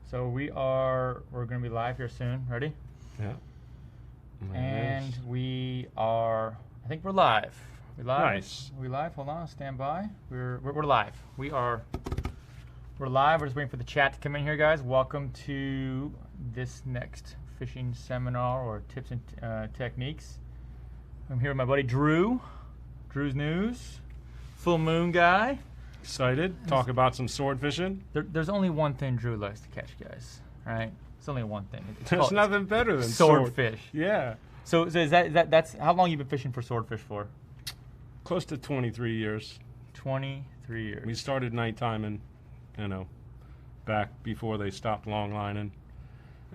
So we're going to be live here soon. Ready? Yeah. And we are, I think we're live. We live? Nice. We live? Hold on, stand by. We're live. We're live. We're just waiting for the chat to come in here, guys. Welcome to this next fishing seminar or tips and techniques. I'm here with my buddy Drew. Drew's News. Full moon guy. Excited. Talk about some sword fishing. There's only one thing Drew likes to catch, guys. All right? It's only one thing. There's nothing better than swordfish. Yeah. So is that's how long you've been fishing for swordfish for? Close to 23 years. 23 years. We started night timing, back before they stopped long lining.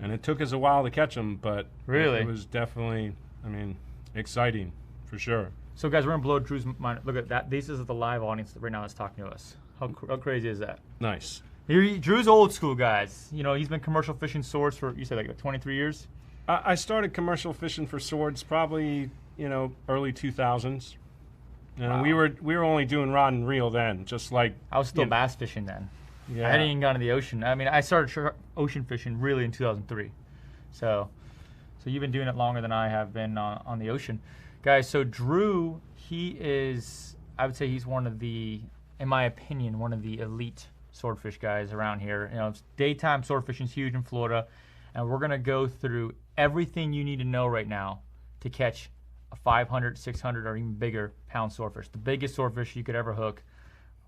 And it took us a while to catch them, but really? It was definitely, exciting for sure. So guys, we're gonna blow Drew's mind. Look at that. This is the live audience right now that's talking to us. How crazy is that? Nice. Drew's old school, guys. You know, he's been commercial fishing swords for, you said, like 23 years? I started commercial fishing for swords probably, early 2000s. And wow. we were only doing rod and reel then, just like I was still bass fishing then. Yeah. I hadn't even gone to the ocean. I started ocean fishing really in 2003. So you've been doing it longer than I have been on the ocean. Guys, so Drew, he is, I would say he's one of the, in my opinion, one of the elite swordfish guys around here. You know, daytime swordfishing is huge in Florida, and we're gonna go through everything you need to know right now to catch a 500, 600, or even bigger pound swordfish, the biggest swordfish you could ever hook.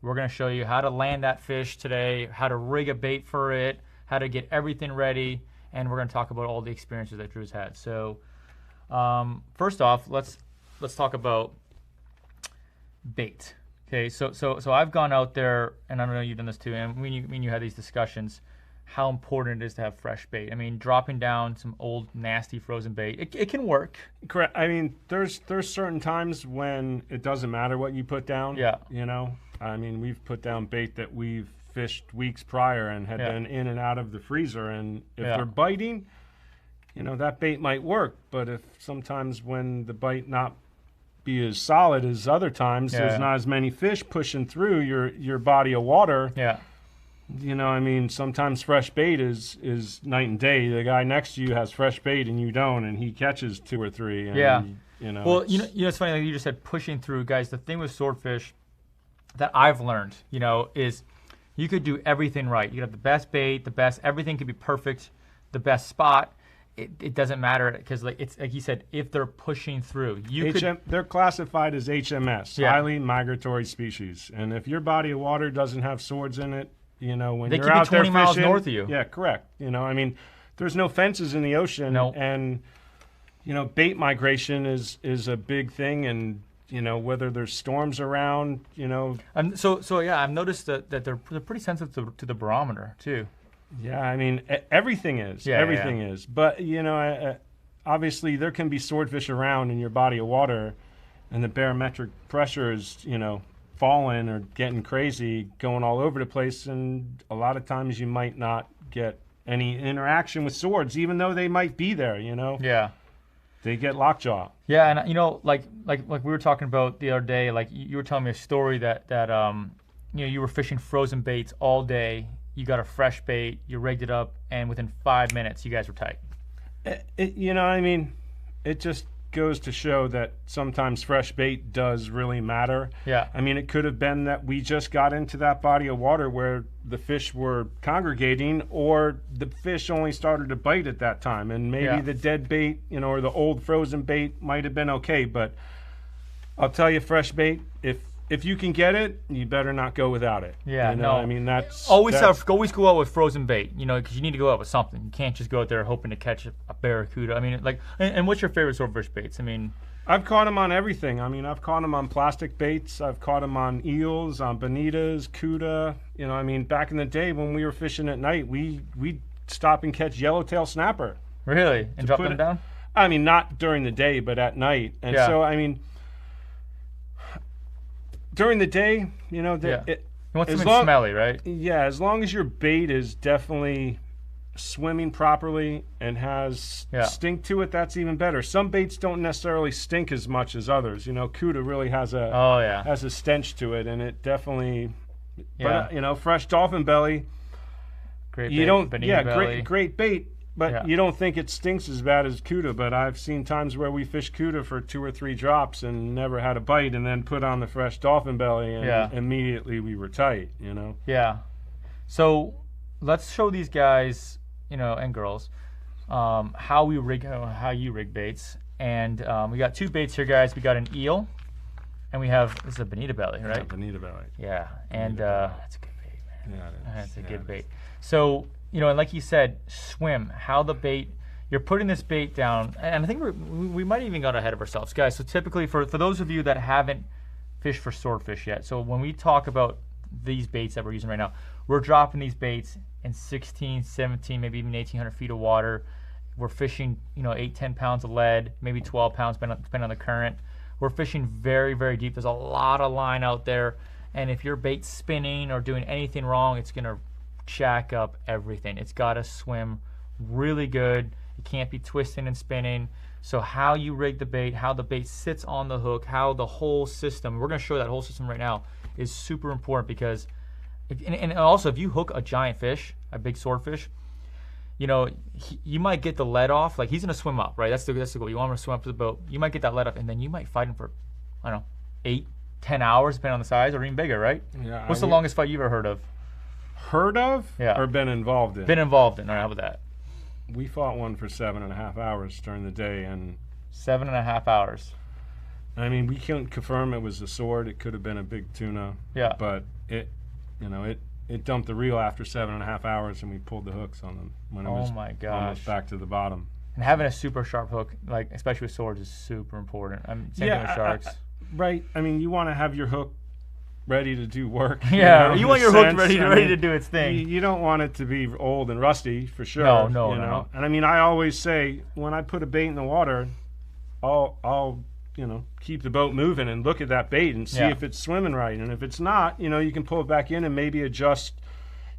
We're gonna show you how to land that fish today, how to rig a bait for it, how to get everything ready, and we're gonna talk about all the experiences that Drew's had. So first off, let's talk about bait. Okay, so I've gone out there, and I know you've done this too, and when you had these discussions, how important it is to have fresh bait. Dropping down some old, nasty, frozen bait, it can work. Correct. There's certain times when it doesn't matter what you put down. Yeah. We've put down bait that we've fished weeks prior and had been in and out of the freezer, and if they're biting, that bait might work, but if sometimes when the bite not be as solid as other times, there's not as many fish pushing through your body of water. Yeah. Sometimes fresh bait is night and day. The guy next to you has fresh bait and you don't, and he catches 2 or 3. And, Well, it's funny, like you just said, pushing through, guys. The thing with swordfish that I've learned, is you could do everything right. You could have the best bait, everything could be perfect, the best spot. It doesn't matter, because it's like you said, if they're pushing through, they're classified as HMS, highly migratory species, and if your body of water doesn't have swords in it, when they you're out there fishing, 20 miles north of you. Yeah, correct. There's no fences in the ocean, and bait migration is a big thing, and whether there's storms around, And so I've noticed that they're pretty sensitive to the barometer too. Yeah, everything is. Everything is. But, obviously there can be swordfish around in your body of water, and the barometric pressure is, falling or getting crazy, going all over the place, and a lot of times you might not get any interaction with swords, even though they might be there, Yeah. They get lockjaw. Yeah, and, like we were talking about the other day, like you were telling me a story that you were fishing frozen baits all day. You got a fresh bait, you rigged it up, and within 5 minutes, you guys were tight. It just goes to show that sometimes fresh bait does really matter. Yeah. It could have been that we just got into that body of water where the fish were congregating, or the fish only started to bite at that time, and maybe the dead bait, or the old frozen bait might have been okay. But I'll tell you, fresh bait, if you can get it, you better not go without it. Yeah, that's always go out with frozen bait. Because you need to go out with something. You can't just go out there hoping to catch a barracuda. And what's your favorite swordfish baits? I've caught them on everything. I've caught them on plastic baits. I've caught them on eels, on bonitas, cuda. Back in the day when we were fishing at night, we'd stop and catch yellowtail snapper. Really? And drop them down? Not during the day, but at night. And so, during the day, you want something smelly, right? Yeah, as long as your bait is definitely swimming properly and has stink to it, that's even better. Some baits don't necessarily stink as much as others. Cuda really has a stench to it, and it definitely. But fresh dolphin belly, Great you bait, don't, bonita belly. great bait, but you don't think it stinks as bad as cuda. But I've seen times where we fished cuda for 2 or 3 drops and never had a bite, and then put on the fresh dolphin belly, and immediately we were tight, you know? Yeah. So let's show these guys, you know, and girls, how you rig baits. And we got 2 baits here, guys. We got an eel, and we have, this is a bonita belly, right? Yeah, bonita belly. Yeah, and that's a good bait, man. Yeah, it is. That's a good bait. So, you know, and like you said, swim, how the bait, you're putting this bait down, and I think we might even got ahead of ourselves, guys. So typically, for those of you that haven't fished for swordfish yet, so when we talk about these baits that we're using right now, we're dropping these baits in 16, 17, maybe even 1,800 feet of water. We're fishing, you know, 8, 10 pounds of lead, maybe 12 pounds, depending on the current. We're fishing very, very deep. There's a lot of line out there, and if your bait's spinning or doing anything wrong, it's gonna jack up everything. It's gotta swim really good. It can't be twisting and spinning. So how you rig the bait, how the bait sits on the hook, how the whole system, we're gonna show that whole system right now, is super important, because, and also if you hook a giant fish, a big swordfish, you know, you might get the lead off. Like, he's gonna swim up, right? That's the goal. You want him to swim up to the boat. You might get that lead off, and then you might fight him for, I don't know, 8, 10 hours, depending on the size, or even bigger, right? Yeah. What's the longest fight you've ever heard of? Heard of? Yeah. Or been involved in? Been involved in. All right, how about that? We fought one for 7.5 hours during the day, and 7.5 hours. I mean, we can't confirm it was a sword. It could have been a big tuna. Yeah. But it, you know, it dumped the reel after 7.5 hours, and we pulled the hooks on them when it was almost back to the bottom. And having a super sharp hook, like especially with swords, is super important. Same thing with sharks. Right. I mean, you want to have your hook ready to do work. Yeah, you want your hook ready to do its thing. You don't want it to be old and rusty, for sure. No. And I mean, I always say, when I put a bait in the water, I'll you know, keep the boat moving and look at that bait and see if it's swimming right. And if it's not, you know, you can pull it back in and maybe adjust,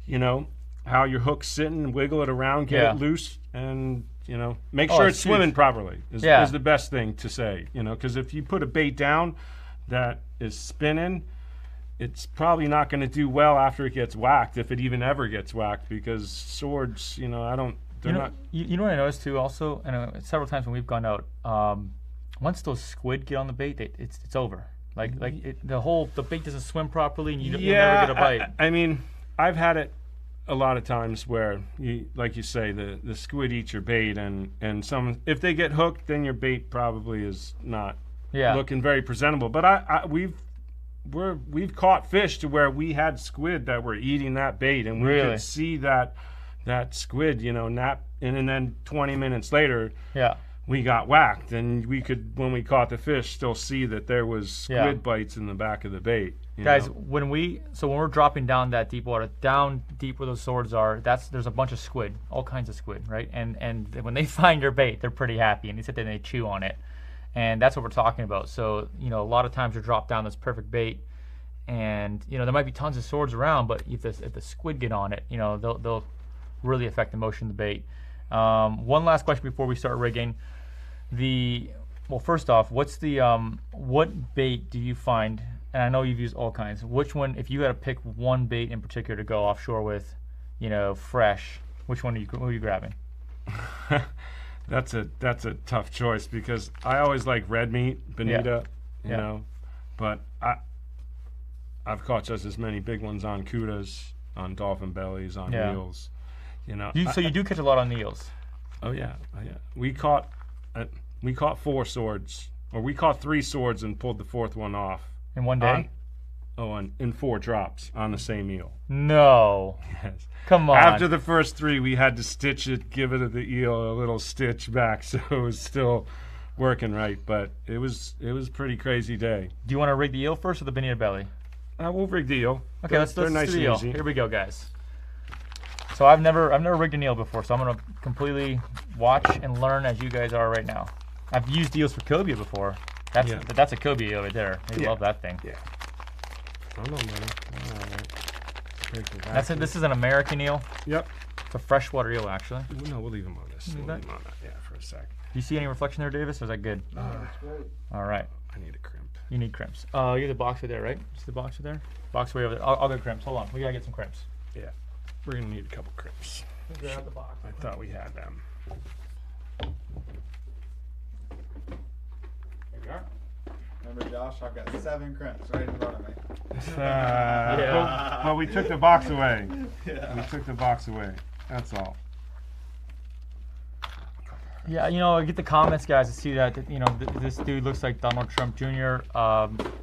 you know, how your hook's sitting and wiggle it around, get it loose, and, you know, make sure it's swimming properly is the best thing to say, you know, because if you put a bait down that is spinning, it's probably not going to do well after it gets whacked, if it even ever gets whacked, because swords, you know, they're not. You know what I noticed too also, and several times when we've gone out, once those squid get on the bait, it's over. The bait doesn't swim properly, and you never get a bite. I mean, I've had it a lot of times where, like you say, the squid eats your bait, and if they get hooked, then your bait probably is not looking very presentable. But we've caught fish to where we had squid that were eating that bait, and we could see that squid, you know, nap, and then 20 minutes later, we got whacked, and we could, when we caught the fish, still see that there was squid bites in the back of the bait. Guys, when we're dropping down that deep water, down deep where those swords are, there's a bunch of squid, all kinds of squid, right? And when they find your bait, they're pretty happy, and they sit there and they chew on it. And that's what we're talking about. So, you know, a lot of times you drop down this perfect bait, and, you know, there might be tons of swords around, but if the squid get on it, you know, they'll really affect the motion of the bait. One last question before we start rigging. Well, first off, what's what bait do you find, and I know you've used all kinds, which one, if you had to pick one bait in particular to go offshore with, you know, fresh, which one are you grabbing? That's a tough choice, because I always like red meat, bonita, you know, but I've caught just as many big ones on cudas, on dolphin bellies, on eels, you know. So you do catch a lot on eels? Oh yeah. We caught 4 swords, or we caught 3 swords and pulled the 4th one off in one day. In 4 drops on the same eel. No. Yes. Come on. After the first 3, we had to stitch it, give it to the eel a little stitch back, so it was still working right. But it was a pretty crazy day. Do you want to rig the eel first or the bonita belly? We'll rig the eel. Okay, let's do nice the eel. Easy. Here we go, guys. So I've never rigged an eel before, so I'm gonna completely watch and learn as you guys are right now. I've used eels for cobia before. That's a cobia eel right there. They love that thing. Yeah. I don't know, man. This is an American eel. Yep. It's a freshwater eel, actually. No, we'll leave him on this. We'll leave him on that. Yeah, for a sec. Do you see any reflection there, Davis? Or is that good? That's great. All right. I need a crimp. You need crimps. You have the boxer there, right? Is the boxer there? Box way over there. I'll get crimps. Hold on. We gotta get some crimps. Yeah. We're gonna need a couple crimps. Grab the box. I thought we had them. There we are. Remember, Josh, I've got 7 crimps right in front of me. Well, we took the box away. Yeah. We took the box away. That's all. Yeah, you know, I get the comments, guys, to see that, you know, this dude looks like Donald Trump Jr.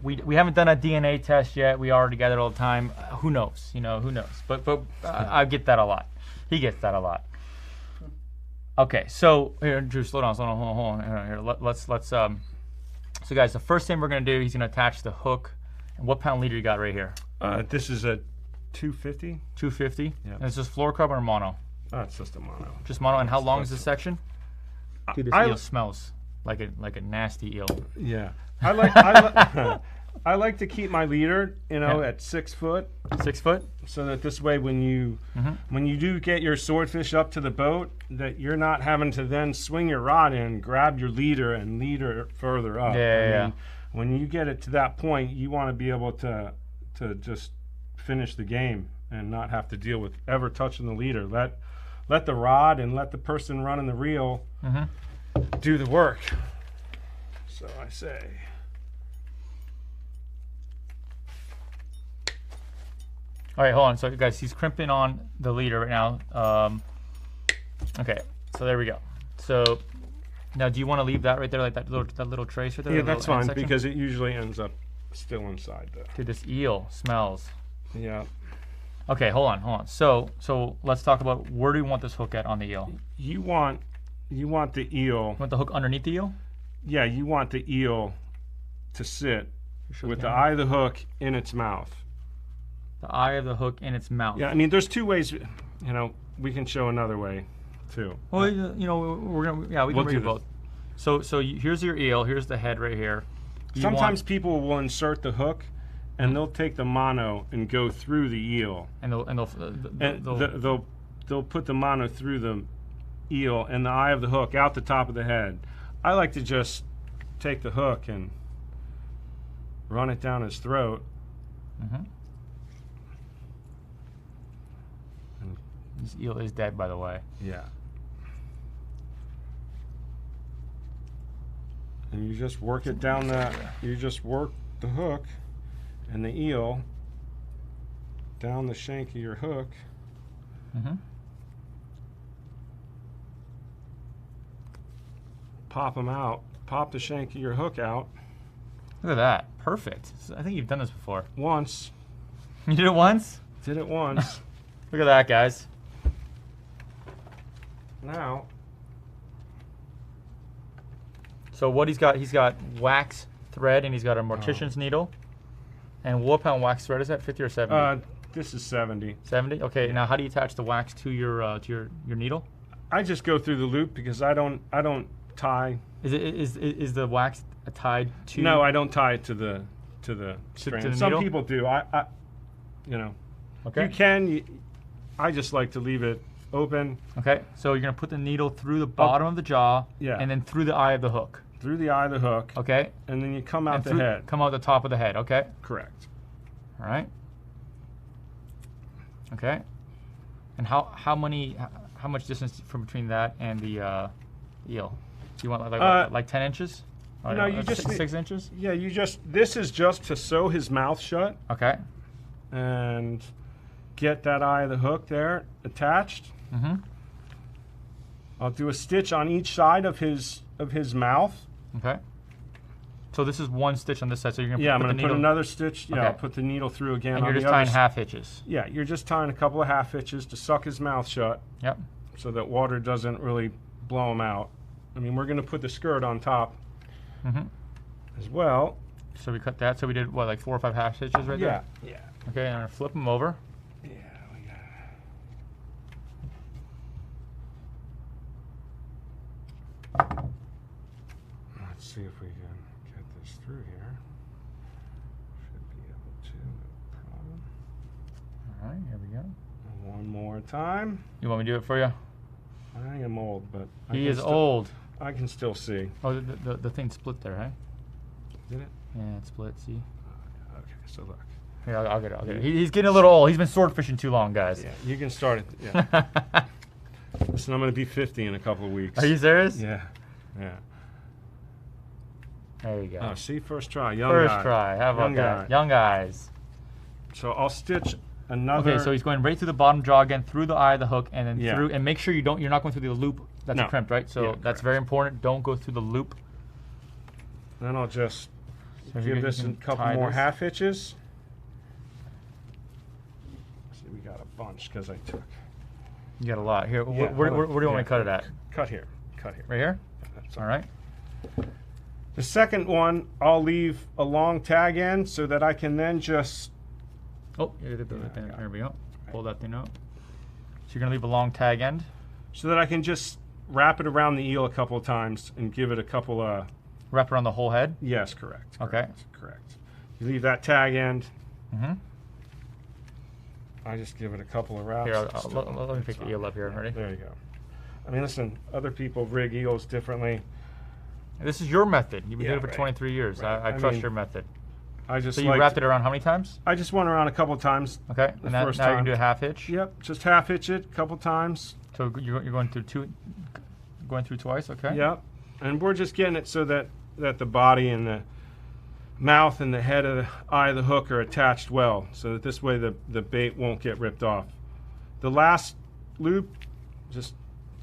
We haven't done a DNA test yet. We are together all the time. Who knows? You know, who knows? But I get that a lot. He gets that a lot. Okay, so here, Drew, slow down, hold on. Here, let's. So, guys, the first thing we're gonna do, he's gonna attach the hook. And what pound leader you got right here? This is a 250. 250. Yep. And it's just fluorocarbon or mono? It's just a mono. Just mono. And how long is this section? Dude, this I- eel smells like a nasty eel. Yeah, I like to keep my leader, you know, at 6 foot, 6 foot. so that this way, when you do get your swordfish up to the boat, that you're not having to then swing your rod in, grab your leader, and leader it further up. Yeah. When you get it to that point, you want to be able to just finish the game and not have to deal with ever touching the leader. Let the rod and let the person running the reel do the work. So I say. All right, hold on. So, guys, he's crimping on the leader right now. Okay, so there we go. So now, do you want to leave that right there, like that little trace right there? Yeah, that that's little end fine, section? because it usually ends up still inside the. Dude, this eel smells. Yeah. Okay, hold on. So let's talk about where do we want this hook at on the eel? You want the eel. You want the hook underneath the eel? Yeah, you want the eel to sit Sure with can. the eye of the hook in its mouth. The eye of the hook in its mouth. Yeah, I mean, there's 2 ways. You know, we can show another way too. Well, you know, we can We'll read do both. So here's your eel. Here's the head right here. Sometimes people will insert the hook, and they'll take the mono and go through the eel. And They'll put the mono through the eel and the eye of the hook out the top of the head. I like to just take the hook and run it down his throat. This eel is dead, by the way. Yeah. And you just work it down you just work the hook and the eel down the shank of your hook. Pop them out. Pop the shank of your hook out. Look at that. Perfect. I think you've done this before. Once. You did it once? Did it once. Look at that, guys. Now. So what he's got wax thread, and he's got a mortician's needle. And what pound wax thread is that? 50 or 70? This is 70. 70. Okay. Now, how do you attach the wax to your needle? I just go through the loop because I don't tie. Is the wax tied to? No, I don't tie it to the strand. the Some needle? people do. You know. Okay. You can. I just like to leave it open. Okay. So you're gonna put the needle through the bottom of the jaw. Yeah. And then through the eye of the hook. Through the eye of the hook. Okay. And then you come out And the through- head. Come out the top of the head. Okay. Correct. All right. Okay. And how much distance from between that and the eel? Do you want like 10 inches? Or No, you just 6 inches. Yeah, this is just to sew his mouth shut Okay. and get that eye of the hook there attached. I'll do a stitch on each side of his mouth. Okay. So this is one stitch on this side. So you're gonna Yeah, I'm put going the to put needle, another stitch. Yeah, Okay. I'll put the needle through again. and you're on just the other tying half hitches. Yeah, you're just tying a couple of half hitches to suck his mouth shut Yep. so that water doesn't really blow him out. I mean, we're going to put the skirt on top as well. So we cut that. So we did what, like 4 or 5 half hitches right there? Yeah. Okay, and I'm gonna flip them over. Yeah, we got. Let's see if we can get this through here. Should be able to, no problem. All right, here we go. One more time. You want me to do it for you? I am old, but He is old. I can still see. Oh, the thing split there, huh? Did it? Yeah, it split. See? Okay, so look. Here, I'll get it. I'll get it. He's getting a little old. He's been sword fishing too long, guys. Yeah, you can start it. Yeah. Listen, I'm going to be 50 in a couple of weeks. Are you serious? Yeah. Yeah. There you go. Oh, see, first try. Young First guy. try. How about Young that? guy. Young guys. So I'll stitch another. Okay, so he's going right through the bottom jaw again, through the eye of the hook, and then Yeah. through. And make sure you're not going through the loop that's No. crimped, right? So Yeah, that's correct. very important. Don't go through the loop. Then I'll just So give you this a can couple tie more this. half hitches. See, we got a bunch because I took. You got a lot here. Yeah, Where hold on. do you want me Yeah. to cut it at? Cut here. Cut here. Right here. That's All right. The second one, I'll leave a long tag end so that I can then just. Oh, yeah, Yeah. there we go. Pull that thing out. So you're gonna leave a long tag end. So that I can just wrap it around the eel a couple of times and give it a couple of. Wrap around the whole head. Yes, correct. Okay. Correct. You leave that tag end. Mm-hmm. I just give it a couple of wraps. Here, Still, let me pick it's the fine. eel up here. Ready? There you go. I mean, listen, other people rig eels differently. This is your method. You've been Yeah, doing it for right. 23 years. Right. I I trust mean, your method. I just So you like wrapped it around how many times? I just went around a couple of times. Okay. The And now first you can time. do a half hitch. Yep, just half hitch it a couple times. So you're going through going through twice. Okay. Yep, and we're just getting it so that the body and the mouth and the head of the eye of the hook are attached well, so that this way the bait won't get ripped off. The last loop, just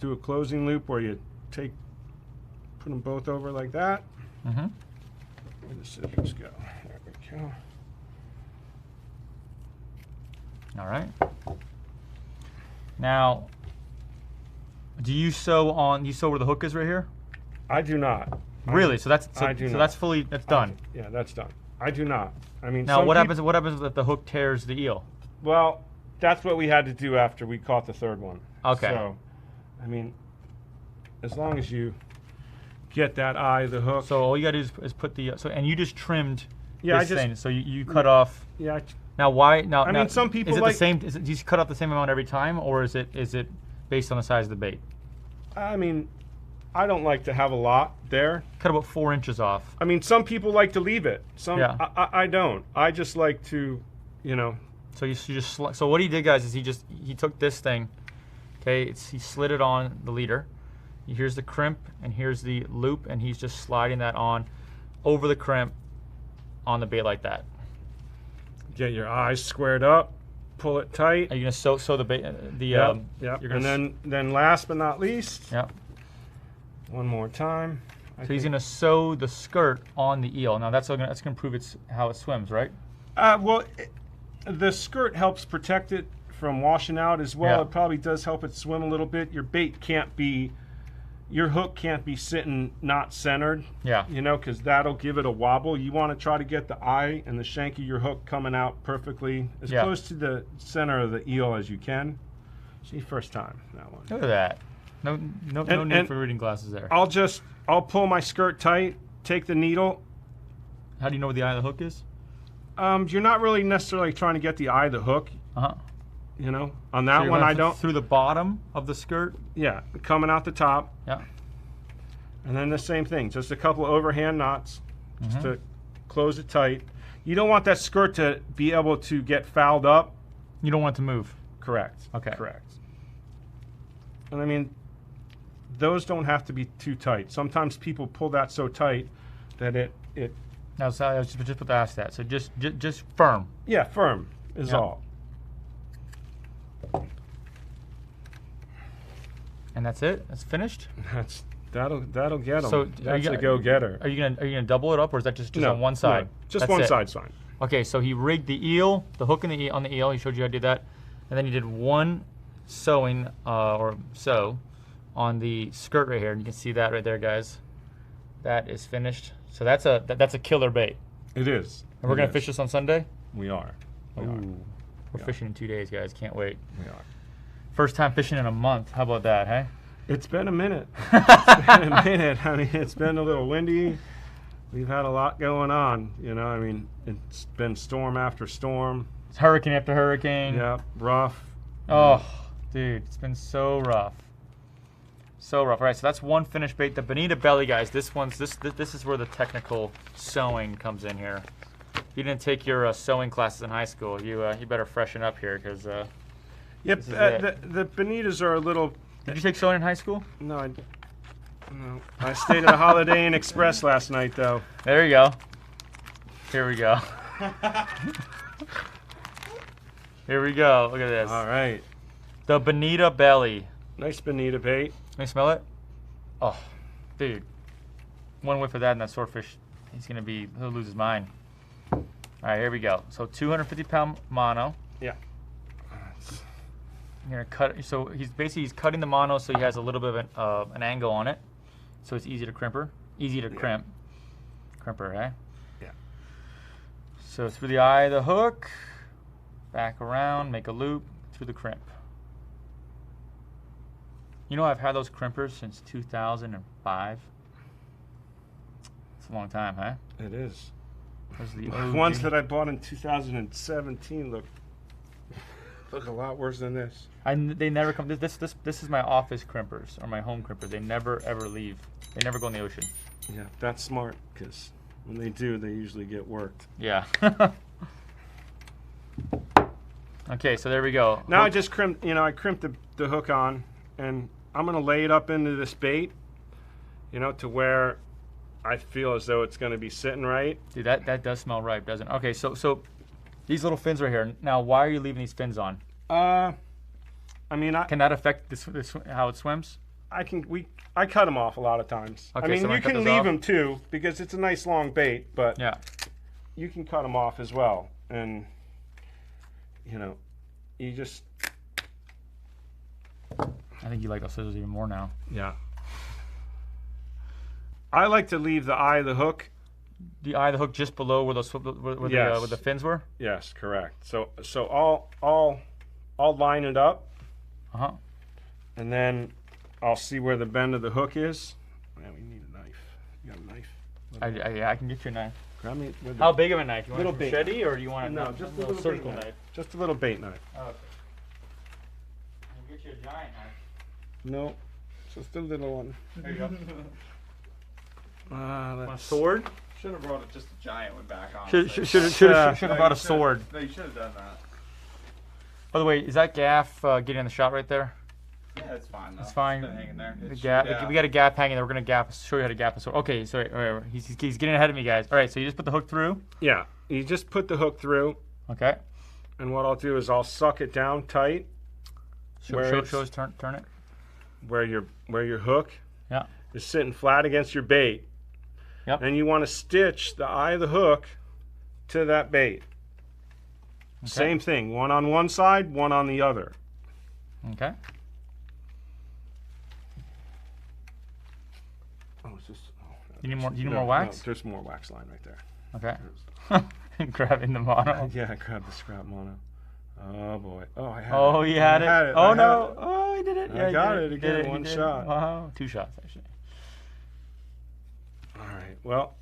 do a closing loop where you put them both over like that. Mm-hmm. Where the scissors go? There we go. All right. Now, do you sew where the hook is right here? I do not. Really? So that's I do not. that's done. Yeah, that's done. I do not. I mean, Now some what peop- happens? What happens if the hook tears the eel? Well, that's what we had to do after we caught the third one. Okay. So, I mean, as long as you get that eye of the hook. So all you gotta do is put the and you just trimmed Yeah, this I just- thing. So you cut off. Yeah. Now why? Now I now, mean, some people is it like- the same? Do you cut off the same amount every time, or is it based on the size of the bait? I mean, I don't like to have a lot there. Cut about 4 inches off. I mean, some people like to leave it. Some Yeah. I don't. I just like to, you know. So you just so what he did, guys, is he took this thing. Okay, he slid it on the leader. Here's the crimp and here's the loop, and he's just sliding that on over the crimp on the bait like that. Get your eyes squared up, pull it tight. Are you gonna sew the bait? Yep. You're gonna And then last but not least, yeah. one more time. So he's gonna sew the skirt on the eel. Now that's gonna improve how it swims, right? The skirt helps protect it from washing out as well. Yeah. It probably does help it swim a little bit. Your bait can't be, your hook can't be sitting not centered. Yeah. You know, because that'll give it a wobble. You want to try to get the eye and the shank of your hook coming out perfectly as Yeah. close to the center of the eel as you can. See, first time that one. Look at that. No need and- for reading glasses there. I'll pull my skirt tight, take the needle. How do you know where the eye of the hook is? You're not really necessarily trying to get the eye of the hook, Uh-huh. you know. On So that you're one, going I don't. through the bottom of the skirt. Yeah, coming out the top. Yeah. And then the same thing, just a couple of overhand knots just Mhm. to close it tight. You don't want that skirt to be able to get fouled up. You don't want it to move. Correct. Okay. Correct. And I mean, those don't have to be too tight. Sometimes people pull that so tight that it Now, so I was just put to ask that. So just firm. yeah, firm is Yeah. all. And that's it. That's finished. That'll get them. So That's a go-getter. Are you gonna double it up, or is that just No, on one side? no, just That's one it. side sign. Okay, so he rigged the eel, the hook in on the eel. He showed you how to do that, and then he did one sewing or sew on the skirt right here, and you can see that right there, guys. That is finished. So that's a killer bait. It is. And we're It gonna is. fish this on Sunday. We are. We are. Ooh, we're Yeah. fishing in 2 days, guys. Can't wait. We are. First time fishing in a month. How about that, hey? It's been a minute. It's been a minute. I mean, it's been a little windy. We've had a lot going on. You know, I mean, it's been storm after storm. It's hurricane after hurricane. Yeah, rough. Oh, dude, it's been so rough. So rough. All right, so that's one finished bait. The bonita belly, guys. This is where the technical sewing comes in here. you didn't take your sewing classes in high school, you better freshen up here, because Yep, the bonitas are a little... Did you take sewing in high school? No, I stayed at a Holiday Inn Express last night, though. There you go. Here we go. Here we go. Look at this. All right. The bonita belly. Nice bonita bait. Can you smell it? Oh, dude. One whiff of that and that swordfish, he'll lose his mind. All right, here we go. So 250-pound mono. Yeah. I'm gonna cut it. So he's cutting the mono so he has a little bit of an angle on it, so it's easy to crimper. Crimper, eh? Yeah. So through the eye of the hook, back around, make a loop through the crimp. You know, I've had those crimpers since 2005. It's a long time, huh? It is. Those are the The ones that I bought in 2017 look a lot worse than this. They never come. This is my office crimpers or my home crimpers. They never ever leave. They never go in the ocean. Yeah, that's smart, because when they do, they usually get worked. Yeah. Okay, so there we go. Now I just crimped. I crimped the hook on, and I'm gonna lay it up into this bait. To where I feel as though it's gonna be sitting right. Dude, that does smell ripe, doesn't it? Okay, so these little fins right here. Now, why are you leaving these fins on? I Can that affect how it swims? I cut them off a lot of times. Okay, so you can leave them too, because it's a nice long bait, but yeah, you can cut them off as well. And you just... I think you like those scissors even more now. Yeah. I like to leave the eye of the hook. The eye of the hook just below where where the fins were? Yes, correct. So I'll line it up. Uh-huh. And then I'll see where the bend of the hook is. Man, we need a knife. You got a knife? Yeah, I can get you a knife. Grab me. How big of a knife? You want Little a machete or do you want just a little little surgical bait knife? Just a little bait knife. Oh, okay. I'll get you a giant knife. No, just a little one. There you go. That's... Want a sword? Should have brought just a giant one back on. Should have brought a sword. No, you should have done that. By the way, is that gaff getting in the shot right there? Yeah, it's fine though. It's fine. It's been hanging there. The gap, we got a gap hanging there. We're gonna show you how to gap a sword. Okay, sorry. All right, he's getting ahead of me, guys. All right, so you just put the hook through. Yeah, you just put the hook through. Okay. And what I'll do is I'll suck it down tight. Show us, turn it. Where your hook Yeah. is sitting flat against your bait. Yep. And you want to stitch the eye of the hook to that bait. Okay. Same thing, one on one side, one on the other. Okay. Oh, it's just. Oh, you need more wax? No, there's more wax line right there. Okay. Grabbing the mono. Yeah, I grabbed the scrap mono. Oh boy. Oh, I had it. Oh, he had it. Oh no. Oh, he did it. I got it again. One shot. Wow. 2 shots actually. All right. Well,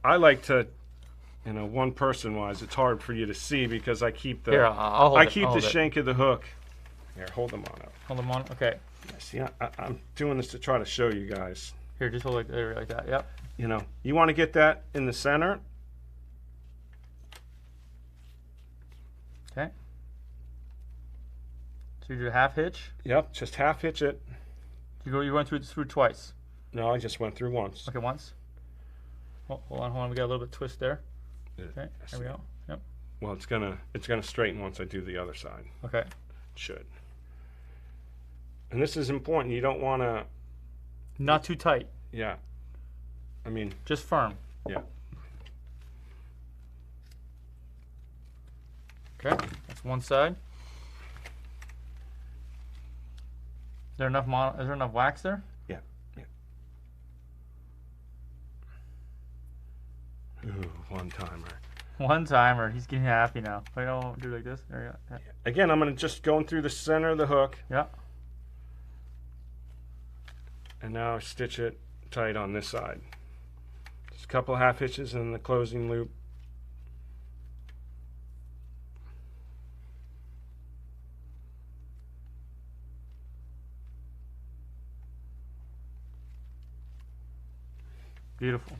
I like to, one person wise, it's hard for you to see because I keep the. Here, I'll hold I it. keep the shank of the hook. Here, hold them on up. Hold them on. Okay. Yeah, see, I'm doing this to try to show you guys. Here, just hold it there like that. Yep. You want to get that in the center. Okay. So you do a half hitch. Yep, just half hitch it. You went through twice. No, I just went through once. Okay, once. Hold on. We got a little bit of twist there. Okay, there we go. Yep. Well, it's gonna straighten once I do the other side. Okay. It should. And this is important. You don't want to. Not too tight. Yeah. I mean. Just firm. Yeah. Okay, that's one side. Is there enough wax there? Yeah. Ooh, one timer. One timer. He's getting happy now. Wait, don't do it like this. There you go. Yeah. Again, I'm going to just go through the center of the hook. Yeah. And now I stitch it tight on this side. Just a couple of half hitches and the closing loop. Beautiful.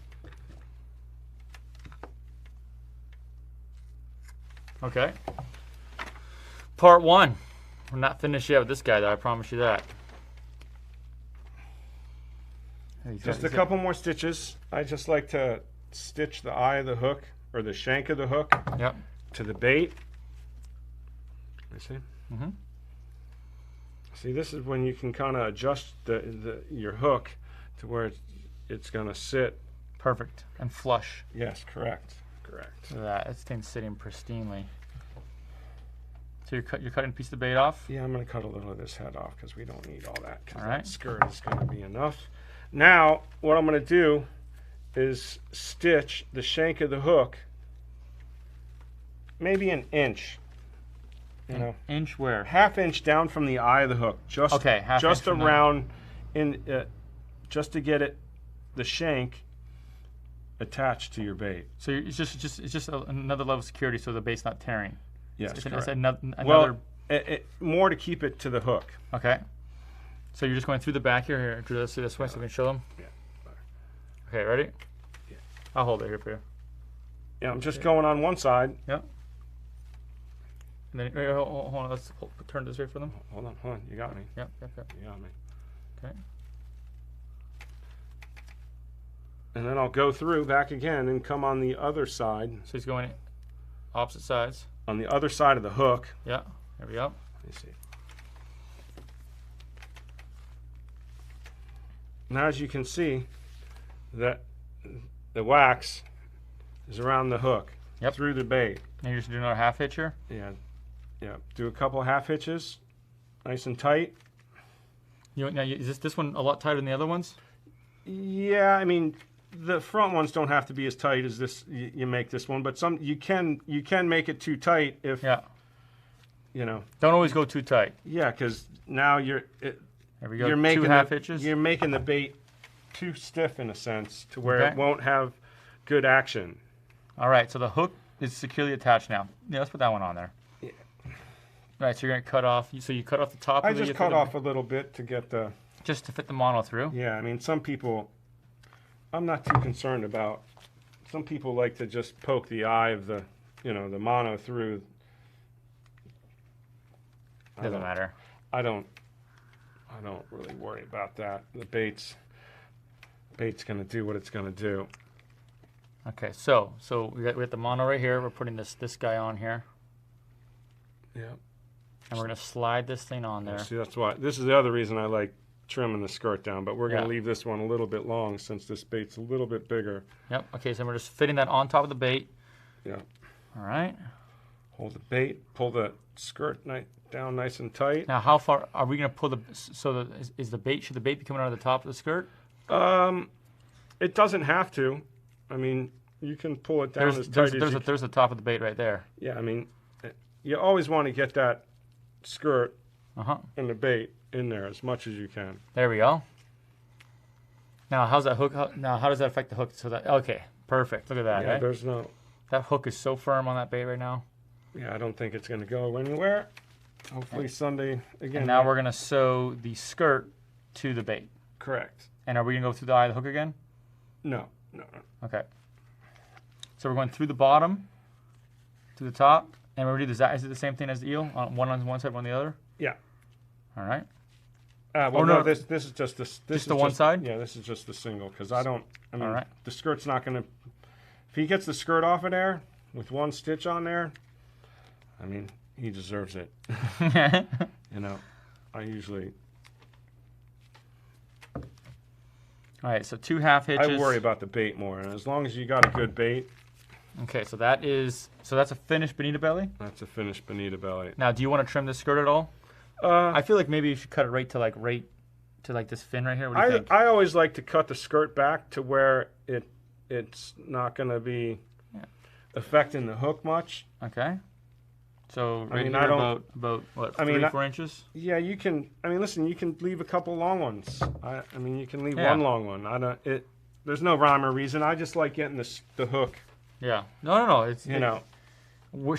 Okay. Part 1. We're not finished yet with this guy, though. I promise you that. Just a couple more stitches. I just like to stitch the eye of the hook, or the shank of the hook, yep, to the bait. You see? Mm-hmm. See, this is when you can kind of adjust your hook to where it's going to sit. Perfect. And flush. Yes, correct. Correct. Look at that. This thing's sitting pristinely. So you're cutting a piece of the bait off? Yeah, I'm going to cut a little of this head off because we don't need all that. All right. That skirt is going to be enough. Now, what I'm going to do is stitch the shank of the hook maybe an inch. You know, inch where? Half inch down from the eye of the hook. Just okay, half just inch around just to get the shank attached to your bait. So it's just another level of security, so the bait's not tearing. Yes, it's correct. Another well, more to keep it to the hook. Okay. So you're just going through the back here. Here, Drew, let's see this way so we can show them. Yeah. Okay, ready? Yeah. I'll hold it here for you. Yeah, I'm just going on one side. Yep. And then hold on, let's turn this way for them. Hold on. You got me. Yep. You got me. Okay. And then I'll go through back again and come on the other side. So he's going opposite sides. On the other side of the hook. Yeah. There we go. Let me see. Now, as you can see, that the wax is around the hook. Yep. Through the bait. And you're just doing another half hitch here? Yeah. Do a couple half hitches, nice and tight. Now, is this one a lot tighter than the other ones? Yeah, I mean, the front ones don't have to be as tight as this. You make this one, but some you can make it too tight if. Yeah. You know. Don't always go too tight. Yeah, because now there we go. You're making 2 half hitches. You're making the bait too stiff in a sense to where it won't have good action. All right, so the hook is securely attached now. Yeah, let's put that one on there. Yeah. All right, so you're gonna cut off. So you cut off the top. I just cut off a little bit to get the. Just to fit the mono through. Yeah, I mean, some people. I'm not too concerned about. Some people like to just poke the eye of the, the mono through. Doesn't matter. I don't really worry about that. The bait's gonna do what it's gonna do. Okay, so we got the mono right here. We're putting this guy on here. Yeah. And we're gonna slide this thing on there. See, that's why. This is the other reason I like trimming the skirt down, but we're gonna leave this one a little bit long since this bait's a little bit bigger. Yep. Okay, so we're just fitting that on top of the bait. Yeah. All right. Hold the bait. Pull the skirt down nice and tight. Now, how far are we gonna pull the? So is the bait? Should the bait be coming out of the top of the skirt? It doesn't have to. I mean, you can pull it down as tight as you can. There's the top of the bait right there. Yeah, I mean, you always want to get that skirt and the bait in there as much as you can. There we go. Now, how's that hook? Now, how does that affect the hook? So that okay, perfect. Look at that. Yeah, there's no. That hook is so firm on that bait right now. Yeah, I don't think it's going to go anywhere. Hopefully Sunday again. And now we're gonna sew the skirt to the bait. Correct. And are we gonna go through the eye of the hook again? No. Okay. So we're going through the bottom, to the top, and we're gonna do is it the same thing as the eel? One on one side, one on the other? Yeah. All right. Well, no, this is just this. This just is the one side? Yeah, this is just the single because I mean, all right. The skirt's not gonna. If he gets the skirt off of there with one stitch on there, I mean, he deserves it. I usually. All right, so 2 half hitches. I worry about the bait more, and as long as you got a good bait. Okay, so that's a finished bonita belly. That's a finished bonita belly. Now, do you want to trim this skirt at all? I feel like maybe you should cut it right to this fin right here. What do you think? I always like to cut the skirt back to where it's not going to be affecting the hook much. Okay. So right here about what, 3-4 inches? Yeah, you can. I mean, listen, you can leave a couple long ones. I mean, you can leave one long one. There's no rhyme or reason. I just like getting the hook. Yeah. No. It's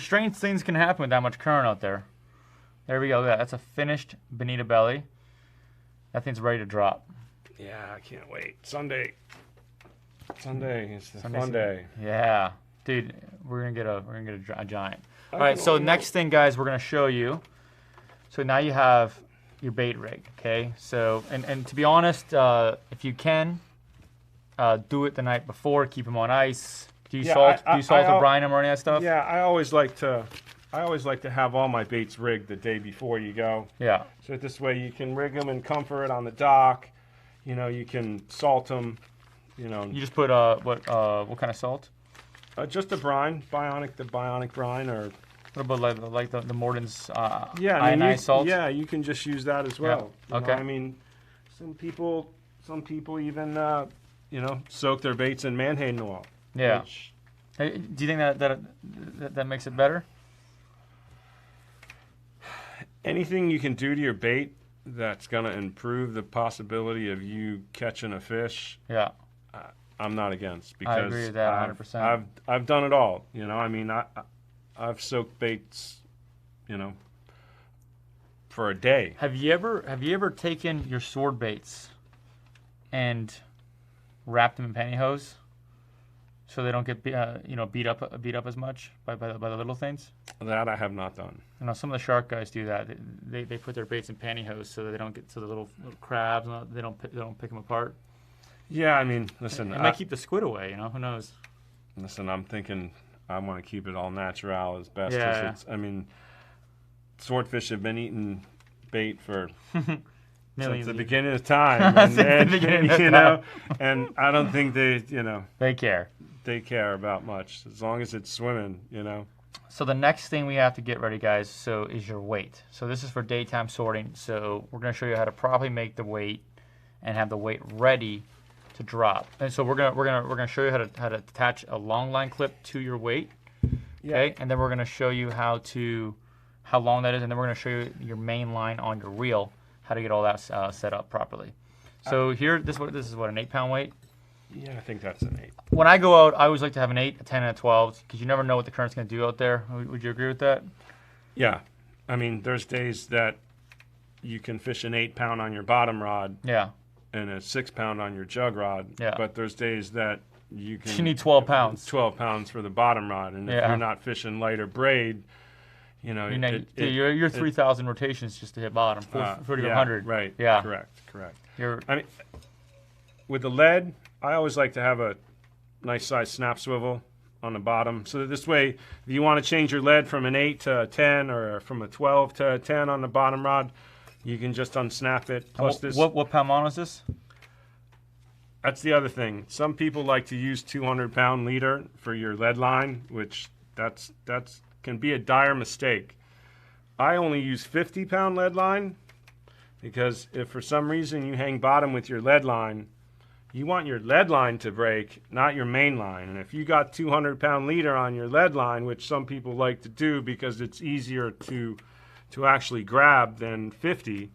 strange things can happen with that much current out there. There we go. That's a finished bonita belly. That thing's ready to drop. Yeah, I can't wait. Sunday is the fun day. Yeah, dude, we're gonna get a giant. All right, so next thing, guys, we're going to show you. So now you have your bait rig, okay? So, and to be honest, if you can, do it the night before, keep them on ice. Do you salt or brine them or any of that stuff? Yeah, I always like to have all my baits rigged the day before you go. Yeah. So this way you can rig them in comfort on the dock. You know, you can salt them. You know. You just put what kind of salt? Just a brine, the bionic brine, or what about like the Morton's ionized salt? Yeah, you can just use that as well. Yeah. Okay. I mean, some people even soak their baits in Manhattan oil. Yeah. Hey, do you think that makes it better? Anything you can do to your bait that's going to improve the possibility of you catching a fish. Yeah. I'm not against, because I agree with that 100%. I've done it all. You know, I mean, I've soaked baits, you know, for a day. Have you ever taken your sword baits and wrapped them in pantyhose so they don't get beat up as much by the little things? That I have not done. You know, some of the shark guys do that. They put their baits in pantyhose so that they don't get to the little crabs. They don't pick them apart. Yeah, I mean, listen. It might keep the squid away, you know, who knows? Listen, I'm thinking I want to keep it all natural as best Yeah, as it's. I mean, swordfish have been eating bait for since the beginning of time. And I don't think they care. They care about much, as long as it's swimming, you know. So the next thing we have to get ready, guys, is your weight. So this is for daytime sorting. So we're going to show you how to properly make the weight and have the weight ready to drop. And so we're gonna show you how to attach a long line clip to your weight. Okay, yeah. and then we're gonna show you how long that is, and then we're gonna show you your main line on your reel, how to get all that set up properly. So here, this is what, an 8-pound weight? Yeah, I think that's an 8. When I go out, I always like to have an 8, a 10, and a 12, because you never know what the current's gonna do out there. Would you agree with that? Yeah, I mean, there's days that you can fish an 8-pound on your bottom rod. Yeah. And a 6-pound on your jug rod. Yeah. But there's days that you need 12 pounds. 12 pounds for the bottom rod, and if you're not fishing lighter braid, you know, you're 3,000 rotations just to hit bottom, 4,500. Right. Yeah. Correct. I mean, with the lead, I always like to have a nice size snap swivel on the bottom, so that this way, if you want to change your lead from an 8 to a 10, or from a 12 to a 10 on the bottom rod, you can just unsnap it. Plus this. What pound mono is this? That's the other thing. Some people like to use 200-pound leader for your lead line, which that's can be a dire mistake. I only use 50-pound lead line, because if for some reason you hang bottom with your lead line, you want your lead line to break, not your main line. And if you got 200-pound leader on your lead line, which some people like to do because it's easier to actually grab than 50.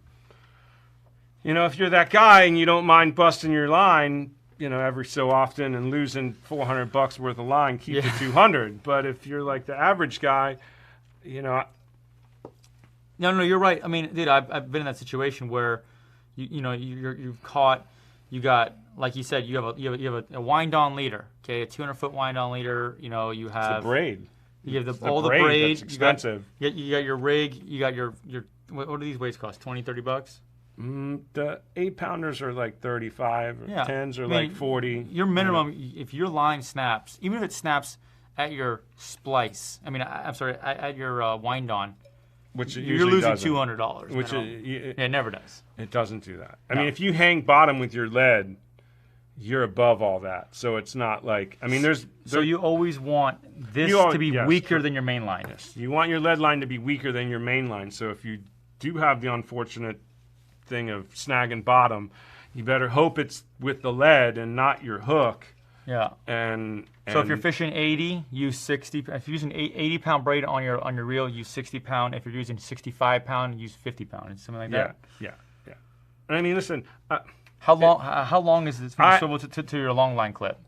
You know, if you're that guy and you don't mind busting your line, you know, every so often and losing $400 worth of line, keep the 200. But if you're like the average guy, you know. No, you're right. I mean, dude, I've been in that situation where, you've caught, you got, like you said, you have a wind-on leader, okay, a 200-foot wind-on leader. You know, you have it's a braid. You have all the braid. That's expensive. You got your rig. You got your what do these weights cost? $20, $30? The 8-pounders are like 35. Or 10s are like 40. Your minimum, if your line snaps, even if it snaps at your splice. I mean, I'm sorry, at your wind on. Which you're losing $200. Which it never does. It doesn't do that. I mean, if you hang bottom with your lead, you're above all that. So it's not like, I mean, So you always want this to be weaker than your main line. Yes. You want your lead line to be weaker than your main line. So if you do have the unfortunate thing of snagging bottom, you better hope it's with the lead and not your hook. Yeah. And so if you're fishing 80, use 60. If you're using 80-pound braid on your reel, use 60-pound. If you're using 65-pound, use 50-pound. Something like that. Yeah. And I mean, listen. How long is this from the swivel to your long line clip?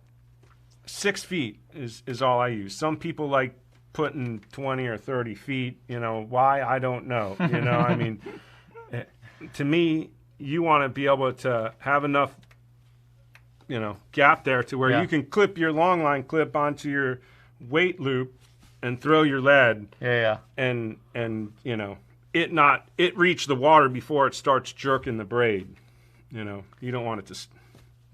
6 feet is all I use. Some people like putting 20 or 30 feet. You know why? I don't know. You know, I mean, to me, you want to be able to have enough, gap there to where you can clip your long line clip onto your weight loop and throw your lead. Yeah. And you know, it reach the water before it starts jerking the braid. You know, you don't want it to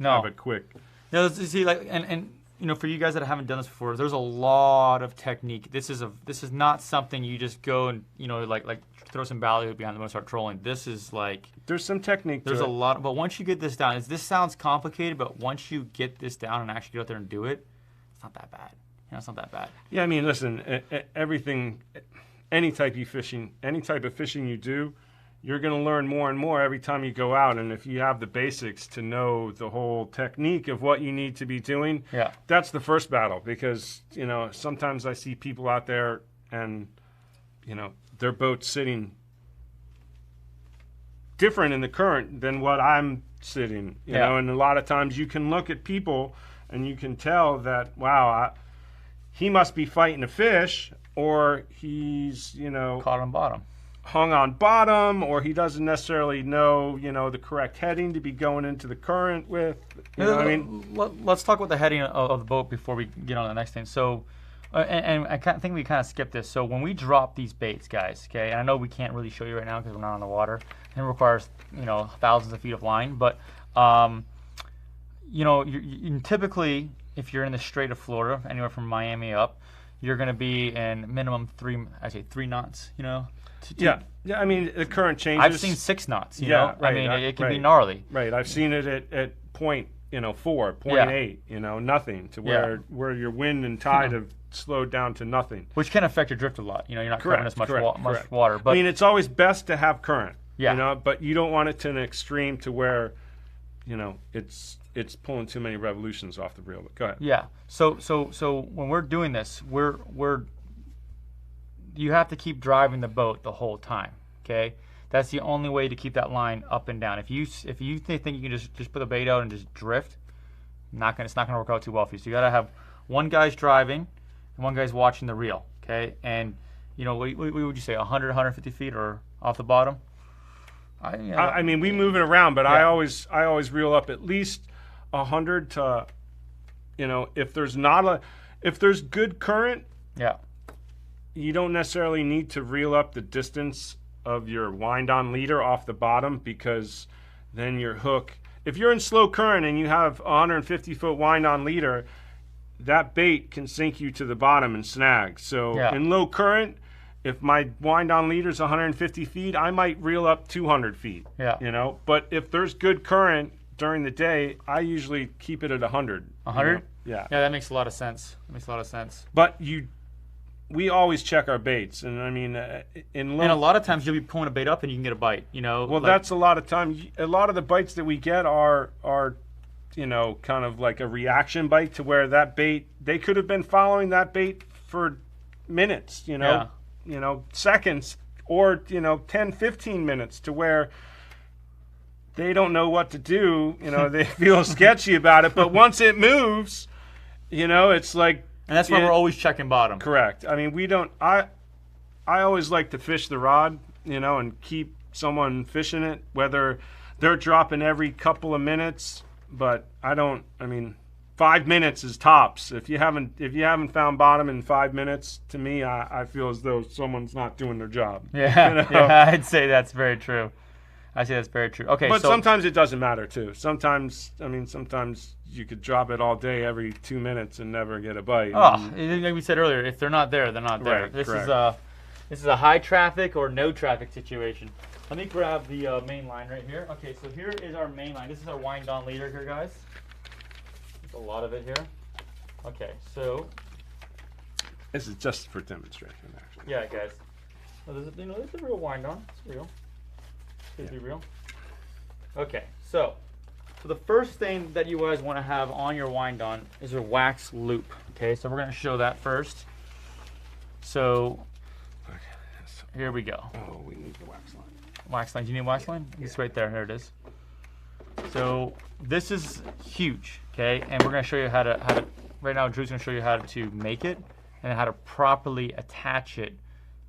have it quick. No, see, like, and you know, for you guys that haven't done this before, there's a lot of technique. This is not something you just go and, you know, like throw some ballyhoo behind them and start trolling. This is like, there's some technique. There's a lot, but once you get this down, this sounds complicated, but once you get this down and actually get out there and do it, it's not that bad. You know, it's not that bad. Yeah, I mean, listen, everything, any type of fishing you do, you're going to learn more and more every time you go out. And if you have the basics to know the whole technique of what you need to be doing, that's the first battle. Because, you know, sometimes I see people out there and, you know, their boat's sitting different in the current than what I'm sitting, you know. And a lot of times you can look at people and you can tell that, wow, he must be fighting a fish, or he's, you know, caught on bottom. Hung on bottom, or he doesn't necessarily know, you know, the correct heading to be going into the current with. You know what I mean? Let's talk about the heading of the boat before we get on to the next thing. So, and I think we kind of skipped this. So when we drop these baits, guys, okay, and I know we can't really show you right now because we're not on the water, and it requires, you know, thousands of feet of line, but, you know, you typically, if you're in the Strait of Florida, anywhere from Miami up, you're going to be in minimum 3 knots, you know. Yeah, I mean, the current changes. I've seen 6 knots, you know. Right, I mean, it can be gnarly. Right, I've seen it at point, you know, 4, 0.8, you know, nothing, to where your wind and tide have slowed down to nothing. Which can affect your drift a lot. You know, you're not covering as much water. But I mean, it's always best to have current, you know, but you don't want it to an extreme to where, you know, it's pulling too many revolutions off the reel. But go ahead. Yeah. So when we're doing this, you have to keep driving the boat the whole time. Okay, that's the only way to keep that line up and down. If you think you can just put the bait out and just drift, it's not gonna work out too well for you. So you gotta have one guy's driving and one guy's watching the reel. Okay, and you know, what would you say, 100, 150 feet or off the bottom? I mean, we move it around, but I always reel up at least 100 to, you know, if there's good current. Yeah. You don't necessarily need to reel up the distance of your wind-on leader off the bottom, because then your hook, if you're in slow current and you have a 150-foot wind-on leader, that bait can sink you to the bottom and snag. So in low current, if my wind-on leader is 150 feet, I might reel up 200 feet. Yeah. You know, but if there's good current during the day, I usually keep it at 100. 100? You know? Yeah. Yeah, that makes a lot of sense. But we always check our baits, and I mean, and a lot of times you'll be pulling a bait up and you can get a bite, you know. Well, that's a lot of times. A lot of the bites that we get are, you know, kind of like a reaction bite to where that bait, they could have been following that bait for minutes, you know, you know, seconds, or, you know, 10, 15 minutes, to where they don't know what to do, you know, they feel sketchy about it, but once it moves, you know, it's like. And that's why we're always checking bottom. Correct. I mean, we don't. I always like to fish the rod, you know, and keep someone fishing it, whether they're dropping every couple of minutes. But I don't. I mean, 5 minutes is tops. If you haven't found bottom in 5 minutes, to me, I feel as though someone's not doing their job. Yeah, you know? Yeah, I'd say that's very true. Okay, but sometimes it doesn't matter too. Sometimes you could drop it all day, every 2 minutes, and never get a bite. Oh, like we said earlier, if they're not there, they're not there. Right, this is a high traffic or no traffic situation. Let me grab the main line right here. Okay, so here is our main line. This is our wind-on leader here, guys. There's a lot of it here. Okay, so this is just for demonstration, actually. Yeah, guys. Well, there's a real wind-on. It's real. Should be real. Okay, so the first thing that you guys want to have on your wind-on is a wax loop. Okay, so we're going to show that first. So here we go. Oh, we need the wax line. Wax line. Do you need wax line? It's right there. Here it is. So this is huge. Okay, and we're going to show you how to. Right now, Drew's going to show you how to make it and how to properly attach it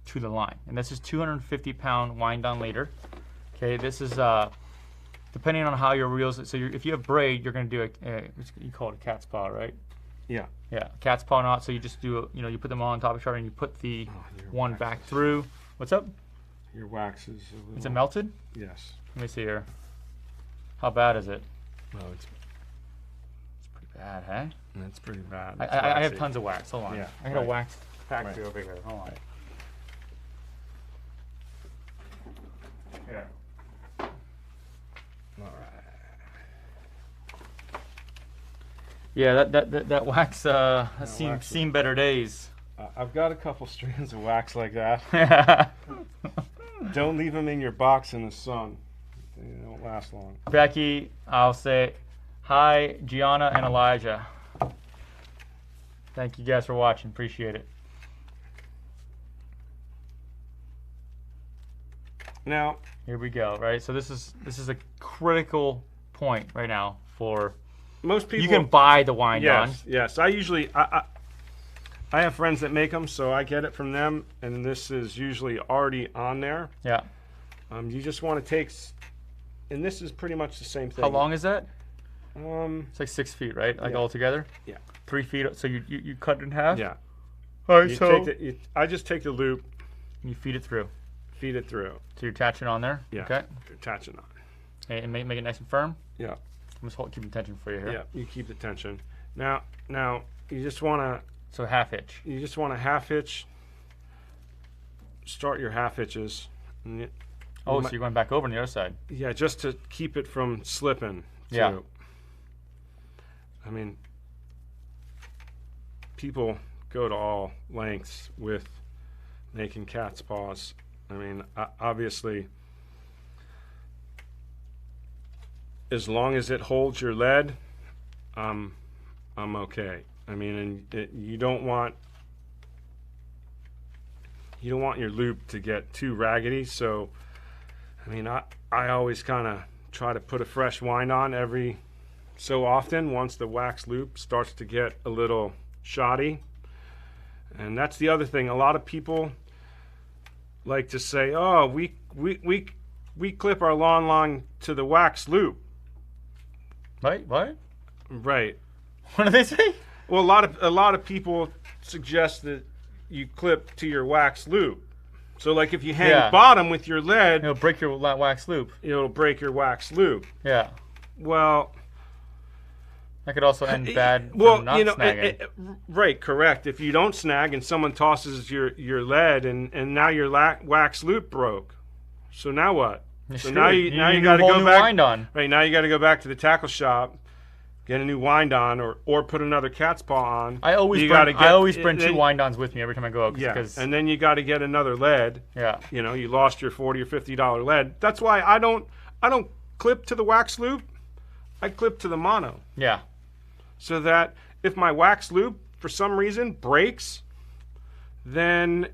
to the line. And this is 250-pound wind-on leader. Okay, this is depending on how your reels. So if you have braid, you're going to do you call it a cat's paw, right? Yeah. Yeah, cat's paw knot. So you just do, you put them on top of each other and you put the one back through. What's up? Your wax is a little... Is it melted? Yes. Let me see here. How bad is it? Well, it's pretty bad, huh? It's pretty bad. I have tons of wax. Hold on. Yeah, I got a wax factory over here. Hold on. Here. All right. Yeah, that wax has seen better days. I've got a couple strands of wax like that. Don't leave them in your box in the sun. They don't last long. Becky, I'll say hi, Gianna and Elijah. Thank you guys for watching. Appreciate it. Now, here we go. Right, so this is a critical point right now for most people. You can buy the wind on. Yes. I usually I have friends that make them, so I get it from them, and this is usually already on there. Yeah. You just want to take, and this is pretty much the same thing. How long is that? It's like 6 feet, right? Like all together? Yeah. 3 feet. So you cut it in half? Yeah. All right. I just take the loop. And you feed it through. Feed it through. So you're attaching on there? Yeah. Okay. You're attaching on. Okay, and make it nice and firm? Yeah. I'm just keeping tension for you here. Yeah. You keep the tension. Now you just want to. So half hitch. You just want to half hitch. Start your half hitches. So you're going back over on the other side. Yeah, just to keep it from slipping. Too. Yeah. I mean, people go to all lengths with making cat's paws. I mean, obviously, as long as it holds your lead, I'm okay. I mean, and you don't want your loop to get too raggedy. So, I mean, I always kind of try to put a fresh wind on every so often once the wax loop starts to get a little shoddy. And that's the other thing. A lot of people like to say, "Oh, we clip our lawn line to the wax loop." Right? What? Right. What do they say? Well, a lot of people suggest that you clip to your wax loop. So, like, if you hang bottom with your lead, it'll break your wax loop. It'll break your wax loop. Yeah. Well, that could also end bad. Well, not snagging. Right, correct. If you don't snag and someone tosses your lead and now your wax loop broke, so now what? So now you got to go back. Wind on. Right, now you got to go back to the tackle shop, get a new wind on, or put another cat's paw on. I always bring 2 wind-ons with me every time I go out. And then you got to get another lead. Yeah. You know, you lost your $40 or $50 lead. That's why I don't clip to the wax loop. I clip to the mono. Yeah. So that if my wax loop for some reason breaks, then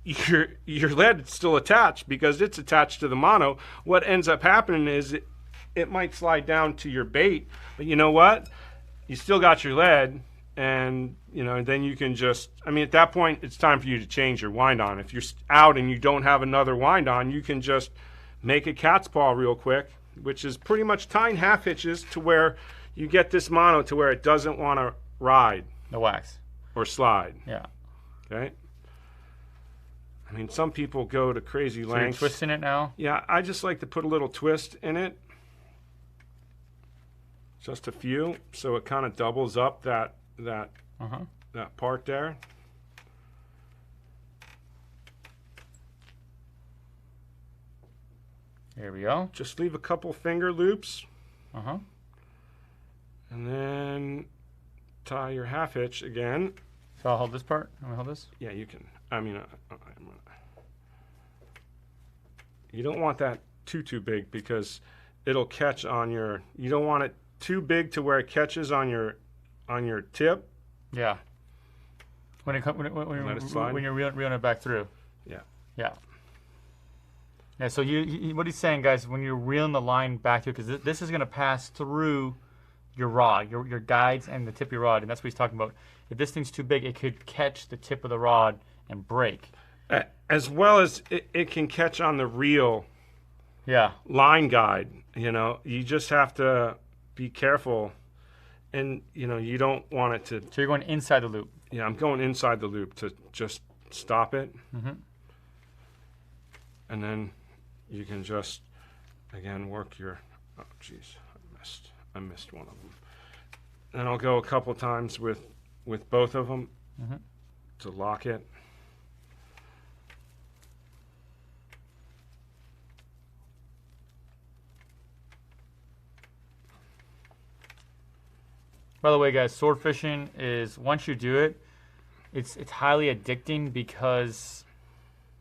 your lead is still attached because it's attached to the mono. What ends up happening is it might slide down to your bait, but you know what? You still got your lead, and then you can just, I mean, at that point, it's time for you to change your wind on. If you're out and you don't have another wind on, you can just make a cat's paw real quick, which is pretty much tying half hitches to where you get this mono to where it doesn't want to ride. The wax. Or slide. Yeah. Okay? I mean, some people go to crazy lengths. So you're twisting it now? Yeah, I just like to put a little twist in it. Just a few, so it kind of doubles up that part there. There we go. Just leave a couple finger loops. And then tie your half hitch again. So I'll hold this part? Can we hold this? Yeah, you can. I mean, you don't want that too big because it'll catch on your, you don't want it too big to where it catches on your tip. Yeah. When you're reeling it back through. Yeah. Yeah. Yeah. So what he's saying, guys, when you're reeling the line back through, because this is going to pass through your rod, your guides, and the tip of your rod, and that's what he's talking about. If this thing's too big, it could catch the tip of the rod and break. As well as it can catch on the reel. Yeah. Line guide. You just have to be careful. And, you know, you don't want it to... So you're going inside the loop. Yeah, I'm going inside the loop to just stop it. Mm-hmm. And then you can just, again, work your... Oh, jeez, I missed one of them. And I'll go a couple times with both of them to lock it. By the way, guys, sword fishing is, once you do it, it's highly addicting because,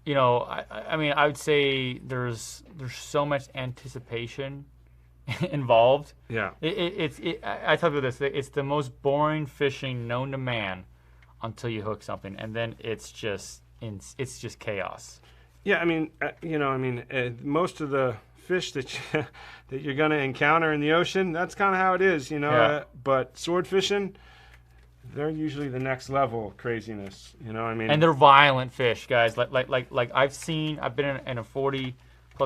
you know, I mean, I would say there's so much anticipation involved. Yeah. I tell you this, it's the most boring fishing known to man until you hook something, and then it's just chaos. Yeah, I mean, you know, I mean, most of the fish that you're going to encounter in the ocean, that's kind of how it is, you know. Yeah. But sword fishing, they're usually the next level of craziness, you know. I mean, and they're violent fish, guys. Like I've been in a 40+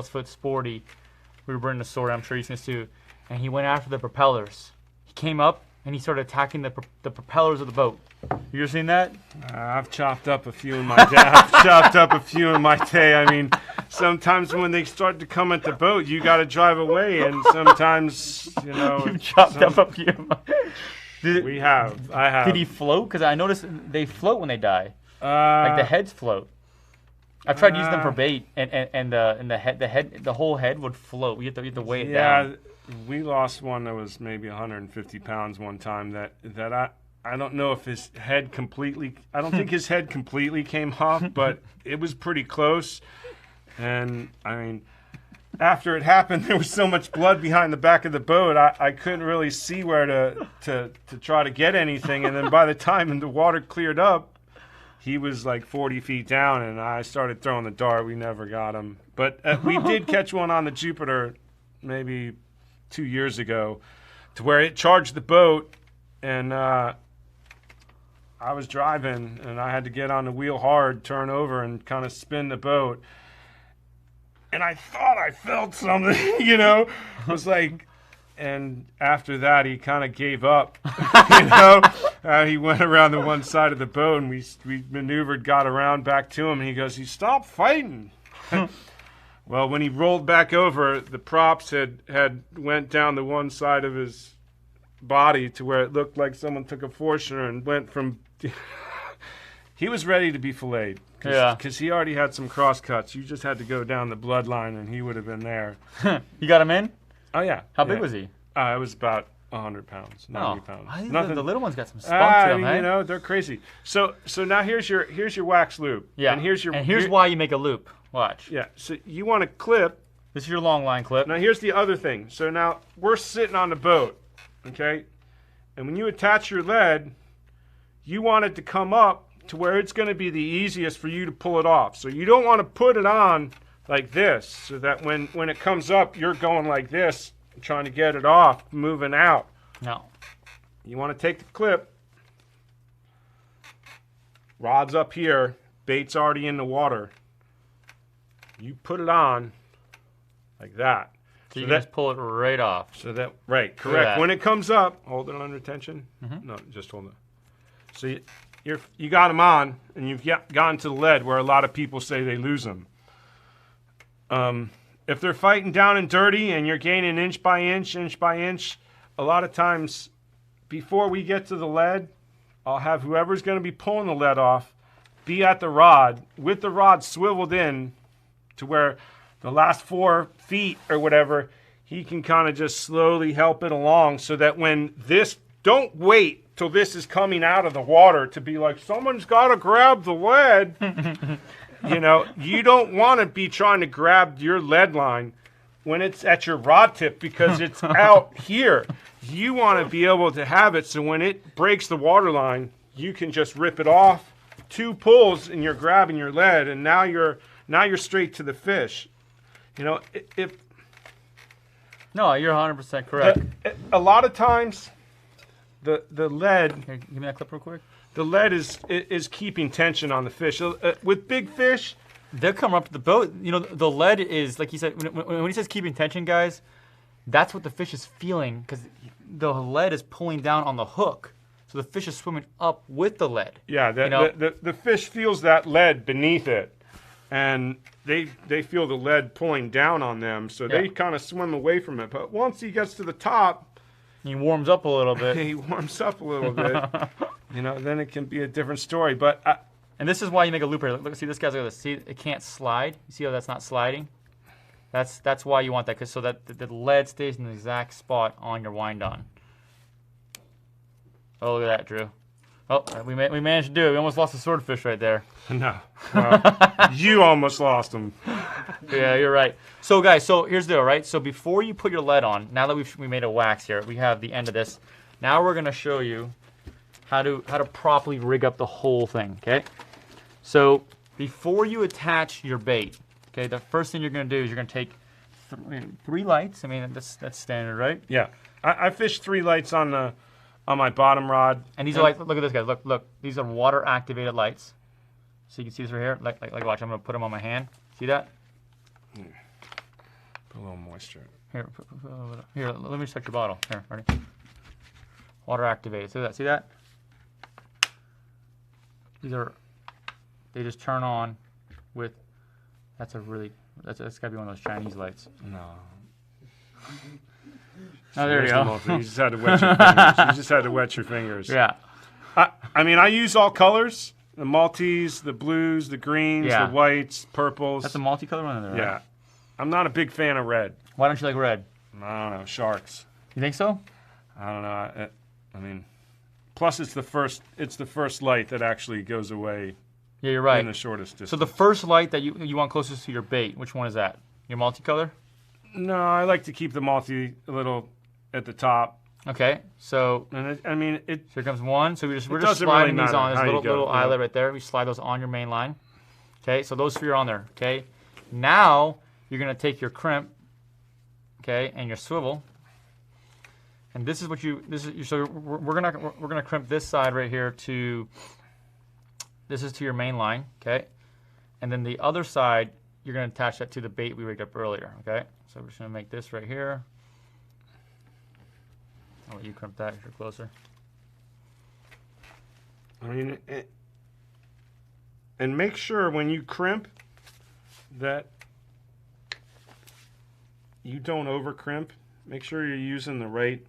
foot sporty. We were burning a sword. I'm sure you've seen this too. And he went after the propellers. He came up and he started attacking the propellers of the boat. You ever seen that? I've chopped up a few in my day. I mean, sometimes when they start to come at the boat, you got to drive away, and sometimes, you know, you chopped up a few. I have. Did he float? Because I noticed they float when they die. Like the heads float. I've tried using them for bait, and the whole head would float. You have to weigh it down. Yeah, we lost one that was maybe 150 pounds one time. That I don't know if his head completely. I don't think his head completely came off, but it was pretty close. And I mean, after it happened, there was so much blood behind the back of the boat. I couldn't really see where to try to get anything. And then by the time the water cleared up, he was like 40 feet down, and I started throwing the dart. We never got him. But we did catch one on the Jupiter maybe 2 years ago to where it charged the boat, and I was driving, and I had to get on the wheel hard, turn over, and kind of spin the boat. And I thought I felt something, you know? I was like... And after that, he kind of gave up, you know. He went around the one side of the boat, and we maneuvered, got around back to him, and he goes, "You stop fighting." Well, when he rolled back over, the props had went down the one side of his body to where it looked like someone took a Fortuner and went from... He was ready to be filleted. Because he already had some cross cuts. You just had to go down the bloodline, and he would have been there. You got him in? Oh, yeah. How big was he? It was about 100 pounds, 90 pounds. Nothing. The little one's got some spunk to them, you know, they're crazy. So now here's your wax loop. Yeah. And here's why you make a loop. Watch. Yeah. So you want to clip. This is your long line clip. Now here's the other thing. So now we're sitting on the boat, okay? And when you attach your lead, you want it to come up to where it's going to be the easiest for you to pull it off. So you don't want to put it on like this, so that when it comes up, you're going like this, trying to get it off, moving out. No. You want to take the clip, rod's up here, bait's already in the water. You put it on like that. So you can just pull it right off. So that, right, correct. When it comes up, hold it under tension. No, just hold it. So you got them on, and you've gotten to the lead where a lot of people say they lose them. If they're fighting down and dirty and you're gaining inch by inch, a lot of times before we get to the lead, I'll have whoever's going to be pulling the lead off be at the rod with the rod swiveled in to where the last 4 feet or whatever, he can kind of just slowly help it along so that when this, don't wait till this is coming out of the water to be like, someone's got to grab the lead. You know, you don't want to be trying to grab your lead line when it's at your rod tip because it's out here. You want to be able to have it so when it breaks the water line, you can just rip it off. 2 pulls and you're grabbing your lead, and now you're straight to the fish. You know, No, you're 100% correct. A lot of times, the lead. Here, give me that clip real quick. The lead is keeping tension on the fish. With big fish, they'll come up to the boat. You know, the lead is, like you said, when he says keeping tension, guys, that's what the fish is feeling because the lead is pulling down on the hook. So the fish is swimming up with the lead. Yeah, the fish feels that lead beneath it, and they feel the lead pulling down on them, so they kind of swim away from it. But once he gets to the top, he warms up a little bit. He warms up a little bit. You know, then it can be a different story. But and this is why you make a loop here. Look, see this guy's like this. See, it can't slide. You see how that's not sliding? That's why you want that, so that the lead stays in the exact spot on your wind on. Oh, look at that, Drew. Oh, we managed to do it. We almost lost the swordfish right there. No. Well, you almost lost him. Yeah, you're right. So, guys, here's the deal, right? So before you put your lead on, now that we made a wax here, we have the end of this. Now we're going to show you how to properly rig up the whole thing, okay? So before you attach your bait, okay, the first thing you're going to do is you're going to take 3 lights. I mean, that's standard, right? Yeah. I fished 3 lights on my bottom rod. And these are like, look at this, guys. Look. These are water activated lights. So you can see this right here. Like watch. I'm gonna put them on my hand. See that? Put a little moisture. Here, here. Let me check your bottle. Here, ready? Water activated. See that? They just turn on with. That's gotta be one of those Chinese lights. No. Oh, there you go. You just had to wet your fingers. You just had to wet your fingers. Yeah. I mean, I use all colors. The Maltese, the blues, the greens, the whites, purples. That's a multicolor one there, right? Yeah. I'm not a big fan of red. Why don't you like red? I don't know. Sharks. You think so? I don't know. I mean, plus it's the first light that actually goes away. Yeah, you're right. In the shortest distance. So the first light that you want closest to your bait, which one is that? Your multicolor? No, I like to keep the multi a little at the top. Okay, so and here comes one. So we're just sliding these on this little eyelet right there. We slide those on your main line. Okay, so those 3 are on there. Okay, now you're gonna take your crimp, okay, and your swivel, and this is what so we're gonna crimp this side right here to. This is to your main line, okay, and then the other side you're gonna attach that to the bait we rigged up earlier. Okay, so we're just gonna make this right here. I'll let you crimp that if you're closer. I mean, and make sure when you crimp that you don't over crimp. Make sure you're using the right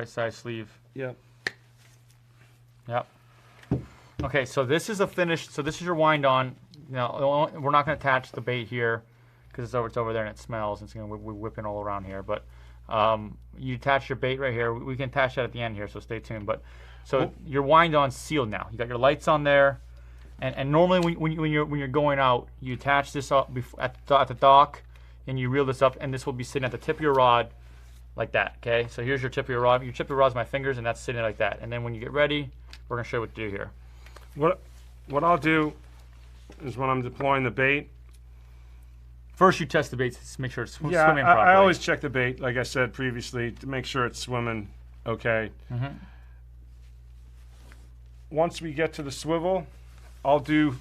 size sleeve. Yep. Yep. Okay, so this is a finished. So this is your wind on. Now we're not going to attach the bait here because it's over there and it smells. It's going to be whipping all around here, but. You attach your bait right here. We can attach that at the end here, so stay tuned. But so your wind on sealed now. You got your lights on there, and normally when you're going out, you attach this up at the dock, and you reel this up, and this will be sitting at the tip of your rod, like that. Okay. So here's your tip of your rod. Your tip of your rod is my fingers, and that's sitting like that. And then when you get ready, we're gonna show you what to do here. What I'll do is when I'm deploying the bait. First, you test the bait to make sure it's swimming properly. I always check the bait, like I said previously, to make sure it's swimming okay. Mm-hmm. Once we get to the swivel, I'll do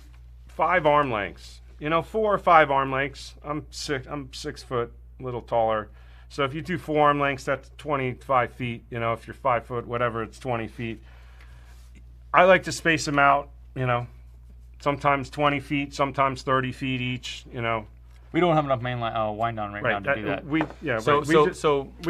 5 arm lengths. 4 or 5 arm lengths. I'm 6 foot, a little taller. So if you do 4 arm lengths, that's 25 feet. If you're 5 foot, whatever, it's 20 feet. I like to space them out. Sometimes 20 feet, sometimes 30 feet each. We don't have enough main line, wind on right now to do that. We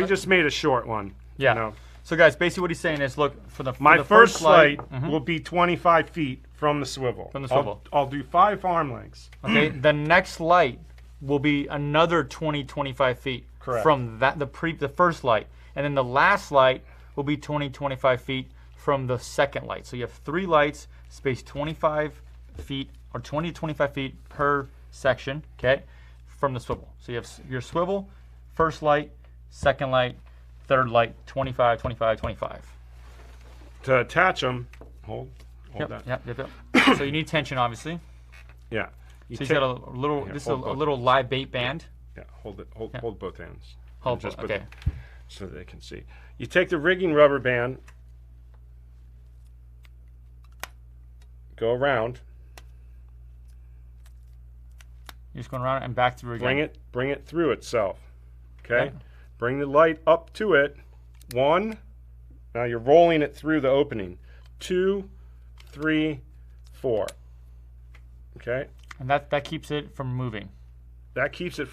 just made a short one. Yeah. So guys, basically what he's saying is, look, for the first light will be 25 feet from the swivel. From the swivel. I'll do 5 arm lengths. Okay. The next light will be another 25 feet. Correct. From the first light, and then the last light will be 25 feet from the second light. So you have 3 lights, spaced 25 feet or 20 to 25 feet per section. Okay. From the swivel. So you have your swivel, first light, second light, third light, 25, 25, 25. To attach them, hold that. Yep. So you need tension, obviously. Yeah. So you got a little. This is a little live bait band. Yeah. Hold it. Hold both ends. Hold both. Okay. So they can see. You take the rigging rubber band, go around. You're just going around and back through again. Bring it through itself. Okay? Bring the light up to it. 1, Now you're rolling it through the opening. 2, 3, 4. Okay? And that keeps it from moving. That keeps it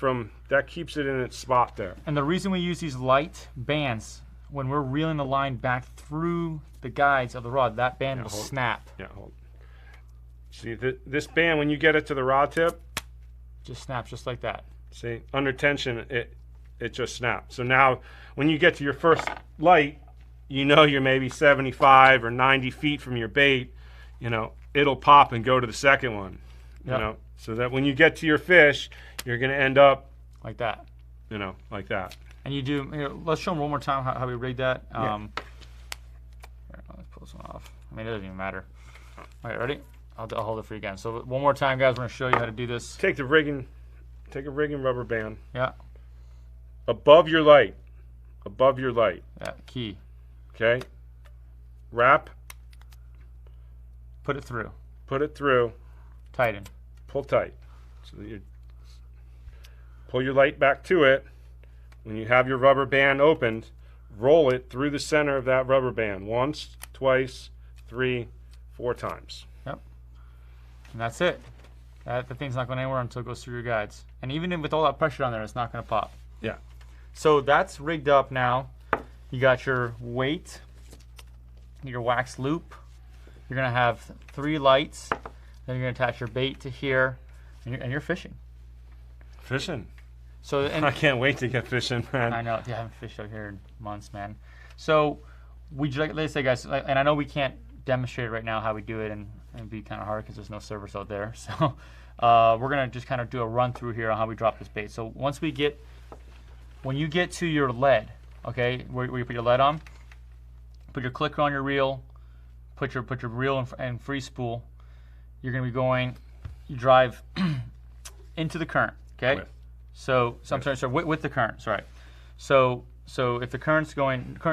in its spot there. And the reason we use these light bands, when we're reeling the line back through the guides of the rod, that band will snap. Yeah, hold. See, this band, when you get it to the rod tip, just snaps just like that. See, under tension, it just snaps. So now, when you get to your first light, you know you're maybe 75 or 90 feet from your bait. You know, it'll pop and go to the second one. You know, so that when you get to your fish, you're going to end up like that. You know, like that. And you do. Here, let's show them one more time how we rigged that. Yeah. Here, let's pull this one off. I mean, it doesn't even matter. All right, ready? I'll hold it for you again. So one more time, guys. We're going to show you how to do this. Take a rigging rubber band. Yeah. Above your light. Above your light. Yeah. Key. Okay. Wrap. Put it through. Put it through. Tighten. Pull tight. So that you pull your light back to it. When you have your rubber band opened, roll it through the center of that rubber band. Once, twice, 3, 4 times. Yep. And that's it. The thing's not going anywhere until it goes through your guides. And even with all that pressure on there, it's not going to pop. Yeah. So that's rigged up now. You got your weight, your wax loop. You're going to have 3 lights. Then you're going to attach your bait to here, and you're fishing. Fishing. So I can't wait to get fishing, man. I know. Yeah, I haven't fished out here in months, man. So let's say, guys, and I know we can't demonstrate right now how we do it, and it'd be kind of hard because there's no service out there. So we're going to just kind of do a run through here on how we drop this bait. So when you get to your lead, okay, where you put your lead on, put your clicker on your reel, put your reel and free spool. You're going to be going, you drive into the current, okay? So I'm sorry, with the current, sorry. So if the current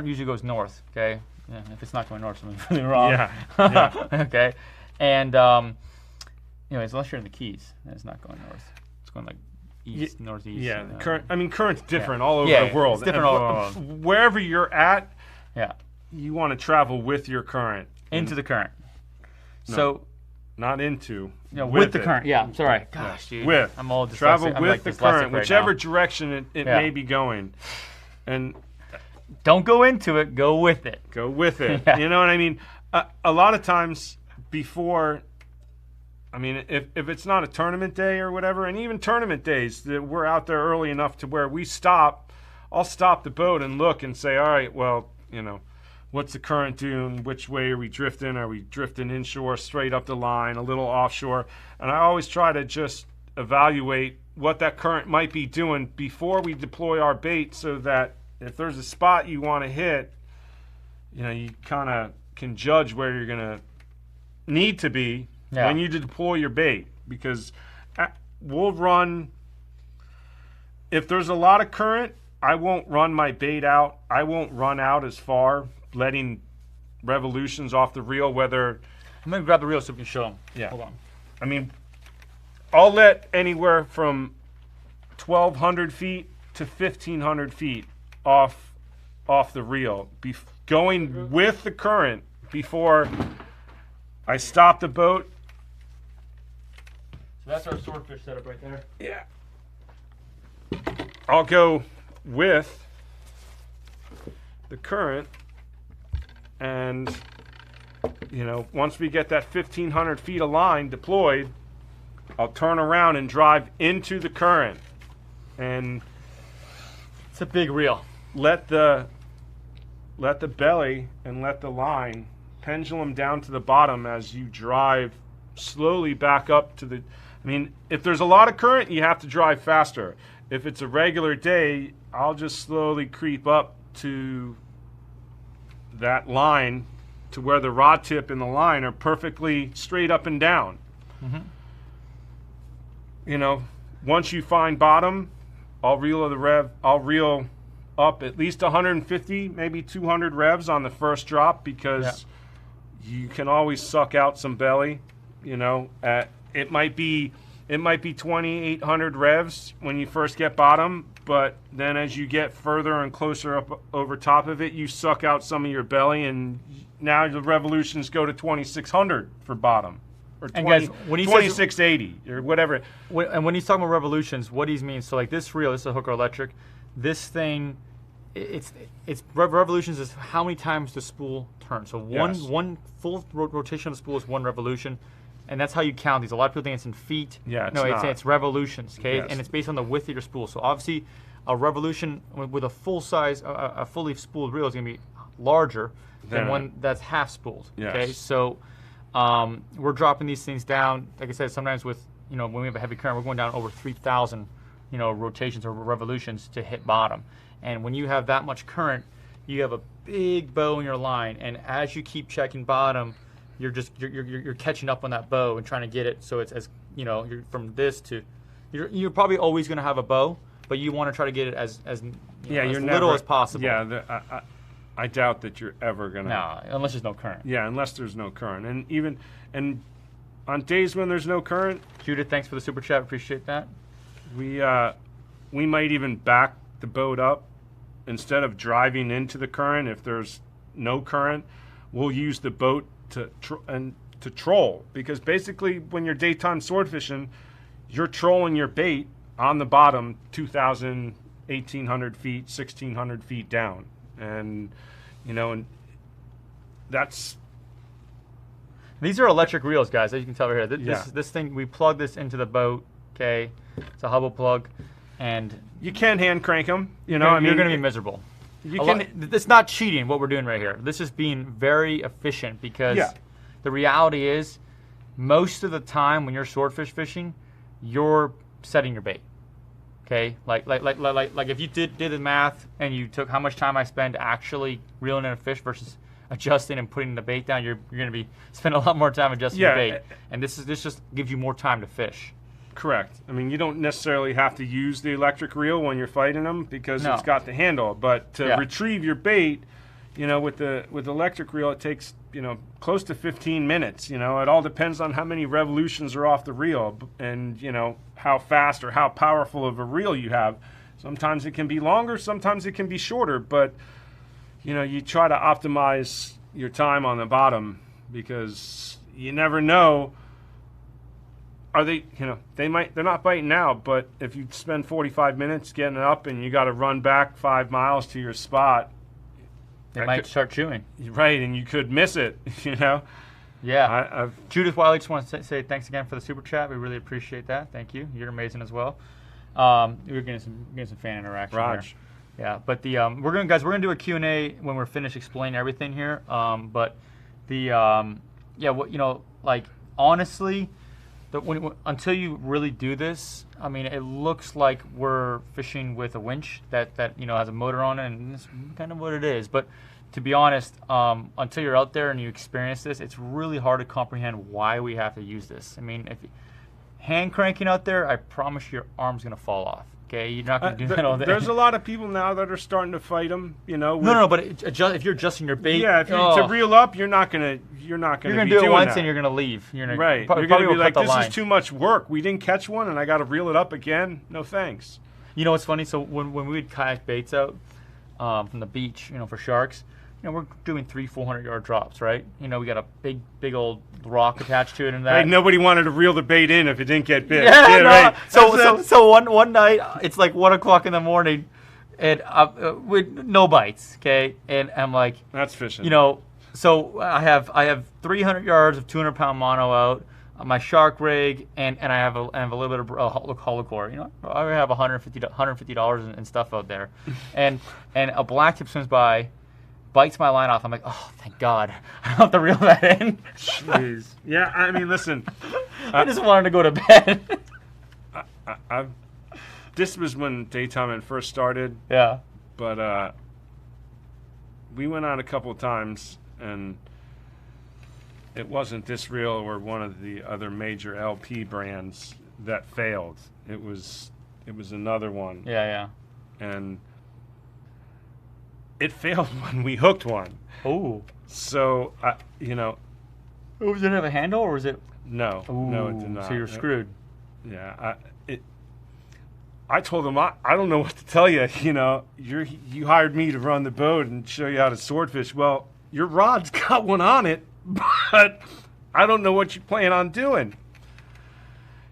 usually goes north, okay? Yeah, if it's not going north, something's really wrong. Yeah. Okay. And anyways, unless you're in the Keys, it's not going north. It's going like east, northeast. Yeah, current's different all over the world. It's different all over the world. Wherever you're at, yeah, you want to travel with your current. Into the current. No. So not into. With the current. Yeah, sorry. Gosh, dude. With. I'm all dyslexic. Travel with like the current, right whichever now. direction it may be going. And don't go into it, go with it. Go with it. Yeah. You know what I mean? A lot of times before, I mean, if it's not a tournament day or whatever, and even tournament days, that we're out there early enough to where I'll stop the boat and look and say, all right, well, you know, what's the current doing? Which way are we drifting? Are we drifting inshore, straight up the line, a little offshore? And I always try to just evaluate what that current might be doing before we deploy our bait, so that if there's a spot you want to hit, you know, you kind of can judge where you're going to need to be when you deploy your bait. Because we'll run, if there's a lot of current, I won't run my bait out. I won't run out as far, letting revolutions off the reel, whether... I'm going to grab the reel so we can show them. Yeah. Hold on. I mean, I'll let anywhere from 1,200 feet to 1,500 feet off the reel, going with the current before I stop the boat. So that's our swordfish setup right there. Yeah. I'll go with the current, and you know, once we get that 1,500 feet of line deployed, I'll turn around and drive into the current, and it's a big reel. Let the belly and let the line pendulum down to the bottom as you drive slowly back up to the... I mean, if there's a lot of current, you have to drive faster. If it's a regular day, I'll just slowly creep up to that line to where the rod tip and the line are perfectly straight up and down. Mm-hmm. You know, once you find bottom, I'll reel up at least 150, maybe 200 revs on the first drop, because you can always suck out some belly. You know, it might be 2,800 revs when you first get bottom, but then as you get further and closer up over top of it, you suck out some of your belly, and now the revolutions go to 2600 for bottom, or and guys, when he 2680 or whatever. And when he's talking about revolutions, what he means, so like this reel, this is a hooker electric, this thing, it's revolutions is how many times the spool turns. So one full rotation of the spool is one revolution. And that's how you count these. A lot of people think it's in feet. Yeah, it's no, not. It's revolutions, okay? Yes. And it's based on the width of your spool. So obviously, a revolution with a full size, a fully spooled reel is going to be larger than one that's half spooled. Yes. Okay, so we're dropping these things down. Like I said, sometimes with when we have a heavy current, we're going down over 3,000 rotations or revolutions to hit bottom. And when you have that much current, you have a big bow in your line, and as you keep checking bottom, you're catching up on that bow and trying to get it so it's as you're from this to you're probably always going to have a bow, but you want to try to get it as little as possible. Yeah, I doubt that you're ever going to. No, unless there's no current. Yeah, unless there's no current, and on days when there's no current. Judith, thanks for the super chat. Appreciate that. We might even back the boat up instead of driving into the current. If there's no current, we'll use the boat to troll, because basically when you're daytime sword fishing, you're trolling your bait on the bottom 2,000, 1,800 feet, 1,600 feet down, and and that's. These are electric reels, guys, as you can tell over here. This thing, we plug this into the boat, okay? It's a Hubble plug, and you can hand crank them. You're going to be miserable. It's not cheating what we're doing right here. This is being very efficient, because the reality is most of the time when you're swordfish fishing, you're setting your bait. Okay? Like if you did the math and you took how much time I spend actually reeling in a fish versus adjusting and putting the bait down, you're going to be spend a lot more time adjusting your bait. And this just gives you more time to fish. Correct. I mean, you don't necessarily have to use the electric reel when you're fighting them, because it's got the handle. But to retrieve your bait, with the electric reel, it takes close to 15 minutes. It all depends on how many revolutions are off the reel, and how fast or how powerful of a reel you have. Sometimes it can be longer, sometimes it can be shorter. But you try to optimize your time on the bottom, because you never know. Are they, they're not biting now, but if you spend 45 minutes getting it up and you got to run back 5 miles to your spot, they might start chewing. Right, and you could miss it, Yeah. Judith Wiley, just want to say thanks again for the super chat. We really appreciate that. Thank you. You're amazing as well. We're getting some fan interaction here. Yeah, but we're gonna do a Q&A when we're finished explaining everything here. Honestly. Until you really do this, I mean, it looks like we're fishing with a winch that has a motor on it, and that's kind of what it is. But to be honest, until you're out there and you experience this, it's really hard to comprehend why we have to use this. I mean, if hand cranking out there, I promise your arm's going to fall off. Okay, you're not going to do that all day. There's a lot of people now that are starting to fight them. No, but if you're adjusting your bait, if you're to reel up, you're not going to do it once and you're going to leave. You're gonna, right. You're going to be like, this is too much work. We didn't catch one, and I got to reel it up again. No thanks. You know what's funny? So when we would kayak baits out from the beach, for sharks, we're doing 300-400 yard drops, right? We got a big old rock attached to it, and that. Right, nobody wanted to reel the bait in if it didn't get bit. Yeah, no. Right. So one night, it's like 1 o'clock in the morning, and with no bites. Okay, and I'm like, that's fishing. So I have 300 yards of 200-pound mono out, my shark rig, and I have a little bit of holocore. I have $150 and stuff out there, and a blacktip swims by, bites my line off. I'm like, oh, thank God, I don't have to reel that in. Jeez. Yeah, I mean, listen, I just wanted to go to bed. This was when daytime first started. Yeah. But we went out a couple of times, and it wasn't this reel or one of the other major LP brands that failed. It was another one. Yeah. And it failed when we hooked one. Oh. So, Oh, did it have a handle, or was it? No. Ooh, no, it did not. So you're screwed. Yeah. I told him, I don't know what to tell you. You know, you hired me to run the boat and show you how to swordfish. Well, your rod's got one on it, but I don't know what you plan on doing.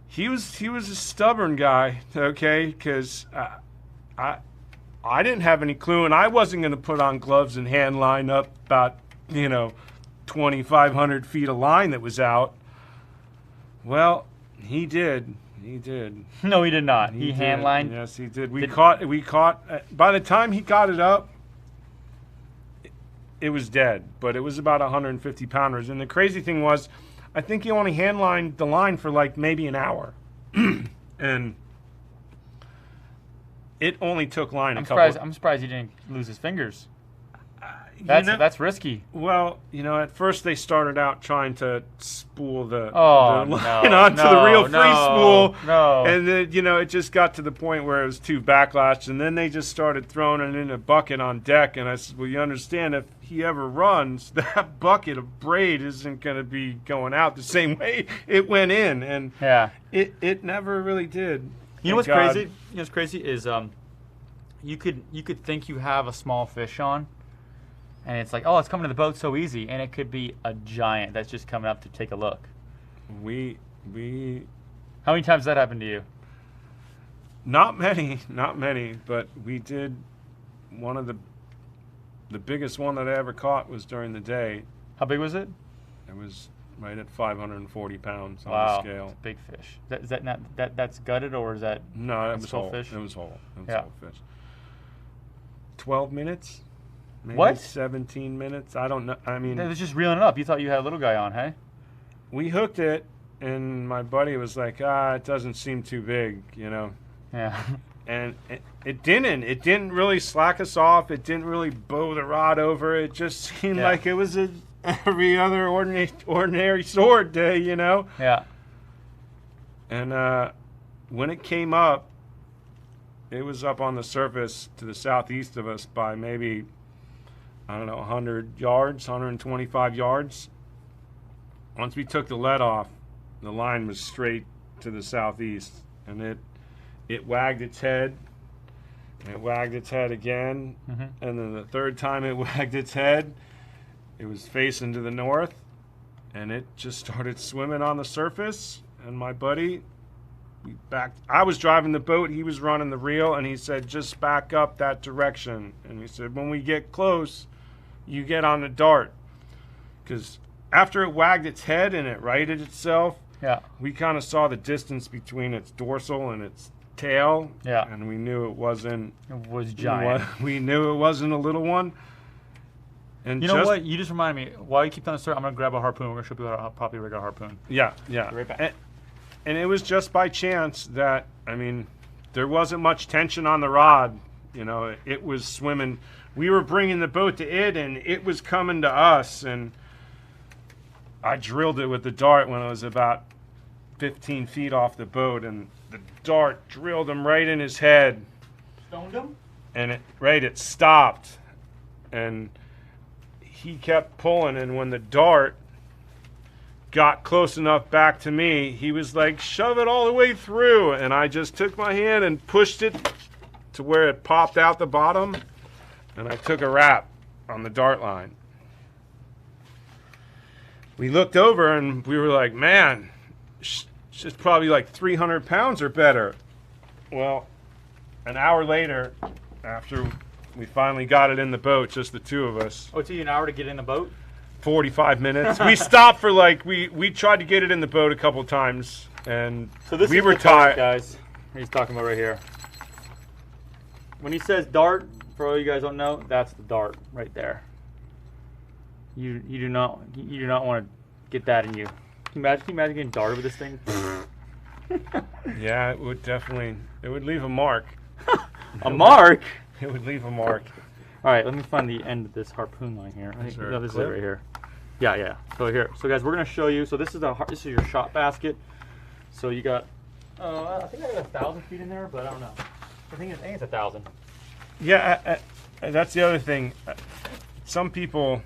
He was a stubborn guy, okay, because I didn't have any clue, and I wasn't going to put on gloves and hand line up about, 2,500 feet of line that was out. Well, he did. He did. No, he did not. He hand lined. Yes, he did. We caught. By the time he got it up, it was dead. But it was about 150 pounders. And the crazy thing was, I think he only hand lined the line for like maybe an hour, and it only took line a couple. I'm surprised he didn't lose his fingers. That's risky. Well, at first they started out trying to spool the line onto the real free spool. No. And then, it just got to the point where it was too backlashed, and then they just started throwing it in a bucket on deck. And I said, well, you understand, if he ever runs, that bucket of braid isn't going to be going out the same way it went in. And it never really did. You know what's crazy? What's crazy is you could think you have a small fish on, and it's like, oh, it's coming to the boat so easy, and it could be a giant that's just coming up to take a look. How many times has that happened to you? Not many, but we did. One of the biggest one that I ever caught was during the day. How big was it? It was right at 540 pounds on the scale. Wow, big fish. Is that not that's gutted, or is that? No, it was whole whole fish. It was whole. It was whole fish. 12 minutes. Maybe what? 17 minutes. I don't know. I mean, it was just reeling it up. You thought you had a little guy on, hey? We hooked it, and my buddy was like, it doesn't seem too big, Yeah. And it didn't. It didn't really slack us off. It didn't really bow the rod over. It just seemed like it was every other ordinary sword day, Yeah. And when it came up, it was up on the surface to the southeast of us by maybe, 100 yards, 125 yards. Once we took the lead off, the line was straight to the southeast, and it wagged its head, and it wagged its head again, and then the third time it wagged its head, it was facing to the north, and it just started swimming on the surface, and my buddy, I was driving the boat, he was running the reel, and he said, just back up that direction. And he said, when we get close, you get on the dart. Because after it wagged its head and it righted itself, we kind of saw the distance between its dorsal and its tail, and we knew it wasn't. It was giant. We knew it wasn't a little one. And you know what? You just reminded me. While you keep telling the story, I'm going to grab a harpoon. We're going to show people how to properly rig a harpoon. Yeah. Be right back. And it was just by chance that, there wasn't much tension on the rod. It was swimming. We were bringing the boat to it, and it was coming to us. And I drilled it with the dart when it was about 15 feet off the boat, and the dart drilled him right in his head. Stoned him? And it stopped. And he kept pulling, and when the dart got close enough back to me, he was like, shove it all the way through, and I just took my hand and pushed it to where it popped out the bottom, and I took a wrap on the dart line. We looked over and we were like, man, it's probably like 300 pounds or better. Well, an hour later, after we finally got it in the boat, just the two of us. Oh, it took you an hour to get in the boat? 45 minutes. We stopped for we tried to get it in the boat a couple times, and so this we were tired, guys. He's talking about right here. When he says dart, for all you guys don't know, that's the dart right there. You do not want to get that in you. Can you imagine getting darted with this thing? Yeah, it would leave a mark. A mark? It would leave a mark. All right, let me find the end of this harpoon line here. I think this is it right here. Yeah. So guys, we're gonna show you. So this is your shot basket. So you got, I think I got 1,000 feet in there, but I don't know. I think it's 1,000. Yeah, that's the other thing. Some people,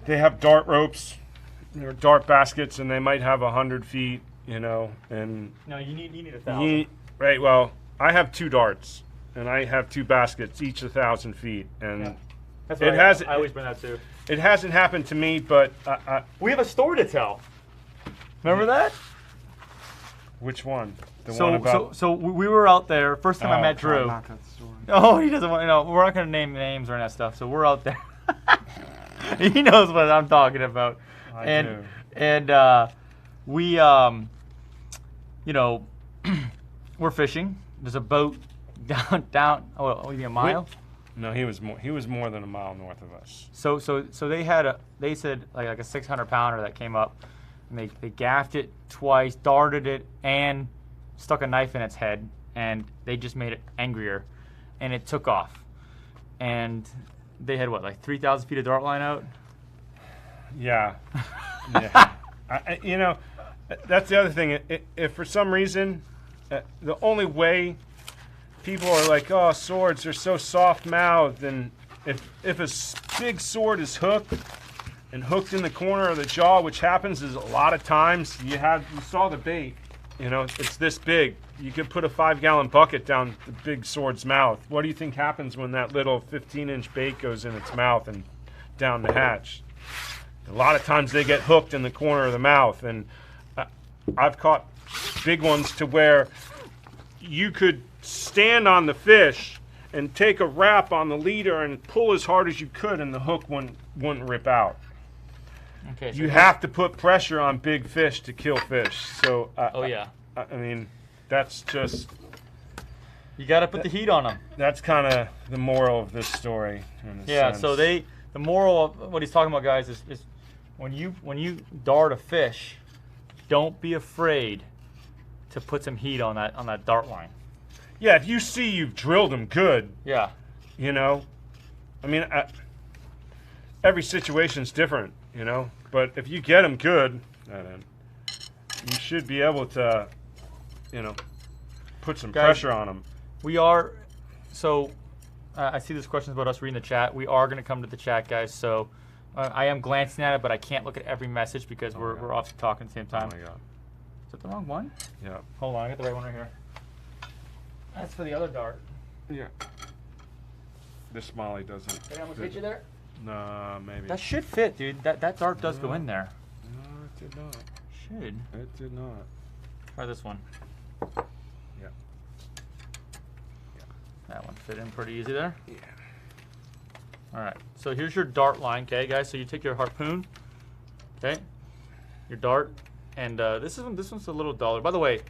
they have dart ropes, or dart baskets, and they might have 100 feet, you know, and no, you need 1,000. Right. Well, I have 2 darts, and I have 2 baskets, each 1,000 feet, and Yeah. That's it what has. I always bring that too. It hasn't happened to me, but We have a story to tell. Remember that? which one? The So, one about. so we were out there. First time I met Drew. Not that story. Oh, he doesn't want. No, we're not gonna name names or any of that stuff. So we're out there. He knows what I'm talking about. I do. And we, you know, we're fishing. There's a boat down. Oh, you mean a mile? No, he was more than a mile north of us. So they said like a 600 pounder that came up, and they gaffed it twice, darted it, and stuck a knife in its head, and they just made it angrier, and it took off, and they had what, like 3,000 feet of dart line out. Yeah, yeah. You know, that's the other thing. If for some reason, the only way people are like, oh, swords are so soft-mouthed, and if a big sword is hooked and hooked in the corner of the jaw, which happens is a lot of times, you saw the bait, you know, it's this big. You could put a 5-gallon bucket down the big sword's mouth. What do you think happens when that little 15-inch bait goes in its mouth and down the hatch? A lot of times they get hooked in the corner of the mouth, and I've caught big ones to where you could stand on the fish and take a wrap on the leader and pull as hard as you could, and the hook wouldn't rip out. Okay. So You have to put pressure on big fish to kill fish. So Oh yeah. I mean, that's just You got to put the heat on them. that's kind of the moral of this story. In a Yeah. sense. So the moral of what he's talking about, guys, is when you dart a fish, don't be afraid to put some heat on that dart line. Yeah, if you see you've drilled them good, Yeah. you know, I mean, every situation's different, you know. But if you get them good, then you should be able to, you know, put some Guys, pressure on them. We are, so I see this questions about us reading the chat. We are going to come to the chat, guys. So I am glancing at it, but I can't look at every message because we're off talking at the same time. Oh my God. Is that the wrong one? Yeah. Hold on, I got the right one right here. That's for the other dart. Yeah. This Molly doesn't. Did I almost hit you there? Nah, maybe. That should fit, dude. That dart does go in there. No, it did not. Should. It did not. Try this one. Yeah. That one fit in pretty easy there. Yeah. All right. So here's your dart line, okay, guys. So you take your harpoon, okay, your dart, and this one's a little duller. By the way,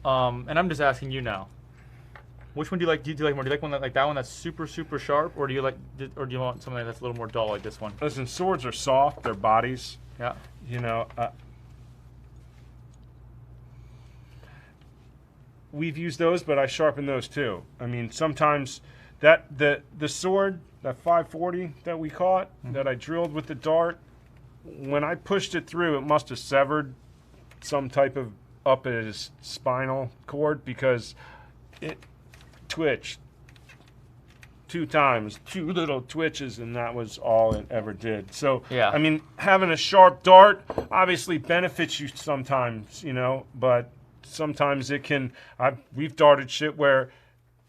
and I'm just asking you now. Which one do you like? Do you like more? Do you like one like that one that's super sharp, or do you want something that's a little more dull like this one? Listen, swords are soft. They're bodies. Yeah. You know, we've used those, but I sharpen those too. I mean, sometimes the sword, that 540 that we caught, that I drilled with the dart, when I pushed it through, it must have severed some type of up his spinal cord because it twitched 2 times, 2 little twitches, and that was all it ever did. So, yeah. I mean, having a sharp dart obviously benefits you sometimes, you know, but sometimes it can, we've darted shit where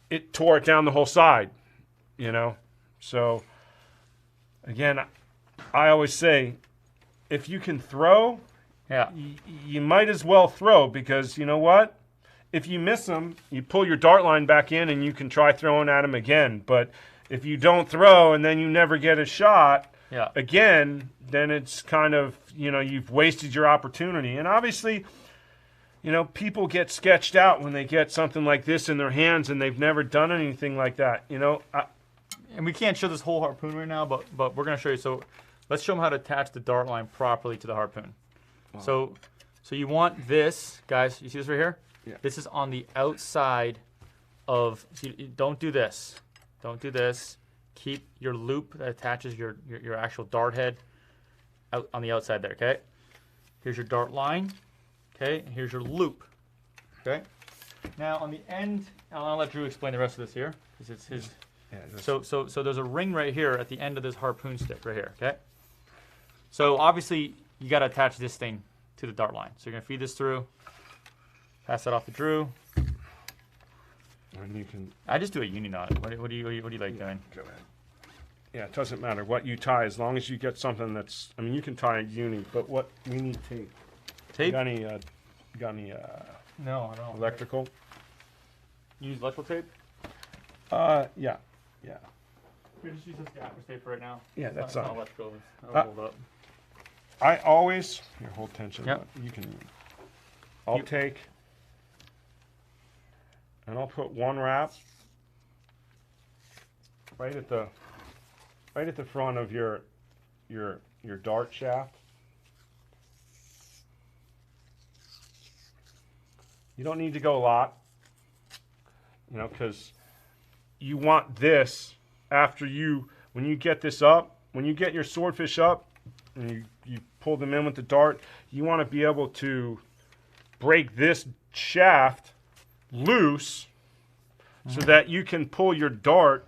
it tore it down the whole side, you know. So, again, I always say, if you can throw, Yeah. you might as well throw, because you know what? If you miss them, you pull your dart line back in and you can try throwing at them again. But if you don't throw and then you never get a shot again, then it's kind of, you know, you've wasted your opportunity. And obviously, you know, people get sketched out when they get something like this in their hands and they've never done anything like that, you know. And we can't show this whole harpoon right now, but we're going to show you. So let's show them how to attach the dart line properly to the harpoon. Wow. So you want this, guys, you see this right here? Yeah. This is on the outside of, don't do this. Don't do this. Keep your loop that attaches your actual dart head out on the outside there, okay? Here's your dart line, okay? And here's your loop, okay? Now on the end, I'll let Drew explain the rest of this here, because it's his. Yeah, so there's a ring right here at the end of this harpoon stick right here, okay? So obviously you got to attach this thing to the dart line. So you're gonna feed this through, pass that off to Drew. And you can. I just do a uni knot. What do you like doing? Go ahead. Yeah, it doesn't matter what you tie as long as you get something that's. I mean, you can tie a uni, but what we need tape. Tape? Got any? No, I don't. Electrical? You use electrical tape? Yeah. We just use this gaffer's tape right now. Yeah, It's that's not all. electrical. It'll hold up. I always here hold tension. Yep. You can. I'll take. And I'll put one wrap right at the front of your dart shaft. You don't need to go a lot, you know, because you want this after when you get this up, when you get your swordfish up and you pull them in with the dart, you want to be able to break this shaft loose so that you can pull your dart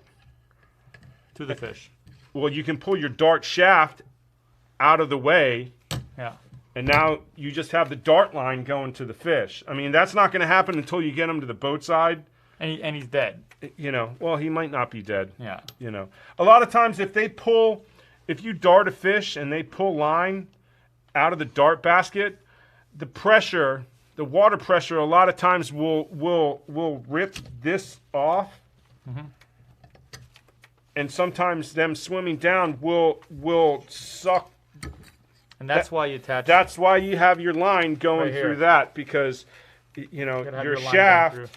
To the fish. Well, you can pull your dart shaft out of the way. Yeah. And now you just have the dart line going to the fish. I mean, that's not going to happen until you get him to the boat side. And he's dead. You know, well, he might not be dead. Yeah. You know, a lot of times if you dart a fish and they pull line out of the dart basket, the water pressure, a lot of times will rip this off. Mm-hmm. And sometimes them swimming down will suck. And that's why you attach. That's why you have your line going Right through that, because you know You gotta have your your line shaft. going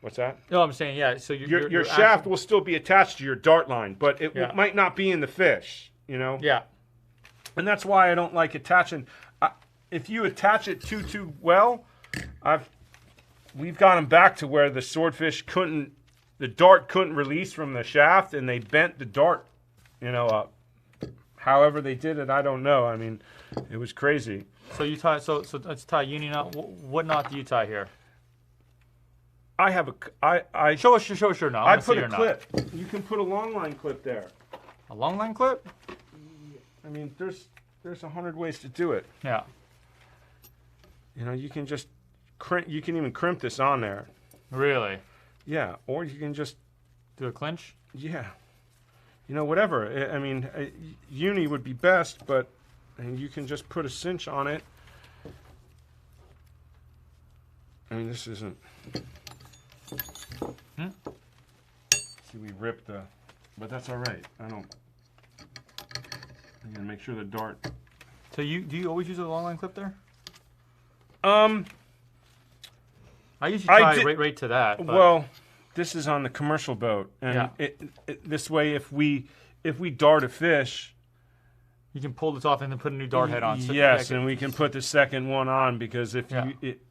What's that? No, I'm saying, yeah. So Your shaft will still be attached to your dart line, but it Yeah. might not be in the fish. You know. Yeah. And that's why I don't like attaching. If you attach it too well, we've got them back to where the swordfish the dart couldn't release from the shaft, and they bent the dart, you know, up. However they did it, I don't know. I mean, it was crazy. So you tie. So let's tie uni knot. What knot do you tie here? I have Show us your knot. I put a clip. You can put a long line clip there. A long line clip? I mean, there's 100 ways to do it. Yeah. You know, you can just you can even crimp this on there. Really? Yeah, or you can just do a clinch. Yeah. You know, whatever. I mean, uni would be best, but you can just put a cinch on it. I mean, this isn't. See, we ripped but that's all right. I'm gonna make sure the dart. So do you always use a long line clip there? I usually tie right to that. But. Well, this is on the commercial boat, and this way, if we dart a fish, you can pull this off and then put a new dart head on. So yes, and we can put the second one on, because if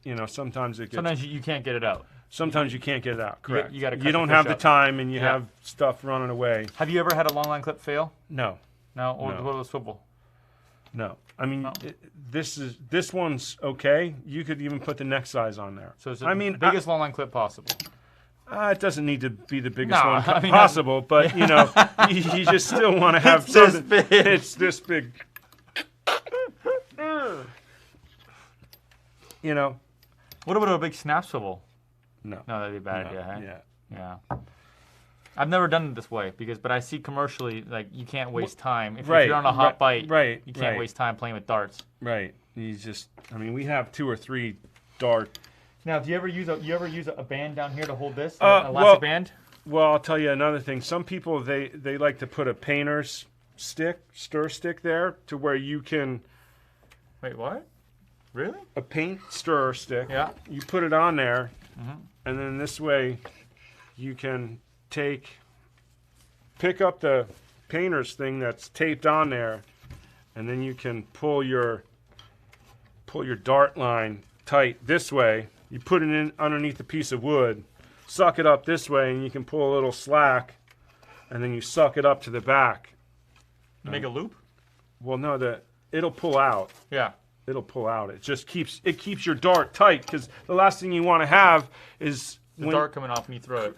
you know, sometimes you can't get it out. Sometimes you can't get it out. Correct. You got to. You don't have the time, and you have stuff running away. Have you ever had a long line clip fail? No. No. Or what about a swivel? No. I mean, this one's okay. You could even put the neck size on there. So it's the biggest long line clip possible. It doesn't need to be the biggest one possible, but you know, you just still want to have something. This big. It's this big. You know. What about a big snap swivel? No. No, that'd be a bad idea, huh? Yeah. I've never done it this way, but I see commercially, like, you can't waste time. If you're on a hot bite, you can't waste time playing with darts. Right. We have 2 or 3 dart. Now, do you ever use a band down here to hold this? An elastic band? Well, I'll tell you another thing. Some people, they like to put a painter's stir stick there, to where you can... Wait, what? Really? A paint stir stick. Yeah. You put it on there, and then this way you can pick up the painter's thing that's taped on there, and then you can pull your dart line tight this way. You put it in underneath a piece of wood, suck it up this way, and you can pull a little slack, and then you suck it up to the back. Make a loop? Well, no, it'll pull out. Yeah. It'll pull out. It just keeps your dart tight, because the last thing you want to have is the dart coming off when you throw it.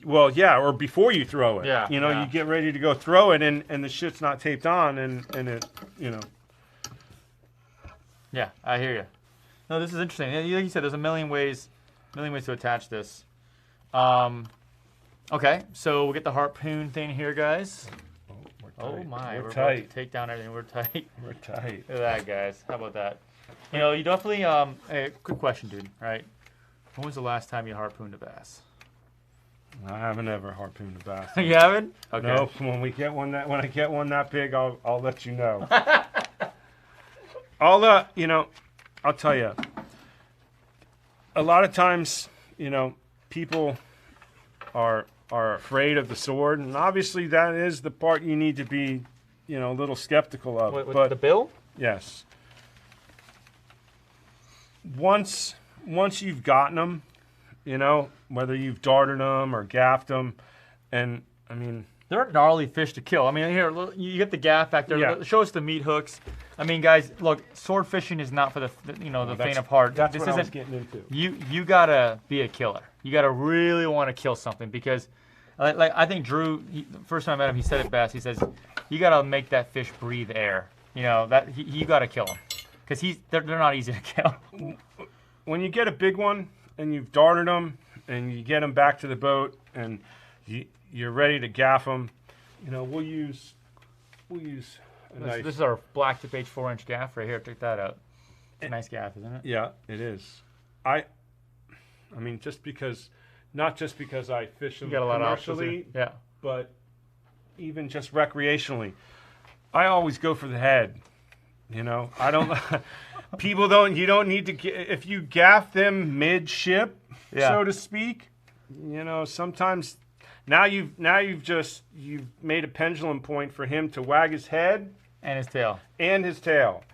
Well, yeah, or before you throw it. Yeah. You know, you get ready to go throw it, and the shit's not taped on, and it, you know. Yeah, I hear you. No, this is interesting. Like you said, there's a million ways to attach this. Okay, so we'll get the harpoon thing here, guys. Oh my, we're tight. About to take down everything. We're tight. We're tight. Look at that, guys. How about that? You know, you definitely. Hey, quick question, dude. Right? When was the last time you harpooned a bass? I haven't ever harpooned a bass. You haven't? Okay. Nope. When I get one that big, I'll let you know. You know, I'll tell you. A lot of times, you know, people are afraid of the sword, and obviously that is the part you need to be, you know, a little skeptical of. But the bill? Yes. Once you've gotten them, you know, whether you've darted them or gaffed them, and I mean, they're gnarly fish to kill. I mean, here you get the gaff back there. Yeah. Show us the meat hooks. I mean, guys, look, sword fishing is not for the faint of heart. That's what I was getting into. You gotta be a killer. You gotta really want to kill something because, like I think Drew, the first time I met him, he said it best. He says, you gotta make that fish breathe air. You know that you gotta kill them because they're not easy to kill. When you get a big one and you've darted them and you get them back to the boat and you're ready to gaff them, you know, we'll use a nice. This is our BlacktipH 4-inch gaff right here. Check that out. It's a nice gaff, isn't it? Yeah, it is. I mean, not just because I fish them commercially, yeah, but even just recreationally, I always go for the head. You know, I don't. People don't. You don't need to. If you gaff them midship, so to speak, you know, sometimes. Now you've made a pendulum point for him to wag his head and his tail.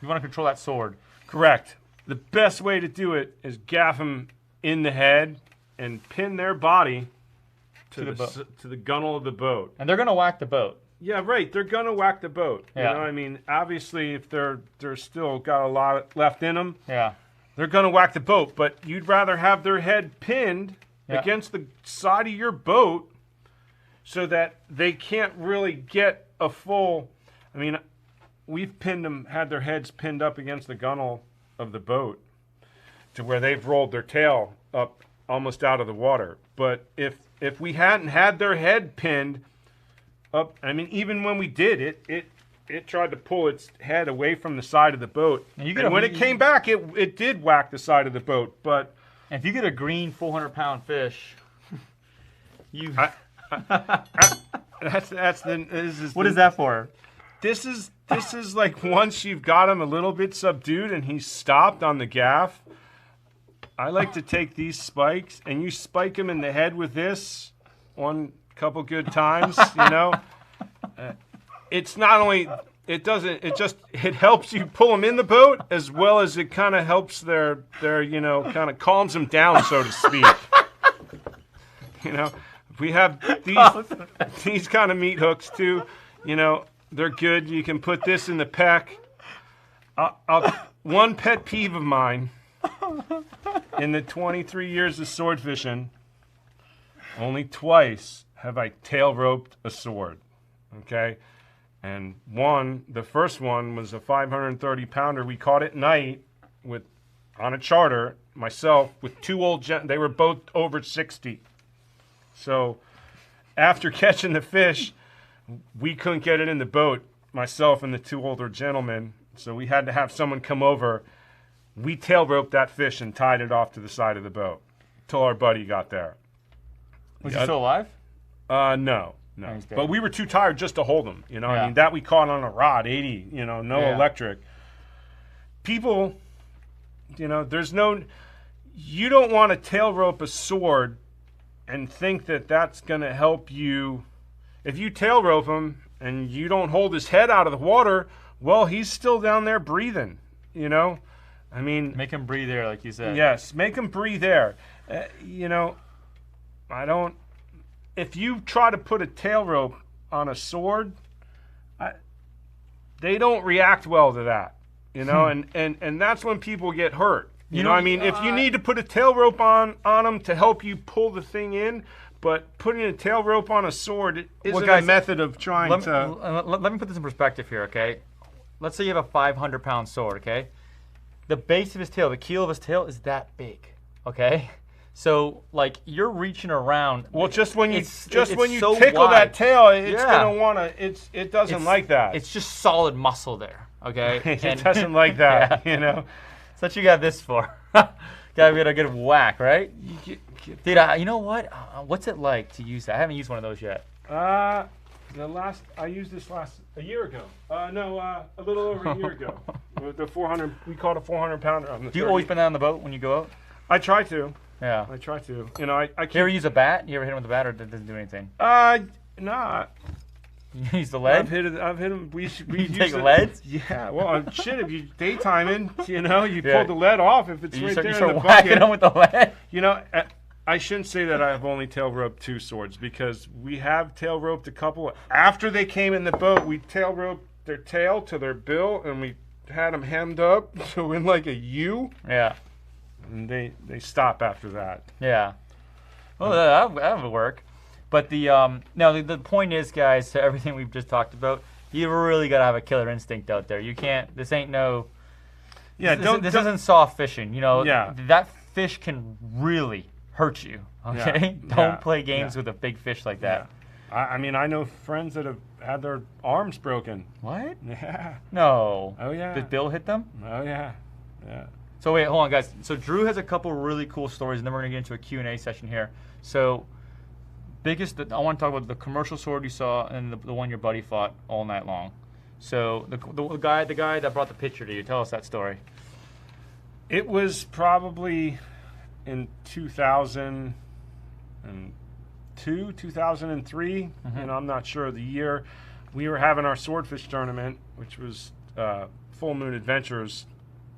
You want to control that sword. Correct. The best way to do it is gaff him in the head and pin their body to the gunnel of the boat. And they're gonna whack the boat. Yeah, right. They're gonna whack the boat. Yeah. You know, I mean, obviously, if they're still got a lot left in them, yeah, they're gonna whack the boat. But you'd rather have their head pinned against the side of your boat, so that they can't really get a full. I mean, we've had their heads pinned up against the gunnel of the boat to where they've rolled their tail up almost out of the water. But if we hadn't had their head pinned up, I mean, even when we did it tried to pull its head away from the side of the boat. And when it came back, it did whack the side of the boat. But if you get a green 400-pound fish, you. What is that for? This is like once you've got him a little bit subdued and he's stopped on the gaff. I like to take these spikes and you spike him in the head with this one couple good times. You know, it's not only it helps you pull them in the boat as well as it kind of helps their you know, kind of calms them down, so to speak. You know. We have these kind of meat hooks too. You know, they're good. You can put this in the peck. One pet peeve of mine in the 23 years of sword fishing, only twice have I tail roped a sword. Okay, and the first one was a 530 pounder. We caught at night on a charter. Myself with two old they were both over 60. So, after catching the fish, we couldn't get it in the boat, myself and the two older gentlemen, so we had to have someone come over. We tail roped that fish and tied it off to the side of the boat till our buddy got there. Was he still alive? No. But we were too tired just to hold him. You know, I mean, that we caught on a rod, 80, you know, no electric. People, you know, you don't want to tail rope a sword and think that that's going to help you. If you tail rope him and you don't hold his head out of the water, well, he's still down there breathing, you know? I mean... Make him breathe air, like you said. Yes, make him breathe air. You know, if you try to put a tail rope on a sword, they don't react well to that, you know? And that's when people get hurt. You know, I mean, if you need to put a tail rope on them to help you pull the thing in, but putting a tail rope on a sword isn't a method of trying let me put this in perspective here, okay? Let's say you have a 500-pound sword, okay? the base of his tail, the keel of his tail is that big. Okay. So like you're reaching around. Well, just when you so tickle wide. that tail, it's gonna wanna. It doesn't like that. It's just solid muscle there. Okay. It doesn't like that. You know. That's what you got this for. Gotta get a good whack, right? Dude, you know what? What's it like to use that? I haven't used one of those yet. I used this a year ago. A little over a year ago. The 400, we caught a 400 pounder on the. Do you always put that on the boat when you go out? I try to. Yeah. I try to. You know, I can't. You ever use a bat? You ever hit him with a bat, or it doesn't do anything? Nah. You use the lead? I've hit him. We take leads? Yeah. Well, shit. If you daytiming, you know, you pull the lead off if it's right there in the whacking bucket. them with the lead. You know, I shouldn't say that I've only tail roped 2 swords because we have tail roped a couple. After they came in the boat, we tail roped their tail to their bill, and we had them hemmed up so in like a U. Yeah. And they stop after that. Yeah. Well, that would work. But the point is, guys, to everything we've just talked about, you really got to have a killer instinct out there. You can't, this ain't no, this isn't soft fishing. You know, that fish can really hurt you, okay? Yeah. Don't play games with a big fish like that. Yeah. I mean, I know friends that have had their arms broken. What? Yeah. No. Oh, yeah. Did Bill hit them? Oh, yeah. Yeah. So wait, hold on, guys. So Drew has a couple really cool stories, and then we're going to get into a Q&A session here. So I want to talk about the commercial sword you saw and the one your buddy fought all night long. So the guy that brought the picture to you, tell us that story. It was probably in 2002, 2003, and I'm not sure of the year. We were having our swordfish tournament, which was Full Moon Adventures.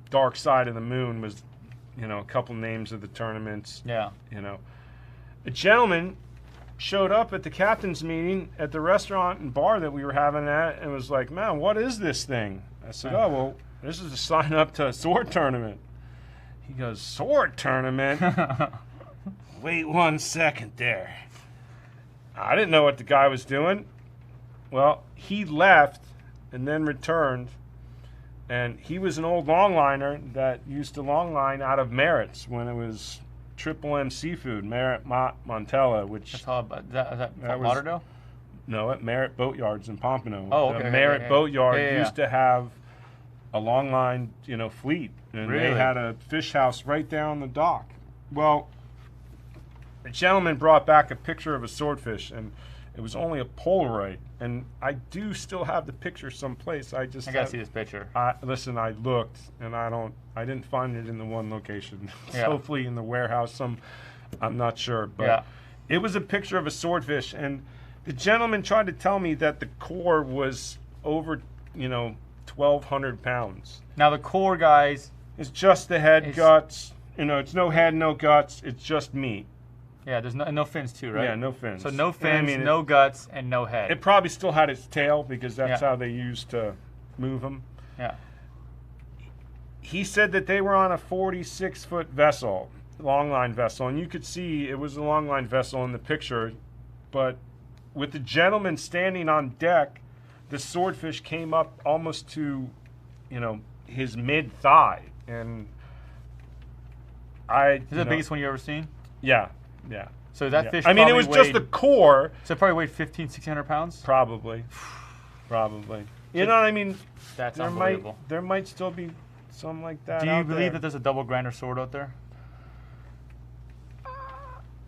Dark Side of the Moon was, you know, a couple names of the tournaments. Yeah. You know, a gentleman showed up at the captain's meeting at the restaurant and bar that we were having at and was like, "Man, what is this thing?" I said, "Oh, well, this is a sign up to a sword tournament." He goes, "Sword tournament?" Wait 1 second there. I didn't know what the guy was doing. Well, he left and then returned. And he was an old longliner that used to longline out of Merritt's when it was Triple M Seafood, Merritt Montella, which... That's all, is that Fort Lauderdale? No, at Merritt Boatyards in Pompano. Oh, okay. The Merritt Boatyard used to have a longline, you know, fleet. And they had a fish house right down the dock. Well, the gentleman brought back a picture of a swordfish, and it was only a Polaroid. And I do still have the picture someplace. I gotta see this picture. Listen, I looked, and I didn't find it in the one location. Hopefully in the warehouse. I'm not sure, but it was a picture of a swordfish. And the gentleman tried to tell me that the core was over, 1,200 pounds. Now the core, guys, is just the head, guts. It's no head, no guts. It's just meat. Yeah, there's no fins too, right? Yeah, no fins. So no fins, no guts, and no head. It probably still had its tail because that's how they used to move them. Yeah. He said that they were on a 46-foot vessel, longline vessel, and you could see it was a longline vessel in the picture, but with the gentleman standing on deck, the swordfish came up almost to, his mid-thigh, and Is it the biggest one you ever seen? Yeah. Yeah. So that fish. I mean, it was just the core. So it probably weighed 1,500-1,600 pounds. Probably. You know what I mean? That's unbelievable. There might still be some like that. Do you believe that there's a double grinder sword out there?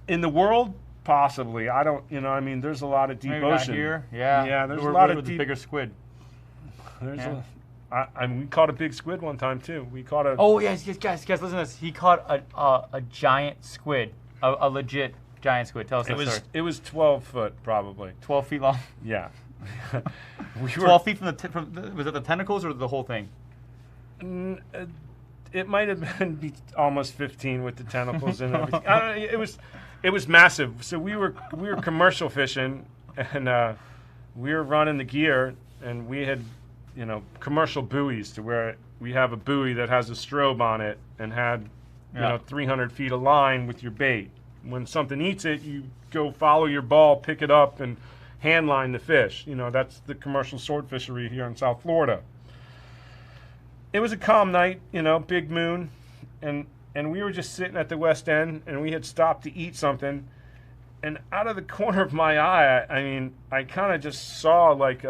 In the world, possibly. I don't. There's a lot of deep ocean. Not here. Yeah. Yeah. There's a lot of deep. Bigger squid. There's we caught a big squid one time too. We caught a. Oh yes, guys, listen to this. He caught a giant squid. A legit giant squid. Tell us that story. It was 12 foot, probably. 12 feet long? Yeah. 12 feet from was it the tentacles or the whole thing? It might have been almost 15 with the tentacles and everything. It was massive. So we were commercial fishing, and we were running the gear, and we had, commercial buoys to where we have a buoy that has a strobe on it and had 300 feet of line with your bait. When something eats it, you go follow your ball, pick it up, and hand line the fish. That's the commercial sword fishery here in South Florida. it was a calm night, you know, big moon, and we were just sitting at the West End, and we had stopped to eat something, and out of the corner of my eye, I mean, I kind of just saw like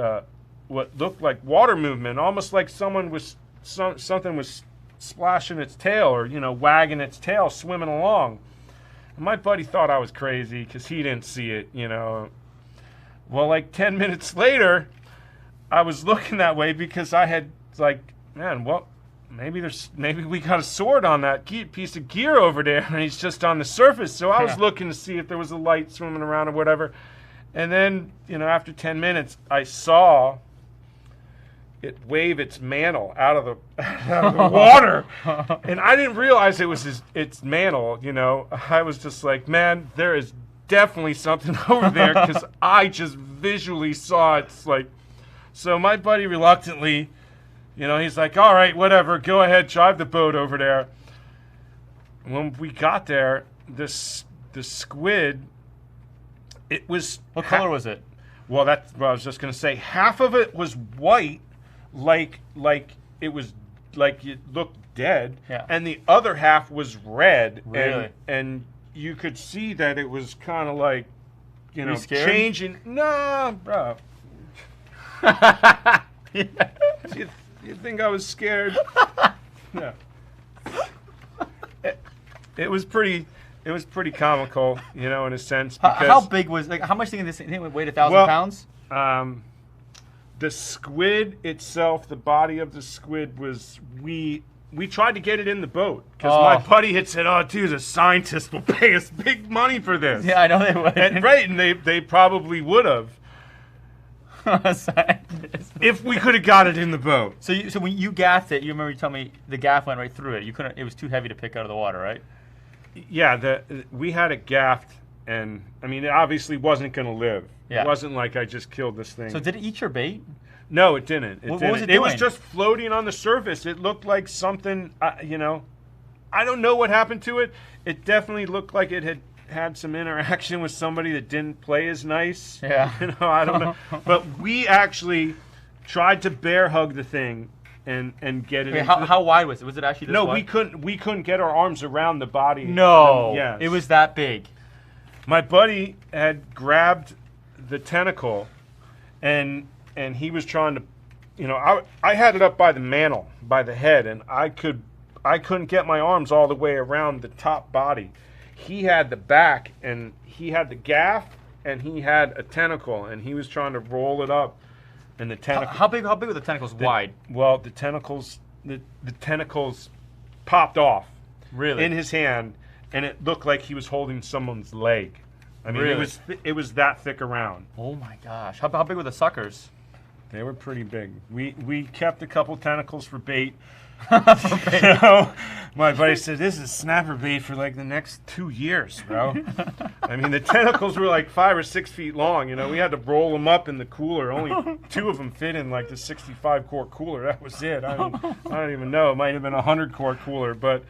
what looked like water movement, almost like something was splashing its tail, or, you know, wagging its tail, swimming along. And my buddy thought I was crazy because he didn't see it, you know. Well, like 10 minutes later, I was looking that way because I had like, man, well, maybe we got a sword on that piece of gear over there, and he's just on the surface. So I was looking to see if there was a light swimming around or whatever. And then, you know, after 10 minutes, I saw it wave its mantle out of the water, and I didn't realize it was its mantle. You know, I was just like, man, there is definitely something over there because I just visually saw it. Like, so my buddy reluctantly, you know, he's like, all right, whatever, go ahead, drive the boat over there. When we got there, the squid, it was... What color was it? Well, that's what I was just going to say. Half of it was white, like it was, like it looked dead, and the other half was red. Really? And you could see that it was kind of like, you know, scared? changing. No, bro. You think I was scared? Yeah. It was pretty comical, you know, in a sense. Because, how big was, like, how much do you think this thing weighed? 1,000 pounds? The squid itself, the body of the squid was, we tried to get it in the boat because my buddy had said, "Oh, dude, the scientists will pay us big money for this." Yeah, I know they would. And they probably would have if we could have got it in the boat. So when you gaffed it, you remember you told me the gaff went right through it. You couldn't. It was too heavy to pick out of the water, right? Yeah, we had it gaffed, and I mean, it obviously wasn't going to live. Yeah. It wasn't like I just killed this thing. So did it eat your bait? No, it didn't. What was it doing? It was just floating on the surface. It looked like something, you know, I don't know what happened to it. It definitely looked like it had some interaction with somebody that didn't play as nice. Yeah. You know, I don't know. But we actually tried to bear hug the thing and get it. Wait, how wide was it? Was it actually this wide? No, we couldn't get our arms around the body. No. Yes. It was that big. My buddy had grabbed the tentacle, and he was trying to, you know, I had it up by the mantle, by the head, and I couldn't get my arms all the way around the top body. He had the back, and he had the gaff, and he had a tentacle, and he was trying to roll it up, and the tentacle. How big were the tentacles? Wide? Well, the tentacles popped off. Really? In his hand, and it looked like he was holding someone's leg. I mean, really? it was that thick around. Oh my gosh! How big were the suckers? They were pretty big. We kept a couple tentacles for bait. For bait. You know, my buddy said, "This is snapper bait for like the next 2 years, bro." I mean, the tentacles were like 5 or 6 feet long. You know, we had to roll them up in the cooler. Only 2 of them fit in like the 65-quart cooler. That was it. I mean, I don't even know. It might have been a 100-quart cooler, but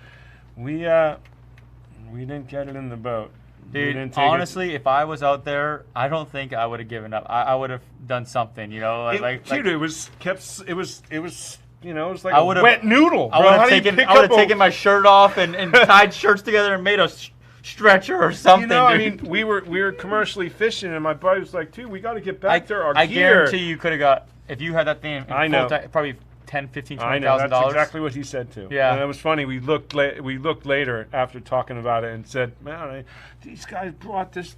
we didn't get it in the boat. Dude, honestly, if I was out there, I don't think I would have given up. I would have done something, you know, dude, it was you know, it was like a wet noodle. I would have taken my shirt off and tied shirts together and made a stretcher or something. You know, dude. I mean, we were commercially fishing, and my buddy was like, "Dude, we got to get back there. Our I gear." guarantee you could have got, if you had that thing. I know. Probably $10,000, $15,000, $20,000. I know, that's exactly what he said too. Yeah. And it was funny. We looked later after talking about it and said, "Man, these guys brought this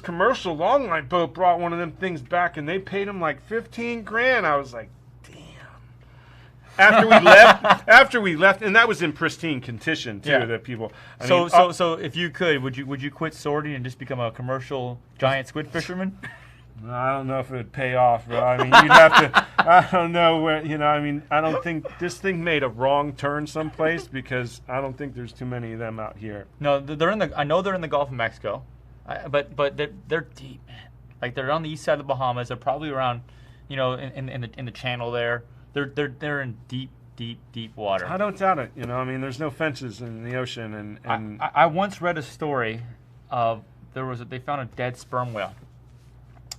commercial longline boat brought one of them things back, and they paid him like $15,000." I was like, "Damn." After we left, and that was in pristine condition too. Yeah. That people. So if you could, would you quit swording and just become a commercial giant squid fisherman? I don't know if it would pay off, bro. I mean, you'd have to. I don't know where. You know, I mean, I don't think this thing made a wrong turn someplace because I don't think there's too many of them out here. No, they're in the. I know they're in the Gulf of Mexico, but they're deep, man. Like they're on the east side of the Bahamas. They're probably around, you know, in the channel there. They're in deep water. I don't doubt it. You know, I mean, there's no fences in the ocean, and I once read a story of they found a dead sperm whale.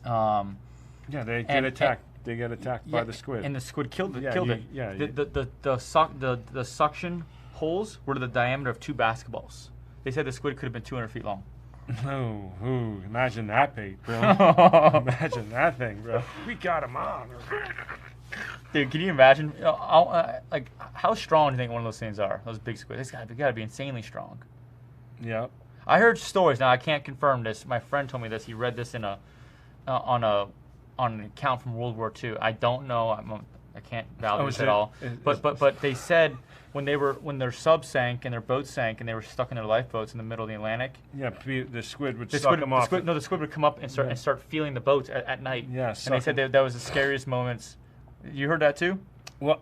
Yeah, they get attacked they get attacked by the squid. And the squid killed it. Yeah. The suction holes were the diameter of 2 basketballs. They said the squid could have been 200 feet long. Oh, imagine that bait, bro. Imagine that thing, bro. We got him on. Dude, can you imagine? Like, how strong do you think one of those things are? Those big squids. They gotta be insanely strong. Yeah. I heard stories. Now I can't confirm this. My friend told me this. He read this in on an account from World War II. I don't know. I can't validate this at all. But they said when their sub sank and their boat sank and they were stuck in their lifeboats in the middle of the Atlantic. Yeah, the squid would suck them off. The squid would come up and start feeling the boats at night. Yeah. And they said that was the scariest moments. You heard that too? Well,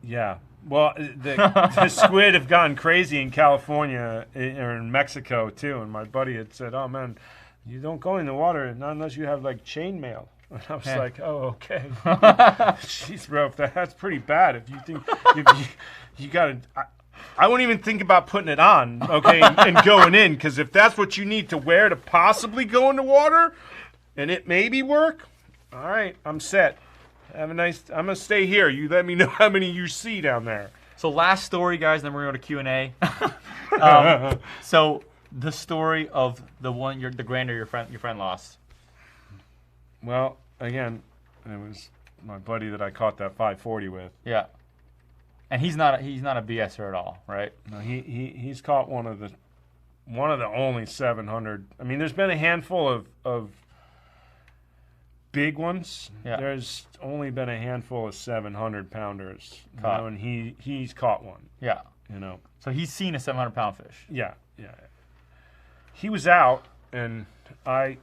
yeah. Well, the squid have gone crazy in California or in Mexico too. And my buddy had said, "Oh man, you don't go in the water not unless you have like chainmail." And I was like, "Oh, okay." Jeez, bro, that's pretty bad. If you think you gotta, I wouldn't even think about putting it on, okay, and going in, because if that's what you need to wear to possibly go in the water, and it maybe work, all right, I'm set. Have a nice. I'm gonna stay here. You let me know how many you see down there. So last story, guys. Then we're gonna go to Q&A. So the story of the grander your friend lost. Well, again, it was my buddy that I caught that 540 with. Yeah, and he's not a BSer at all, right? No, he's caught one of the only 700. I mean, there's been a handful of big ones. Yeah. There's only been a handful of 700 pounders, and he's caught one. Yeah. So he's seen a 700-pound fish. Yeah. He was out, and I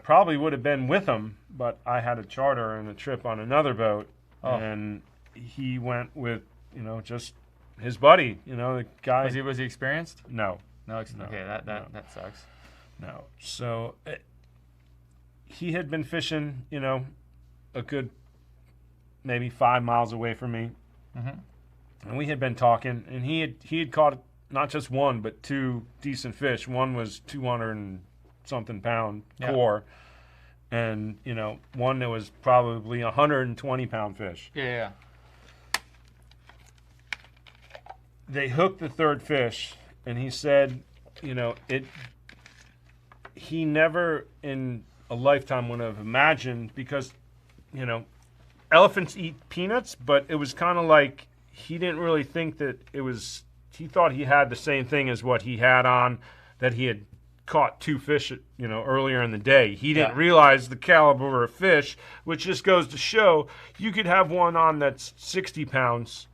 probably would have been with him, but I had a charter and a trip on another boat, and he went with just his buddy. The guy. Was he experienced? No. Okay, that sucks. No. So. He had been fishing, a good maybe 5 miles away from me, and we had been talking. And he had caught not just one but 2 decent fish. One was 200 and something pound core, and one that was probably 120-pound fish. Yeah. They hooked the 3rd fish, and he said, he never in a lifetime would have imagined, because elephants eat peanuts, but it was kind of like he didn't really think that it was. He thought he had the same thing as what he had on, that he had caught 2 fish earlier in the day. He didn't realize the caliber of fish, which just goes to show you could have one on that's 60 pounds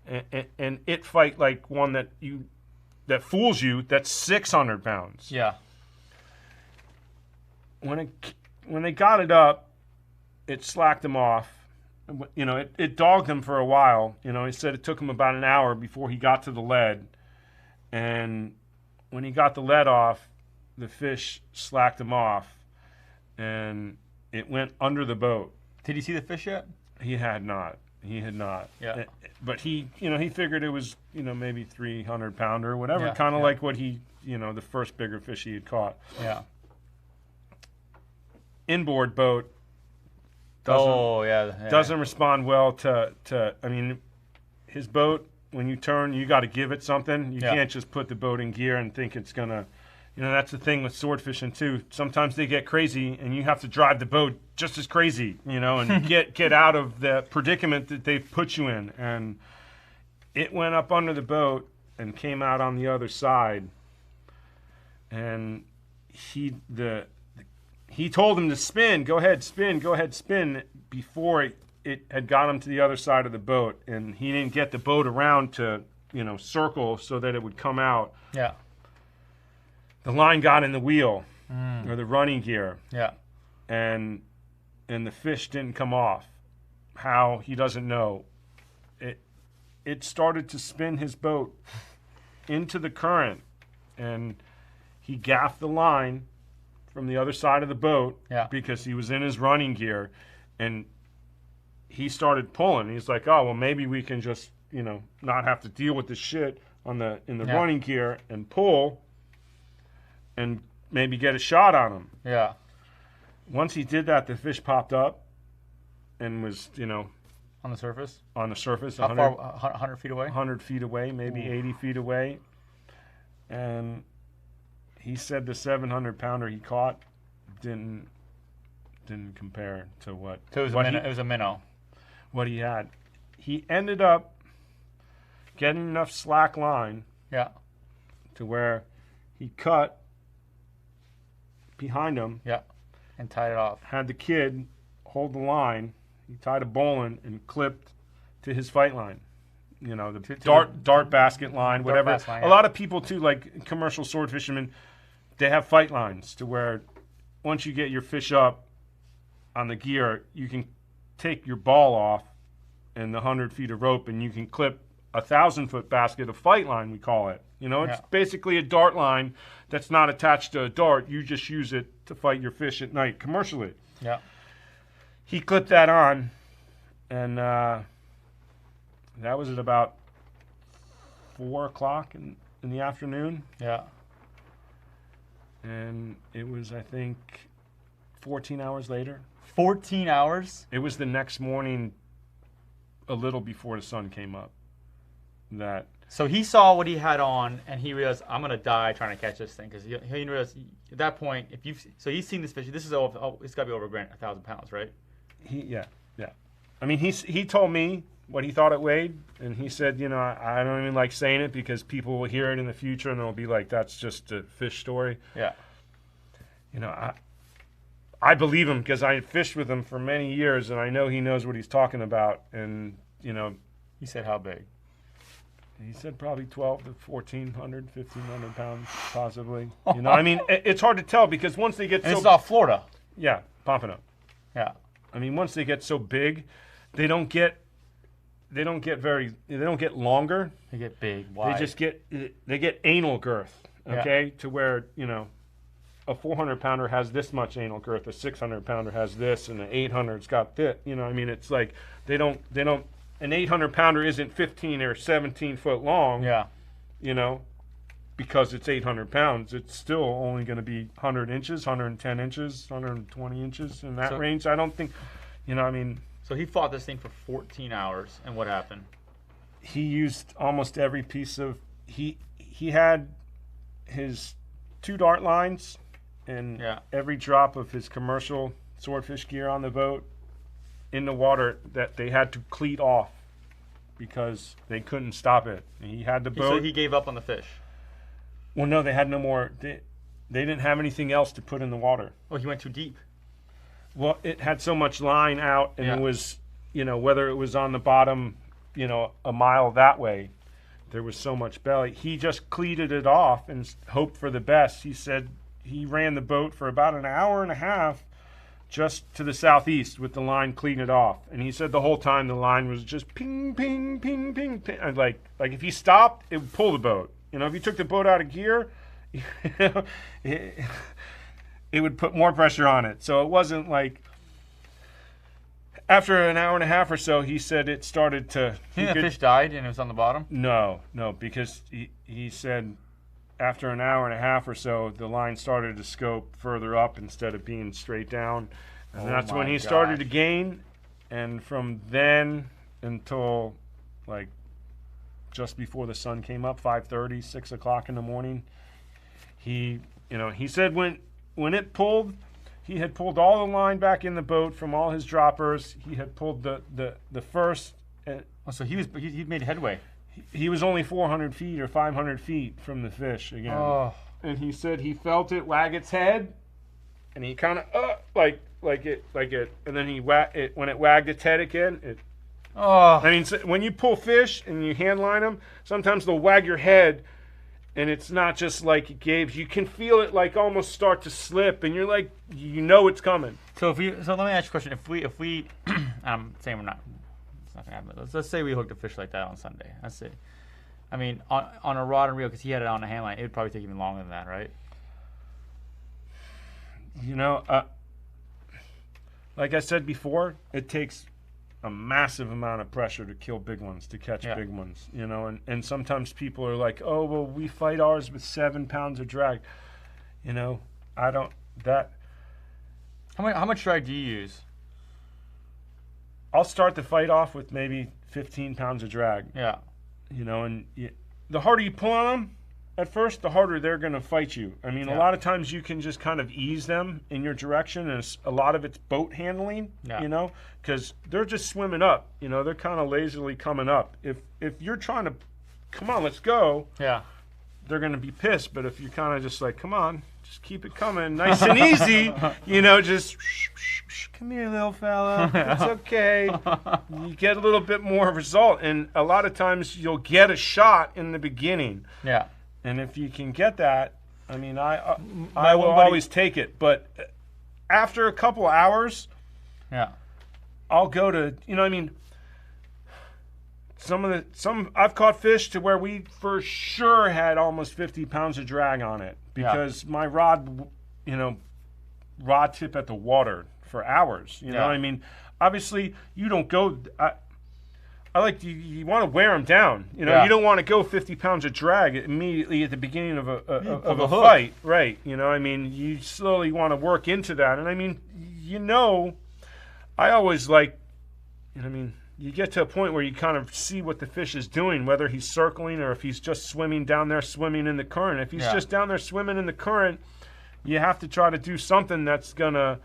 and it fight like one that fools you that's 600 pounds. Yeah. When they got it up, it slacked him off. It dogged him for a while. He said it took him about an hour before he got to the lead. And when he got the lead off, the fish slacked him off, and it went under the boat. Did he see the fish yet? He had not. Yeah. But he figured it was, maybe 300-pounder or whatever, Yeah, kind of like what he, the first bigger fish he had caught. Yeah. Inboard boat doesn't respond well to I mean, his boat, when you turn, you got to give it something. You can't just put the boat in gear and think it's gonna, that's the thing with swordfishing too. Sometimes they get crazy and you have to drive the boat just as crazy, and get out of the predicament that they've put you in. And it went up under the boat and came out on the other side, and he told him to spin, go ahead, spin, before it had got him to the other side of the boat. And he didn't get the boat around to, circle so that it would come out. Yeah. The line got in the wheel, or the running gear. Yeah. And the fish didn't come off. How, he doesn't know. It started to spin his boat into the current, and he gaffed the line from the other side of the boat, because he was in his running gear, and he started pulling. He's like, oh, well, maybe we can just, not have to deal with this shit in the running gear and pull and maybe get a shot on him. Yeah. Once he did that, the fish popped up, and was, you know, On the surface? on the surface. How far? 100 feet away? 100 feet away, maybe 80 feet away. And he said the 700-pounder he caught didn't compare to what. So it was a minnow. What he had. He ended up getting enough slack line. Yeah. To where he cut behind him. Yeah. And tied it off. Had the kid hold the line. He tied a bowline and clipped to his fight line. You know, the dart basket line, whatever. Line, yeah. A lot of people too, like commercial sword fishermen, they have fight lines to where once you get your fish up on the gear, you can take your ball off and the 100 feet of rope, and you can clip a 1,000-foot basket, a fight line, we call it. You know, it's basically a dart line that's not attached to a dart. You just use it to fight your fish at night commercially. Yeah. He clipped that on, and that was at about 4 o'clock in the afternoon. Yeah. And it was, I think, 14 hours later. 14 hours? It was the next morning, a little before the sun came up. So he saw what he had on, and he realized, I'm gonna die trying to catch this thing, because he realized at that point, he's seen this fish. This is it's got to be over 1,000 pounds, right? Yeah. I mean, he told me what he thought it weighed, and he said, you know, I don't even like saying it because people will hear it in the future and they'll be like, that's just a fish story. Yeah. You know, I believe him because I fished with him for many years, and I know he knows what he's talking about. And you know, he said how big? He said probably 12 to 1,400, 1,500 pounds, possibly. You know, I mean, it's hard to tell because once they get and it's off Florida. Yeah, Pompano. Yeah. I mean, once they get so big, they don't get longer. They get big. Wide. They get anal girth. Okay, to where, you know, a 400-pounder has this much anal girth, a 600-pounder has this, and an 800's got this. You know, I mean, it's like they don't. An 800-pounder isn't 15 or 17 foot long. Yeah. You know, because it's 800 pounds, it's still only going to be 100 inches, 110 inches, 120 inches in that range. I don't think, you know, I mean. So he fought this thing for 14 hours, and what happened? He used almost every piece of. He had his 2 dart lines and every drop of his commercial swordfish gear on the boat in the water that they had to cleat off because they couldn't stop it. He had the boat. So he gave up on the fish. Well, no, they had no more. They didn't have anything else to put in the water. Oh, he went too deep. Well, it had so much line out, and it was, you know, whether it was on the bottom, you know, a mile that way, there was so much belly. He just cleated it off and hoped for the best. He said he ran the boat for about an hour and a half just to the southeast with the line cleated off. And he said the whole time the line was just ping, ping, ping, ping, ping. Like if he stopped, it would pull the boat. You know, if you took the boat out of gear, it would put more pressure on it. So it wasn't like, after an hour and a half or so, he said it started to... You think the fish died and it was on the bottom? No, because he said after an hour and a half or so, the line started to scope further up instead of being straight down. And that's when he started to gain. And from then until like just before the sun came up, 5:30, 6 o'clock in the morning, he said when it pulled, he had pulled all the line back in the boat from all his droppers. He had pulled the first. So he made headway. He was only 400 feet or 500 feet from the fish again. Oh. And he said he felt it wag its head, and he kind of like it, and then when it wagged its head again. I mean, so when you pull fish and you hand line them, sometimes they'll wag your head. And it's not just like it gave. You can feel it like almost start to slip, and you're like, you know it's coming. So let me ask you a question. If we, I'm saying we're not, it's not gonna happen. Let's say we hooked a fish like that on Sunday. Let's see. I mean, on a rod and reel, because he had it on a hand line, it would probably take even longer than that, right? You know, like I said before, it takes a massive amount of pressure to kill big ones, to catch big ones, you know, and sometimes people are like, oh, well, we fight ours with 7 pounds of drag. You know, How much drag do you use? I'll start the fight off with maybe 15 pounds of drag. Yeah. You know, and the harder you pull on them at first, the harder they're going to fight you. I mean, Yeah. a lot of times you can just kind of ease them in your direction, and a lot of it's boat handling, you know, because they're just swimming up. You know, they're kind of lazily coming up. If you're trying to, come on, let's go, they're going to be pissed. But if you're kind of just like, come on, just keep it coming, nice and easy, you know, just come here, little fella, it's okay. You get a little bit more result, and a lot of times you'll get a shot in the beginning. Yeah. And if you can get that, I mean, I will always take it. But after a couple hours, I'll go to, you know, I mean, some I've caught fish to where we for sure had almost 50 pounds of drag on it because my rod, you know, rod tip at the water for hours. You know what I mean? Obviously, you don't go. I like you want to wear them down. You know, you don't want to go 50 pounds of drag immediately at the beginning of a fight, right? You know, I mean, you slowly want to work into that. And I mean, you know, I always like, you know, I mean, you get to a point where you kind of see what the fish is doing, whether he's circling or if he's just swimming down there, swimming in the current. If he's just down there swimming in the current, you have to try to do something that's gonna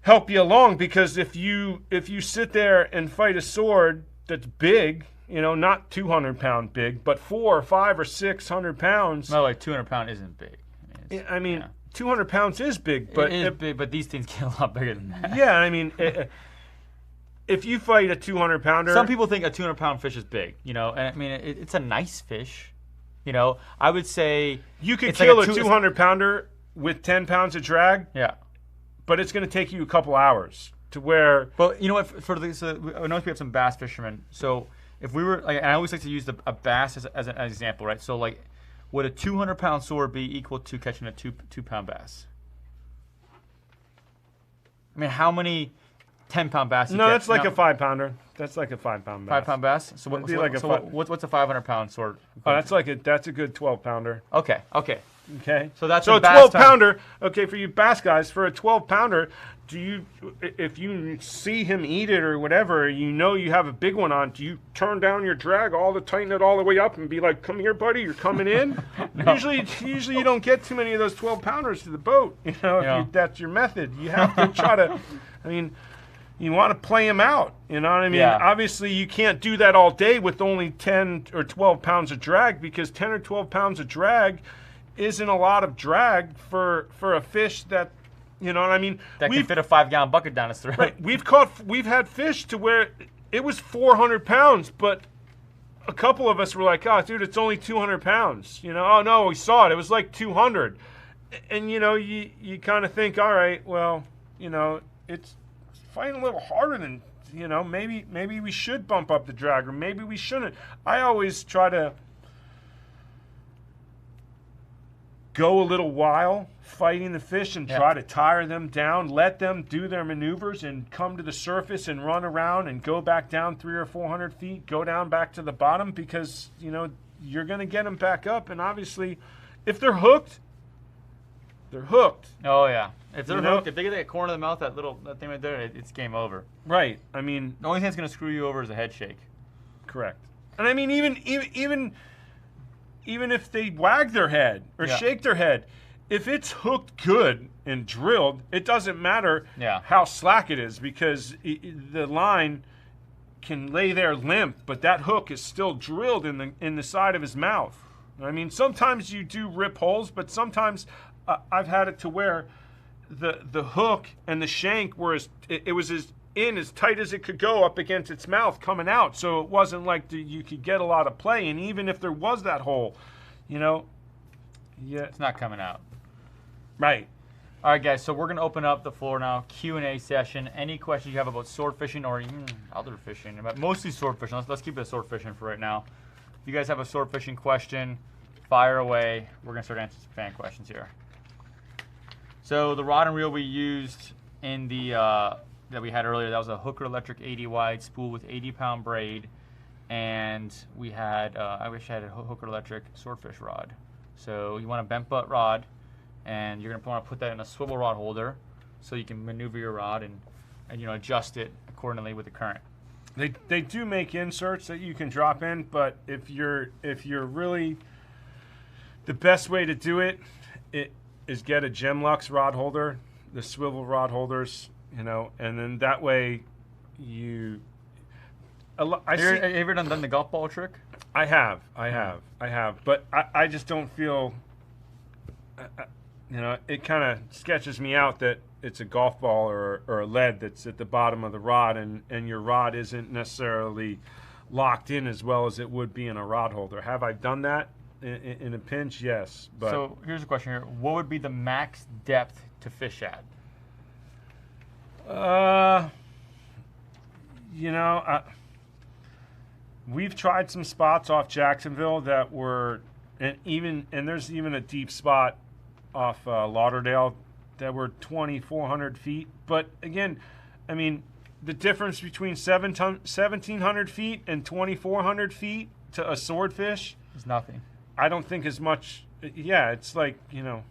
help you along, because if you sit there and fight a sword that's big, you know, not 200-pound big, but 400 or 500 or 600 pounds. No, like 200-pound isn't big. I mean 200 pounds is big, but it is big, but these things get a lot bigger than that. Yeah, I mean, if you fight a 200-pounder, some people think a 200-pound fish is big. You know, and I mean, it's a nice fish. You know, I would say you could kill like a 200-pounder with 10 pounds of drag. Yeah. But it's going to take you a couple hours to where. But you know what? I know we have some bass fishermen. So if we were, like, and I always like to use a bass as an example, right? So like, would a 200-pound sword be equal to catching a two-pound bass? I mean, how many 10-pound bass? No, that's like a 5-pounder. That's like a 5-pound bass. 5-pound bass. So what's a 500-pound sword? Oh, that's a good 12-pounder. Okay. Okay. So that's a 12-pounder. Okay, for you bass guys, for a 12-pounder, if you see him eat it or whatever, you know you have a big one on, do you turn down your drag tighten it all the way up and be like, come here, buddy, you're coming in? No. Usually you don't get too many of those 12-pounders to the boat. You know, if that's your method. You have to try to, I mean, you want to play them out. You know what I mean? Yeah. Obviously, you can't do that all day with only 10 or 12 pounds of drag, because 10 or 12 pounds of drag isn't a lot of drag for a fish that, you know what I mean? That can fit a 5-gallon bucket down his throat. Right. We've had fish to where it was 400 pounds, but a couple of us were like, oh, dude, it's only 200 pounds. You know, oh, no, we saw it. It was like 200. And, you know, you kind of think, all right, well, you know, it's fighting a little harder than, you know, maybe we should bump up the drag, or maybe we shouldn't. I always try to go a little while fighting the fish and try to tire them down, let them do their maneuvers and come to the surface and run around and go back down 300 or 400 feet, go down back to the bottom, because, you know, you're going to get them back up. And obviously, if they're hooked, they're hooked. Oh, yeah. If they're hooked, if they get that corner of the mouth, that thing right there, it's game over. Right. I mean, the only thing that's going to screw you over is a head shake. Correct. And I mean, even if they wag their head or shake their head, if it's hooked good and drilled, it doesn't matter how slack it is, because the line can lay there limp, but that hook is still drilled in the side of his mouth. I mean, sometimes you do rip holes, but sometimes I've had it to where the hook and the shank were it was as tight as it could go up against its mouth coming out, so it wasn't like you could get a lot of play. And even if there was that hole, you know, it's not coming out. Right. All right, guys, so we're going to open up the floor now, Q&A session. Any questions you have about sword fishing or even other fishing, but mostly sword fishing. Let's keep it sword fishing for right now. If you guys have a sword fishing question, fire away. We're going to start answering some fan questions here. So the rod and reel we used in the that we had earlier, that was a Hooker Electric 80 wide spool with 80-pound braid, and we had I wish I had a Hooker Electric swordfish rod. So you want a bent butt rod, and you're going to want to put that in a swivel rod holder so you can maneuver your rod and you know, adjust it accordingly with the current. They do make inserts that you can drop in, but if you're really, the best way to do it is get a Gemlux rod holder, the swivel rod holders, you know, and then that way you. Have you ever done the golf ball trick? I have, but I just don't feel. You know, it kind of sketches me out that it's a golf ball or a lead that's at the bottom of the rod, and your rod isn't necessarily locked in as well as it would be in a rod holder. Have I done that in a pinch? Yes. But so here's a question here. What would be the max depth to fish at? You know, we've tried some spots off Jacksonville that were, and there's even a deep spot off Lauderdale that were 2,400 feet. But again, I mean, the difference between 1,700 feet and 2,400 feet to a swordfish is nothing. I don't think as much. Yeah, it's like, you know,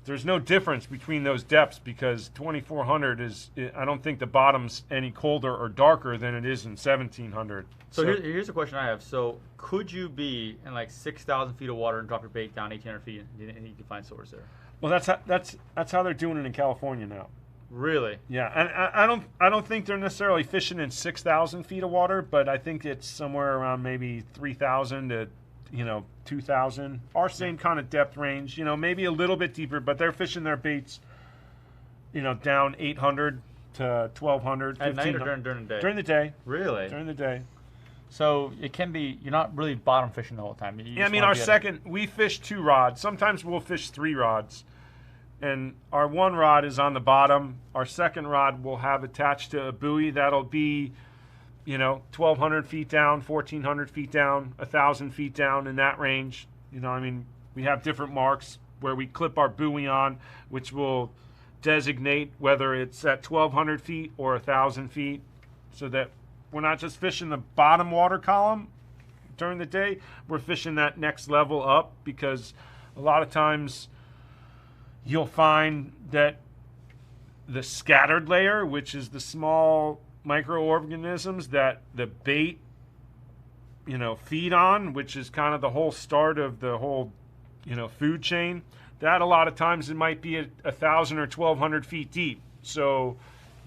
there's no difference between those depths because 2,400 is. I don't think the bottom's any colder or darker than it is in 1,700. So here's a question I have. So could you be in like 6,000 feet of water and drop your bait down 1,800 feet and you can find swords there? Well, that's how they're doing it in California now. Really? Yeah, and I don't think they're necessarily fishing in 6,000 feet of water, but I think it's somewhere around maybe 3,000 to 2,000. Our same kind of depth range, maybe a little bit deeper, but they're fishing their baits, down 800 to 1,200. At night or during the day? During the day. Really? During the day. So it can be, you're not really bottom fishing the whole time. Yeah, I mean, we fish 2 rods. Sometimes we'll fish 3 rods. And our 1 rod is on the bottom. Our 2nd rod we'll have attached to a buoy that'll be, 1,200 feet down, 1,400 feet down, 1,000 feet down, in that range. We have different marks where we clip our buoy on, which will designate whether it's at 1,200 feet or 1,000 feet, so that we're not just fishing the bottom water column during the day. We're fishing that next level up, because a lot of times you'll find that the scattered layer, which is the small microorganisms that the bait, feed on, which is kind of the whole start of the whole, food chain, that a lot of times it might be 1,000 or 1,200 feet deep. So,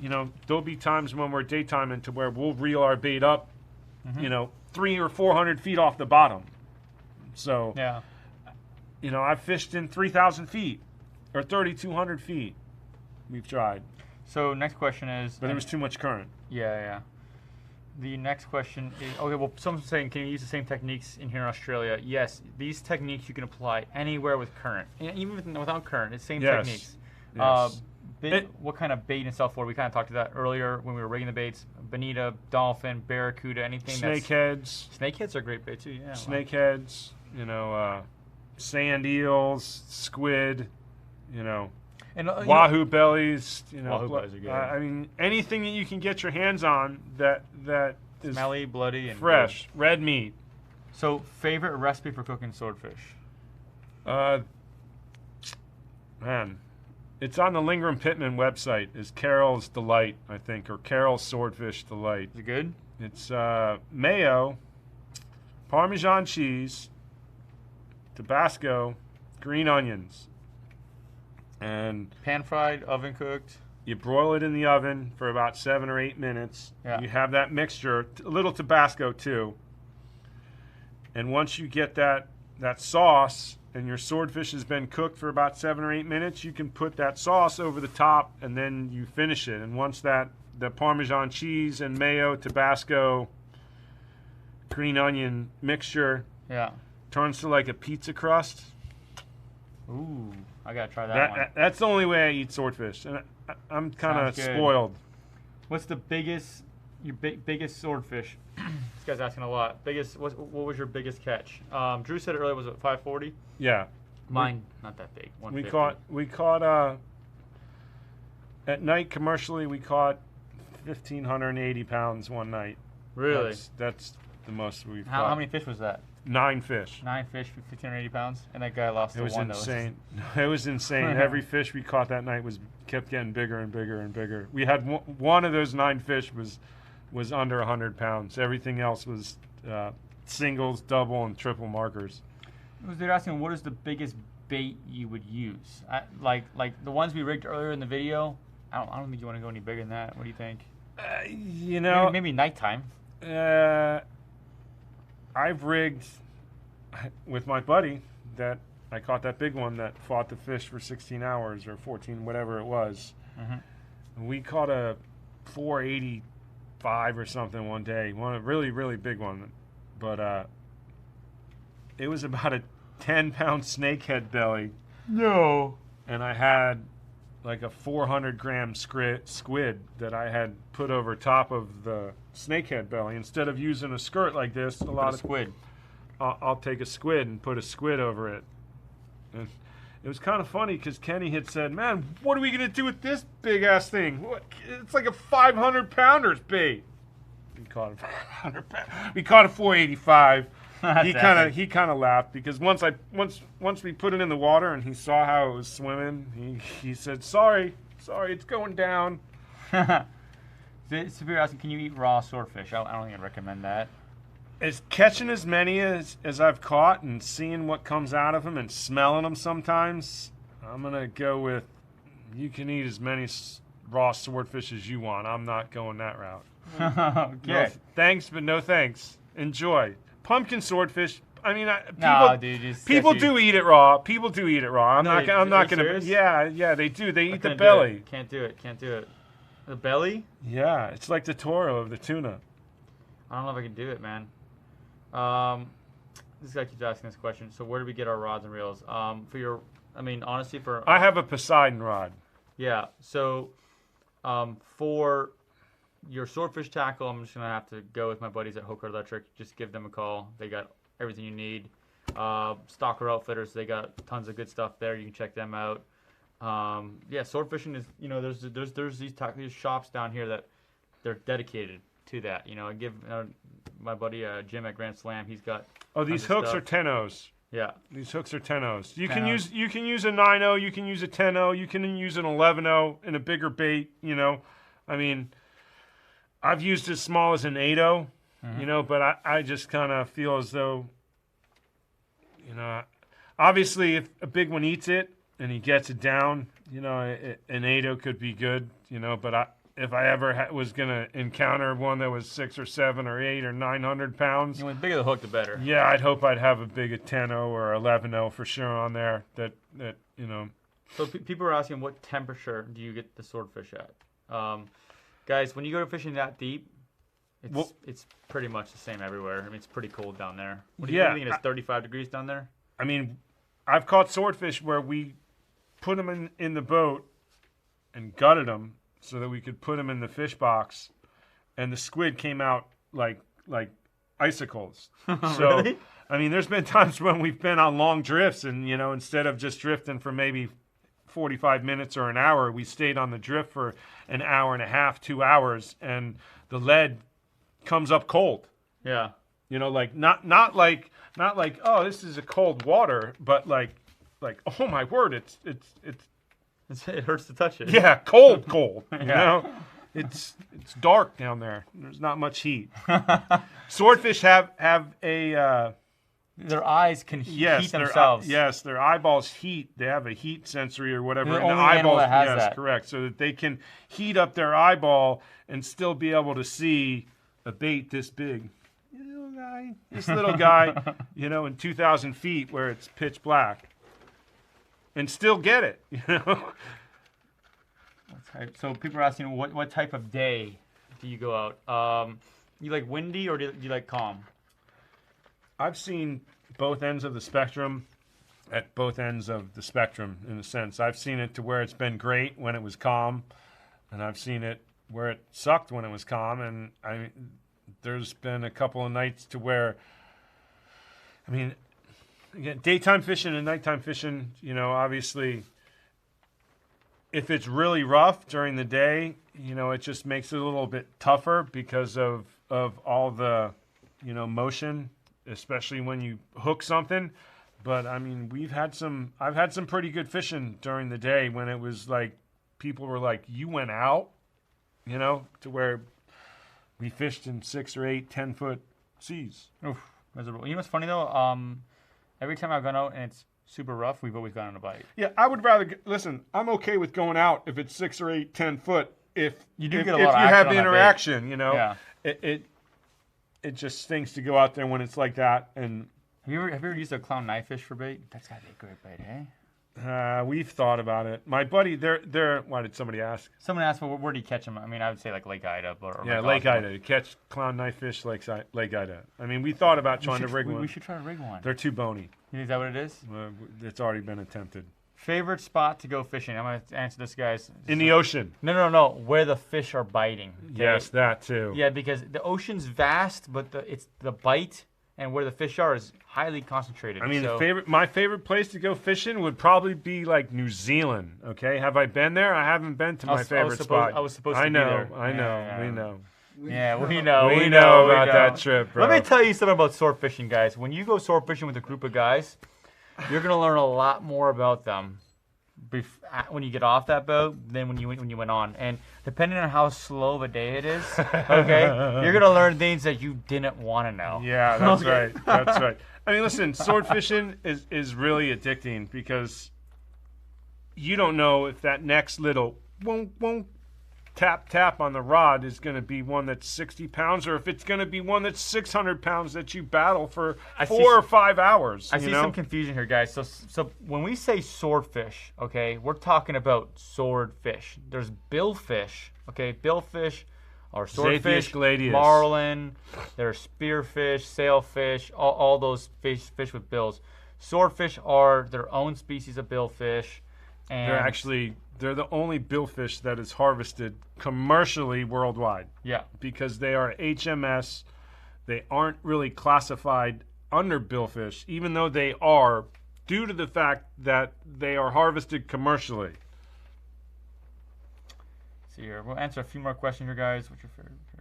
there'll be times when we're daytime into where we'll reel our bait up, 300 or 400 feet off the bottom. So, yeah, I've fished in 3,000 feet or 3,200 feet. We've tried. So next question is... But there was too much current. Yeah. The next question is... Okay, well, someone's saying, can you use the same techniques in here in Australia? Yes, these techniques you can apply anywhere with current. Even without current, it's the same techniques. Yes. What kind of bait and stuff for? We kind of talked to that earlier when we were rigging the baits. Bonita, dolphin, barracuda, anything. Snakeheads. Snakeheads are great bait too, yeah. Snakeheads, sand eels, squid, and wahoo bellies, wahoo bellies are good. I mean, anything that you can get your hands on that is smelly, bloody, and fresh, good. Red meat. So, favorite recipe for cooking swordfish? Man, it's on the Lingram Pittman website. Is Carol's Delight, I think, or Carol's Swordfish Delight. Is it good? It's mayo, Parmesan cheese, Tabasco, green onions. And pan-fried, oven-cooked. You broil it in the oven for about 7 or 8 minutes. Yeah. You have that mixture, a little Tabasco too. And once you get that sauce and your swordfish has been cooked for about 7 or 8 minutes, you can put that sauce over the top and then you finish it. And once the Parmesan cheese and mayo, Tabasco, green onion mixture turns to like a pizza crust. Ooh, I gotta try that one. That's the only way I eat swordfish, and I'm kind of spoiled. What's the biggest swordfish? This guy's asking a lot. What was your biggest catch? Drew said earlier, was it 540? Yeah. Mine, not that big. 150. We caught at night commercially. We caught 1,580 pounds one night. Really? That's the most we've caught. How many fish was that? 9 fish. 9 fish for 1,580 pounds, and that guy lost It the was one. insane. It was insane. Every fish we caught that night kept getting bigger and bigger and bigger. We had one of those 9 fish was under 100 pounds. Everything else was singles, double, and triple markers. They're asking, what is the biggest bait you would use? Like the ones we rigged earlier in the video. I don't think you want to go any bigger than that. What do you think? You know, maybe nighttime. I've rigged with my buddy that I caught that big one that fought the fish for 16 hours or 14, whatever it was. Mm-hmm. We caught a 485 or something one day, a really, really big one. But it was about a 10-pound snakehead belly. No. And I had like a 400-gram squid that I had put over top of the snakehead belly. Instead of using a skirt like this, a lot of squid. I'll take a squid and put a squid over it. And it was kind of funny because Kenny had said, "Man, what are we gonna do with this big ass thing? It's like a 500-pounder's bait." We caught We caught a 485. He kind of laughed because once we put it in the water and he saw how it was swimming, he said, "Sorry, it's going down." Severe asking, can you eat raw swordfish? I don't think I'd recommend that. It's catching as many as I've caught and seeing what comes out of them and smelling them sometimes. I'm gonna go with you can eat as many raw swordfish as you want. I'm not going that route. Okay. No, thanks, but no thanks. Enjoy. Pumpkin swordfish. I mean, people do eat it raw. People do eat it raw. I'm not gonna. Serious? Yeah, they do. They eat the belly. Can't do it. The belly? Yeah, it's like the toro of the tuna. I don't know if I can do it, man. This guy keeps asking this question. So where do we get our rods and reels? Honestly, I have a Poseidon rod. Yeah. So, for your swordfish tackle, I'm just gonna have to go with my buddies at Hooker Electric. Just give them a call. They got everything you need. Stalker Outfitters, they got tons of good stuff there. You can check them out. Swordfishing is, there's these shops down here that they're dedicated to that. I give my buddy Jim at Grand Slam. He's got. Oh, these hooks are 10-0s. Yeah. These hooks are 10-0s. You can use a 9-0. You can use a 10-0. You can use an 11-0 in a bigger bait. I mean, I've used as small as an 8-0. Mm-hmm. But I just kind of feel as though, obviously if a big one eats it and he gets it down, an 8-0 could be good, but if I ever was going to encounter one that was 6 or 7 or 8 or 900 pounds. The bigger the hook, the better. Yeah, I'd hope I'd have a big 10-0 or 11-0 for sure on there that. So people are asking, what temperature do you get the swordfish at? Guys, when you go fishing that deep, it's pretty much the same everywhere. I mean, it's pretty cold down there. What do you think? It's 35 degrees down there? I mean, I've caught swordfish where we put them in the boat and gutted them so that we could put them in the fish box, and the squid came out like icicles. So, really? I mean, there's been times when we've been on long drifts and, instead of just drifting for maybe 45 minutes or an hour, we stayed on the drift for an hour and a half, 2 hours, and the lead comes up cold. Yeah. Not like oh, this is a cold water, but like oh my word, it hurts to touch it. Yeah, cold. It's dark down there. There's not much heat. Swordfish have a their eyes can heat themselves. Yes, their eyeballs heat. They have a heat sensory or whatever. The only animal that has that. Correct. So that they can heat up their eyeball and still be able to see a bait this big. This little guy, in 2,000 feet where it's pitch black, and still get it. So people are asking, what type of day do you go out? You like windy or do you like calm? I've seen both ends of the spectrum at both ends of the spectrum, in a sense. I've seen it to where it's been great when it was calm, and I've seen it where it sucked when it was calm, and there's been a couple of nights to where, again, daytime fishing and nighttime fishing, obviously, if it's really rough during the day, it just makes it a little bit tougher because of all the, motion. especially when you hook something. But I mean, I've had some pretty good fishing during the day when it was like people were like, "You went out," to where we fished in 6 or 8, 10-foot seas. Oof, miserable. You know what's funny though? Every time I've gone out and it's super rough, we've always gotten on a bite. Yeah, I would rather listen. I'm okay with going out if it's 6 or 8, 10 foot. If you do if, get a if lot of you action have on the that interaction, bait. Yeah. It just stinks to go out there when it's like that. And have you ever used a clown knife fish for bait? That's gotta be a great bait, eh? We've thought about it. My buddy, why did somebody ask? Someone asked, well, where do you catch them? I mean, I would say like Lake Ida. Or yeah, Lake Ida. You catch clown knife fish, Lake Ida. I mean, we thought about trying to rig one. We should try to rig one. They're too bony. Is that what it is? It's already been attempted. Favorite spot to go fishing? I'm going to answer this, guys. In the ocean. No. Where the fish are biting. Okay? Yes, that too. Yeah, because the ocean's vast, but it's the bite and where the fish are is highly concentrated. I mean, my favorite place to go fishing would probably be like New Zealand. Okay, have I been there? I haven't been to my favorite spot. I was supposed to be there. I know. We know. Yeah, we know. We know about that trip, bro. Let me tell you something about sword fishing, guys. When you go sword fishing with a group of guys, you're gonna learn a lot more about them when you get off that boat than when you went on. And depending on how slow of a day it is, okay, you're gonna learn things that you didn't want to know. Yeah, that's right. That's right. I mean, listen, sword fishing is really addicting because you don't know if that next little wonk tap on the rod is going to be one that's 60 pounds or if it's going to be one that's 600 pounds that you battle for 4 or 5 hours. I see some confusion here, guys. So when we say swordfish, okay, we're talking about swordfish. There's billfish, okay, billfish or swordfish, marlin, there's spearfish, sailfish, all those fish with bills. Swordfish are their own species of billfish. And they're the only billfish that is harvested commercially worldwide. Yeah. Because they are HMS. They aren't really classified under billfish, even though they are, due to the fact that they are harvested commercially. Let's see here. We'll answer a few more questions here, guys. What's your favorite fish?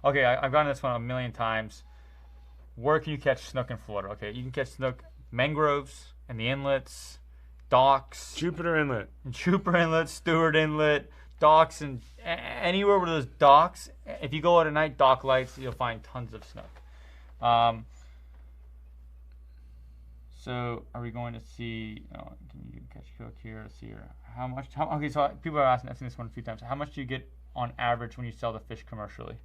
Okay, I've gotten this one a million times. Where can you catch snook in Florida? Okay, you can catch snook mangroves and the inlets, docks, Jupiter Inlet, Stewart Inlet, docks, and anywhere where there's docks. If you go out at night, dock lights, you'll find tons of snook. So are we going to see? Can you catch cook here? Let's see here. How much? Okay, so people are asking. I've seen this one a few times. How much do you get on average when you sell the fish commercially?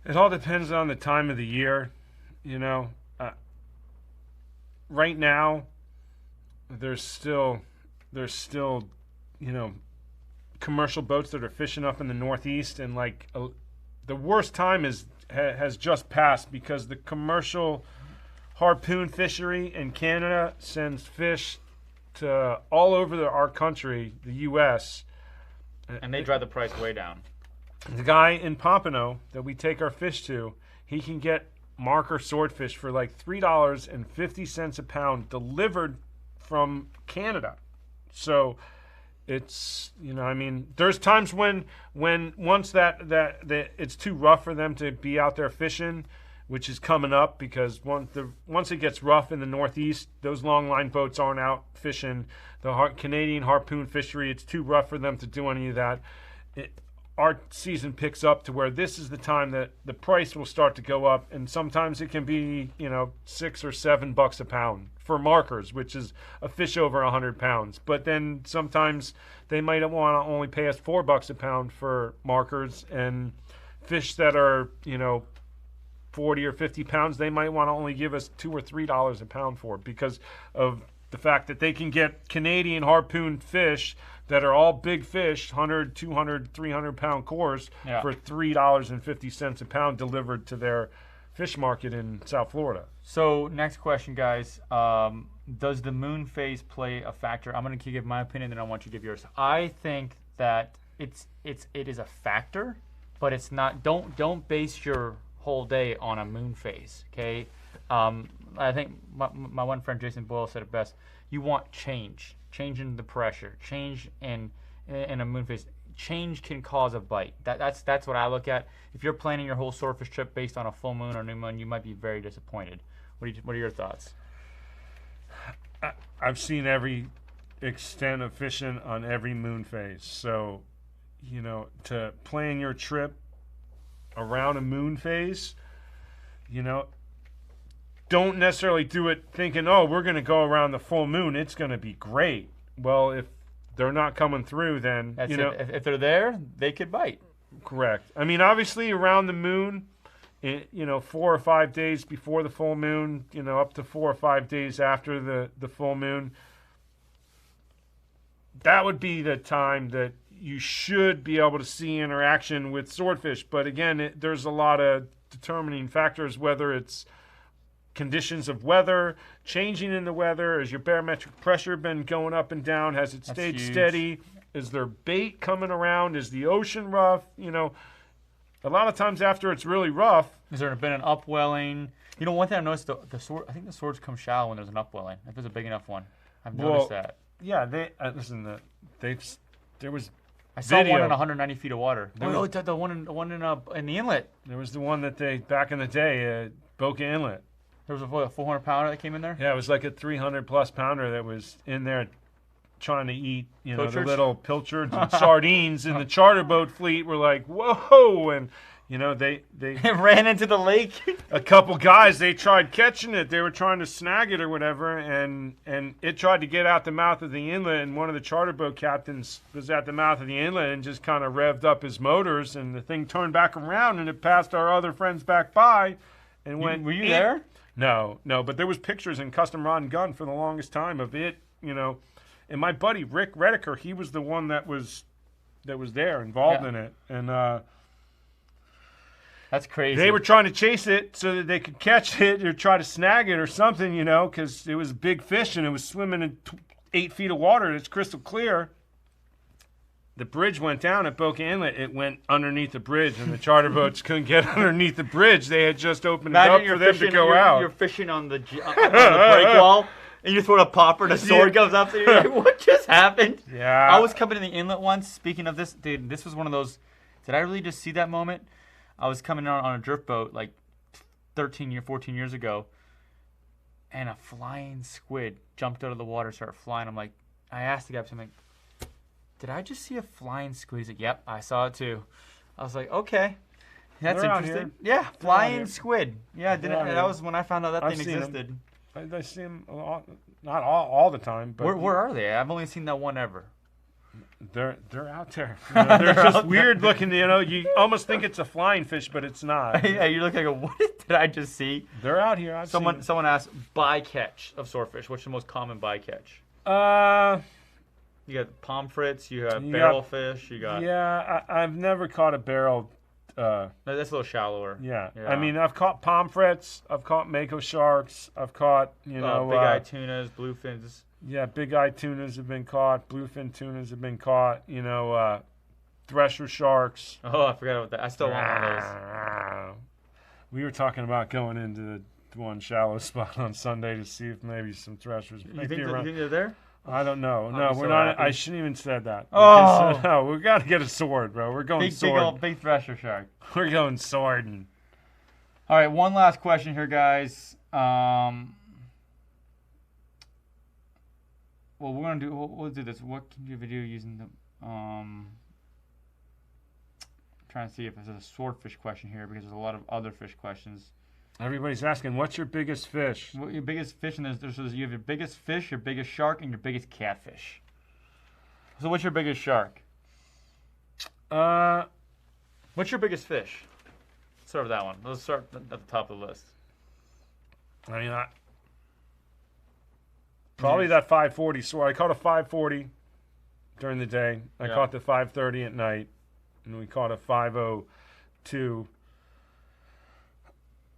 It all depends on the time of the year. Right now, there's still commercial boats that are fishing up in the Northeast, and the worst time has just passed because the commercial harpoon fishery in Canada sends fish to all over our country, the U.S. And they drive the price way down. The guy in Pompano that we take our fish to, he can get marker swordfish for like $3.50 a pound delivered from Canada. So it's, there's times when once that it's too rough for them to be out there fishing, which is coming up because once it gets rough in the Northeast, those long line boats aren't out fishing. The Canadian harpoon fishery, it's too rough for them to do any of that. Our season picks up to where this is the time that the price will start to go up, and sometimes it can be $6 or $7 a pound for markers, which is a fish over 100 pounds. But then sometimes they might want to only pay us $4 a pound for markers, and fish that are 40 or 50 pounds, they might want to only give us $2 or $3 a pound for it because of the fact that they can get Canadian harpoon fish that are all big fish, 100, 200, 300 pound cores for $3.50 a pound delivered to their fish market in South Florida. So next question, guys. Does the moon phase play a factor? I'm going to give my opinion, then I want you to give yours. I think that it is a factor, but it's not. Don't base your whole day on a moon phase. Okay. I think my one friend Jason Boyle said it best. You want change in the pressure, change in a moon phase. change can cause a bite. That's what I look at. If you're planning your whole swordfish trip based on a full moon or new moon, you might be very disappointed. What are your thoughts? I've seen every extent of fishing on every moon phase. So, to plan your trip around a moon phase, don't necessarily do it thinking, oh, we're going to go around the full moon. It's going to be great. Well, if they're not coming through, then, if they're there, they could bite. Correct. I mean, obviously around the moon, 4 or 5 days before the full moon, up to 4 or 5 days after the full moon, that would be the time that you should be able to see interaction with swordfish. But again, there's a lot of determining factors, whether it's conditions of weather, changing in the weather. Has your barometric pressure been going up and down? Has it stayed steady? Is there bait coming around? Is the ocean rough? A lot of times after it's really rough. Has there been an upwelling? One thing I've noticed, the sword, I think the swords come shallow when there's an upwelling. If it's a big enough one. I've noticed that. Yeah, there was I saw one in 190 feet of water. The one in the inlet. There was the one that back in the day, Boca Inlet. There was a 400 pounder that came in there? Yeah, it was like a 300 plus pounder that was in there trying to eat, the little pilchards and sardines. And the charter boat fleet were like, whoa, and they ran into the lake. A couple guys, they tried catching it. They were trying to snag it or whatever, and it tried to get out the mouth of the inlet, and one of the charter boat captains was at the mouth of the inlet and just kind of revved up his motors, and the thing turned back around, and it passed our other friends back by and went. Were you there? No, but there was pictures in Custom Rod and Gun for the longest time of it, and my buddy Rick Rediker, he was the one that was there involved in it, and that's crazy. They were trying to chase it so that they could catch it or try to snag it or something, because it was a big fish and it was swimming in 8 feet of water and it's crystal clear. The bridge went down at Boca Inlet. It went underneath the bridge, and the charter boats couldn't get underneath the bridge. They had just opened it up for them to go out. You're fishing on the break wall, and you throw a popper, and a sword comes up, and you're like, what just happened? Yeah. I was coming in the inlet once. Speaking of this, dude, this was one of those, did I really just see that moment? I was coming out on a drift boat like 14 years ago, and a flying squid jumped out of the water, started flying. I asked the guy something. Did I just see a flying squid? He's like, yep, I saw it too. I was like, okay, that's interesting. Yeah, flying squid. Yeah, that was when I found out that thing existed. I see them a lot, not all the time. But where are they? I've only seen that one ever. They're out there. They're just weird looking. You almost think it's a flying fish, but it's not. Yeah, you're looking like, what did I just see? They're out here. Someone asked bycatch of swordfish. What's the most common bycatch? You got pomfrets, you have barrelfish, you got... Yeah, I've never caught a barrel. No, that's a little shallower. Yeah. I mean, I've caught pomfrets, I've caught mako sharks, I've caught, big-eye tunas, bluefins. Yeah, big-eye tunas have been caught, bluefin tunas have been caught, thresher sharks. Oh, I forgot about that. I still want one of those. We were talking about going into the one shallow spot on Sunday to see if maybe some threshers You think they're there? I don't know. No, we're not. Happy. I shouldn't even said that. Oh, no, we got to get a sword, bro. We're going sword. Big thresher shark. We're going swording. All right, one last question here, guys. Well, we'll do this. What can you do using the trying to see if there's a swordfish question here because there's a lot of other fish questions. Everybody's asking, what's your biggest fish? What your biggest fish, and there's you have your biggest fish, your biggest shark, and your biggest catfish. So what's your biggest shark? What's your biggest fish? Let's start with that one. Let's start at the top of the list. I mean, probably that 540 sword. I caught a 540 during the day. I caught the 530 at night, and we caught a 502.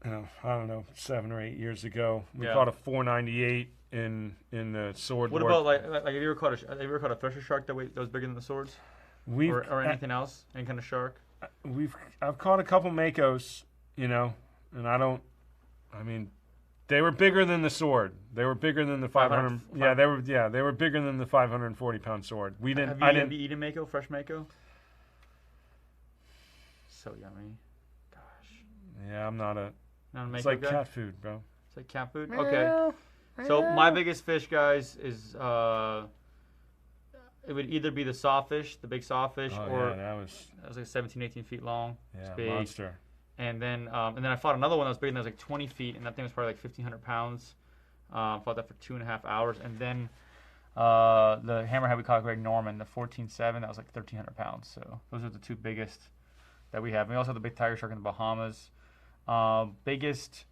I don't know, 7 or 8 years ago. We caught a 498 in the sword. What about like have you ever caught a thresher shark that was bigger than the swords? Or anything else? Any kind of shark? I've caught a couple makos, and I mean, they were bigger than the sword. They were bigger than the 500. They were bigger than the 540-pound sword. I didn't eaten mako, fresh mako? so yummy. Gosh. Yeah, I'm not a. Not a It's like guy? cat food, bro. It's like cat food. Okay. So my biggest fish, guys, is it would either be the sawfish, the big sawfish, or that was like 17, 18 feet long. yeah, big. monster. And then I fought another one that was bigger, that was like 20 feet, and that thing was probably like 1,500 pounds. Fought that for 2.5 hours, and then the hammerhead we caught Greg Norman, the 14.7, that was like 1,300 pounds. So those are the two biggest that we have. We also have the big tiger shark in the Bahamas. Biggest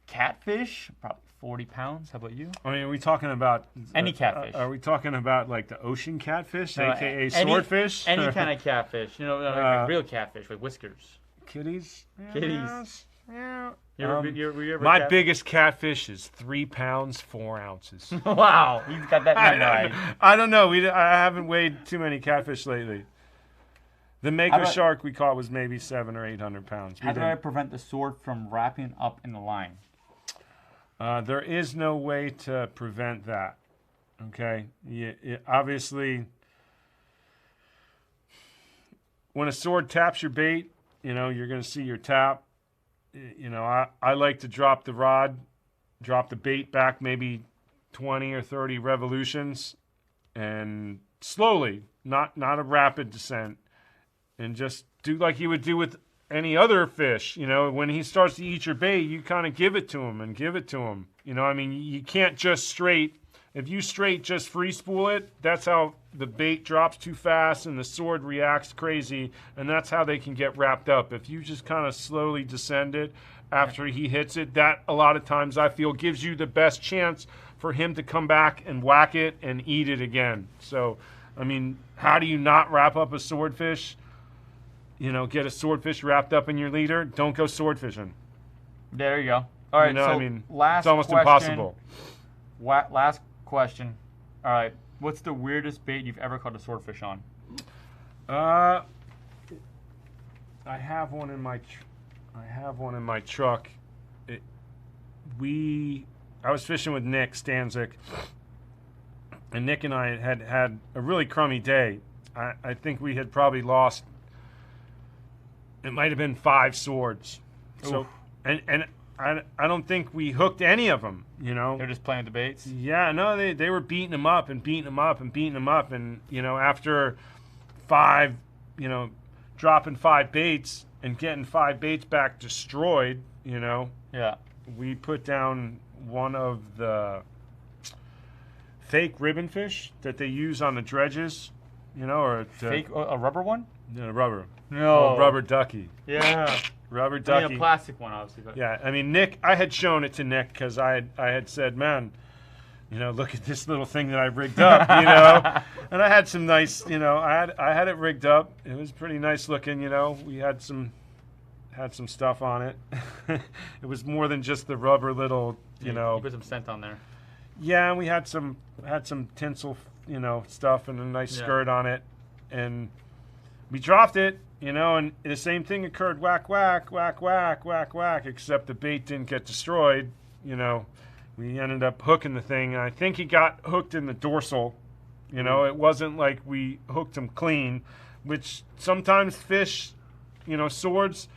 catfish, probably 40 pounds. How about you? I mean, are we talking about any catfish? Are we talking about like the ocean catfish, aka any, swordfish? Any kind of catfish. You know, like real catfish with whiskers. Kitties. Kitties. Yeah. Were you ever my biggest catfish is 3 pounds 4 ounces. Wow, you've got that right. I don't know. I haven't weighed too many catfish lately. The maker shark we caught was maybe 700 or 800 pounds. How do I prevent the sword from wrapping up in the line? There is no way to prevent that. Okay, obviously, when a sword taps your bait, you know you're going to see your tap. You know, I like to drop the rod, drop the bait back maybe 20 or 30 revolutions, and slowly, not a rapid descent, and just do like you would do with any other fish. You know, when he starts to eat your bait, you kind of give it to him and give it to him. You know, I mean, you can't just straight. If you straight just free spool it, that's how the bait drops too fast and the sword reacts crazy, and that's how they can get wrapped up. If you just kind of slowly descend it after he hits it, that a lot of times I feel gives you the best chance for him to come back and whack it and eat it again. So, I mean, how do you not wrap up a swordfish? You know, get a swordfish wrapped up in your leader. Don't go sword fishing. There you go. All right, you know, so I mean, last it's almost question, impossible. Last question. All right, what's the weirdest bait you've ever caught a swordfish on? I have one in my truck. I was fishing with Nick Stanzik, and Nick and I had a really crummy day. I think we had probably lost. It might have been 5 swords. So, and I don't think we hooked any of them. You know, they're just playing with the baits. Yeah, no, they were beating them up and beating them up and beating them up, and you know, after 5, you know, dropping 5 baits and getting 5 baits back destroyed, you know. Yeah. We put down one of the fake ribbon fish that they use on the dredges, you know, or fake a rubber one. No, rubber. No. Rubber ducky. Yeah. Rubber ducky. I mean, a plastic one, obviously. But. Yeah, I mean, Nick, I had shown it to Nick because I had said, man, you know, look at this little thing that I rigged up, you know. And I had some nice, you know, I had it rigged up. It was pretty nice looking, you know. We had some stuff on it. It was more than just the rubber little, you know. You put some scent on there. Yeah, and we had some tinsel, you know, stuff and a nice skirt on it, and we dropped it. You know, and the same thing occurred, whack, whack, whack, whack, whack, whack, except the bait didn't get destroyed. You know, we ended up hooking the thing. I think he got hooked in the dorsal. You know, it wasn't like we hooked him clean, which sometimes fish, you know, swords,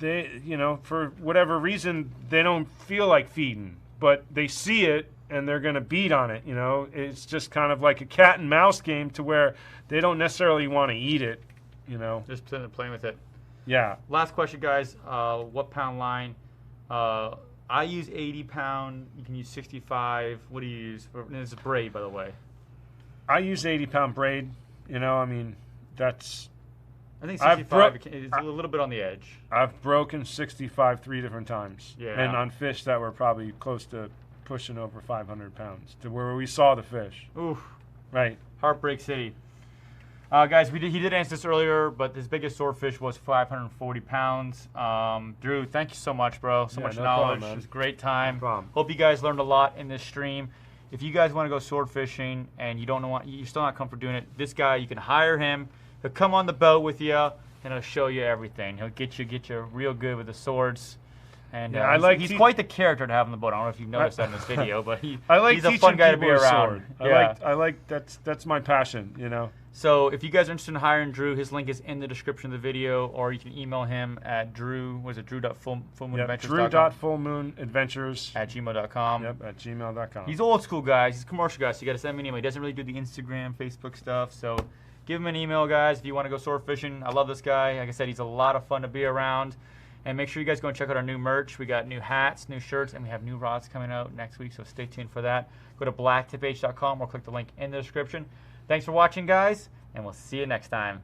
they, you know, for whatever reason, they don't feel like feeding, but they see it and they're going to beat on it. You know, it's just kind of like a cat and mouse game to where they don't necessarily want to eat it. You know, just playing with it. Yeah. Last question, guys. What pound line? I use 80 pound. You can use 65. What do you use? It's a braid, by the way. I use 80 pound braid. You know, I mean, that's. I think 65 is a little bit on the edge. I've broken 65 3 different times. Yeah. And on fish that were probably close to pushing over 500 pounds to where we saw the fish. Oof. Right. Heartbreak City. Guys, he did answer this earlier, but his biggest swordfish was 540 pounds. Drew, thank you so much, bro. So much knowledge. It was a great time. No problem. Hope you guys learned a lot in this stream. If you guys want to go sword fishing and you're still not comfortable doing it, this guy, you can hire him. He'll come on the boat with you and he'll show you everything. He'll get you real good with the swords. And he's quite the character to have on the boat. I don't know if you've noticed that in this video, but he's a fun guy to be around. I like that's my passion, you know. So if you guys are interested in hiring Drew, his link is in the description of the video, or you can email him at drew.fullmoonadventures.com at gmail.com. He's old school, guys. He's a commercial guy, so you got to send him an email. He doesn't really do the Instagram, Facebook stuff, so give him an email, guys, if you want to go sword fishing. I love this guy. Like I said, he's a lot of fun to be around. And make sure you guys go and check out our new merch. We got new hats, new shirts, and we have new rods coming out next week, so stay tuned for that. Go to blacktiph.com or click the link in the description. Thanks for watching, guys, and we'll see you next time.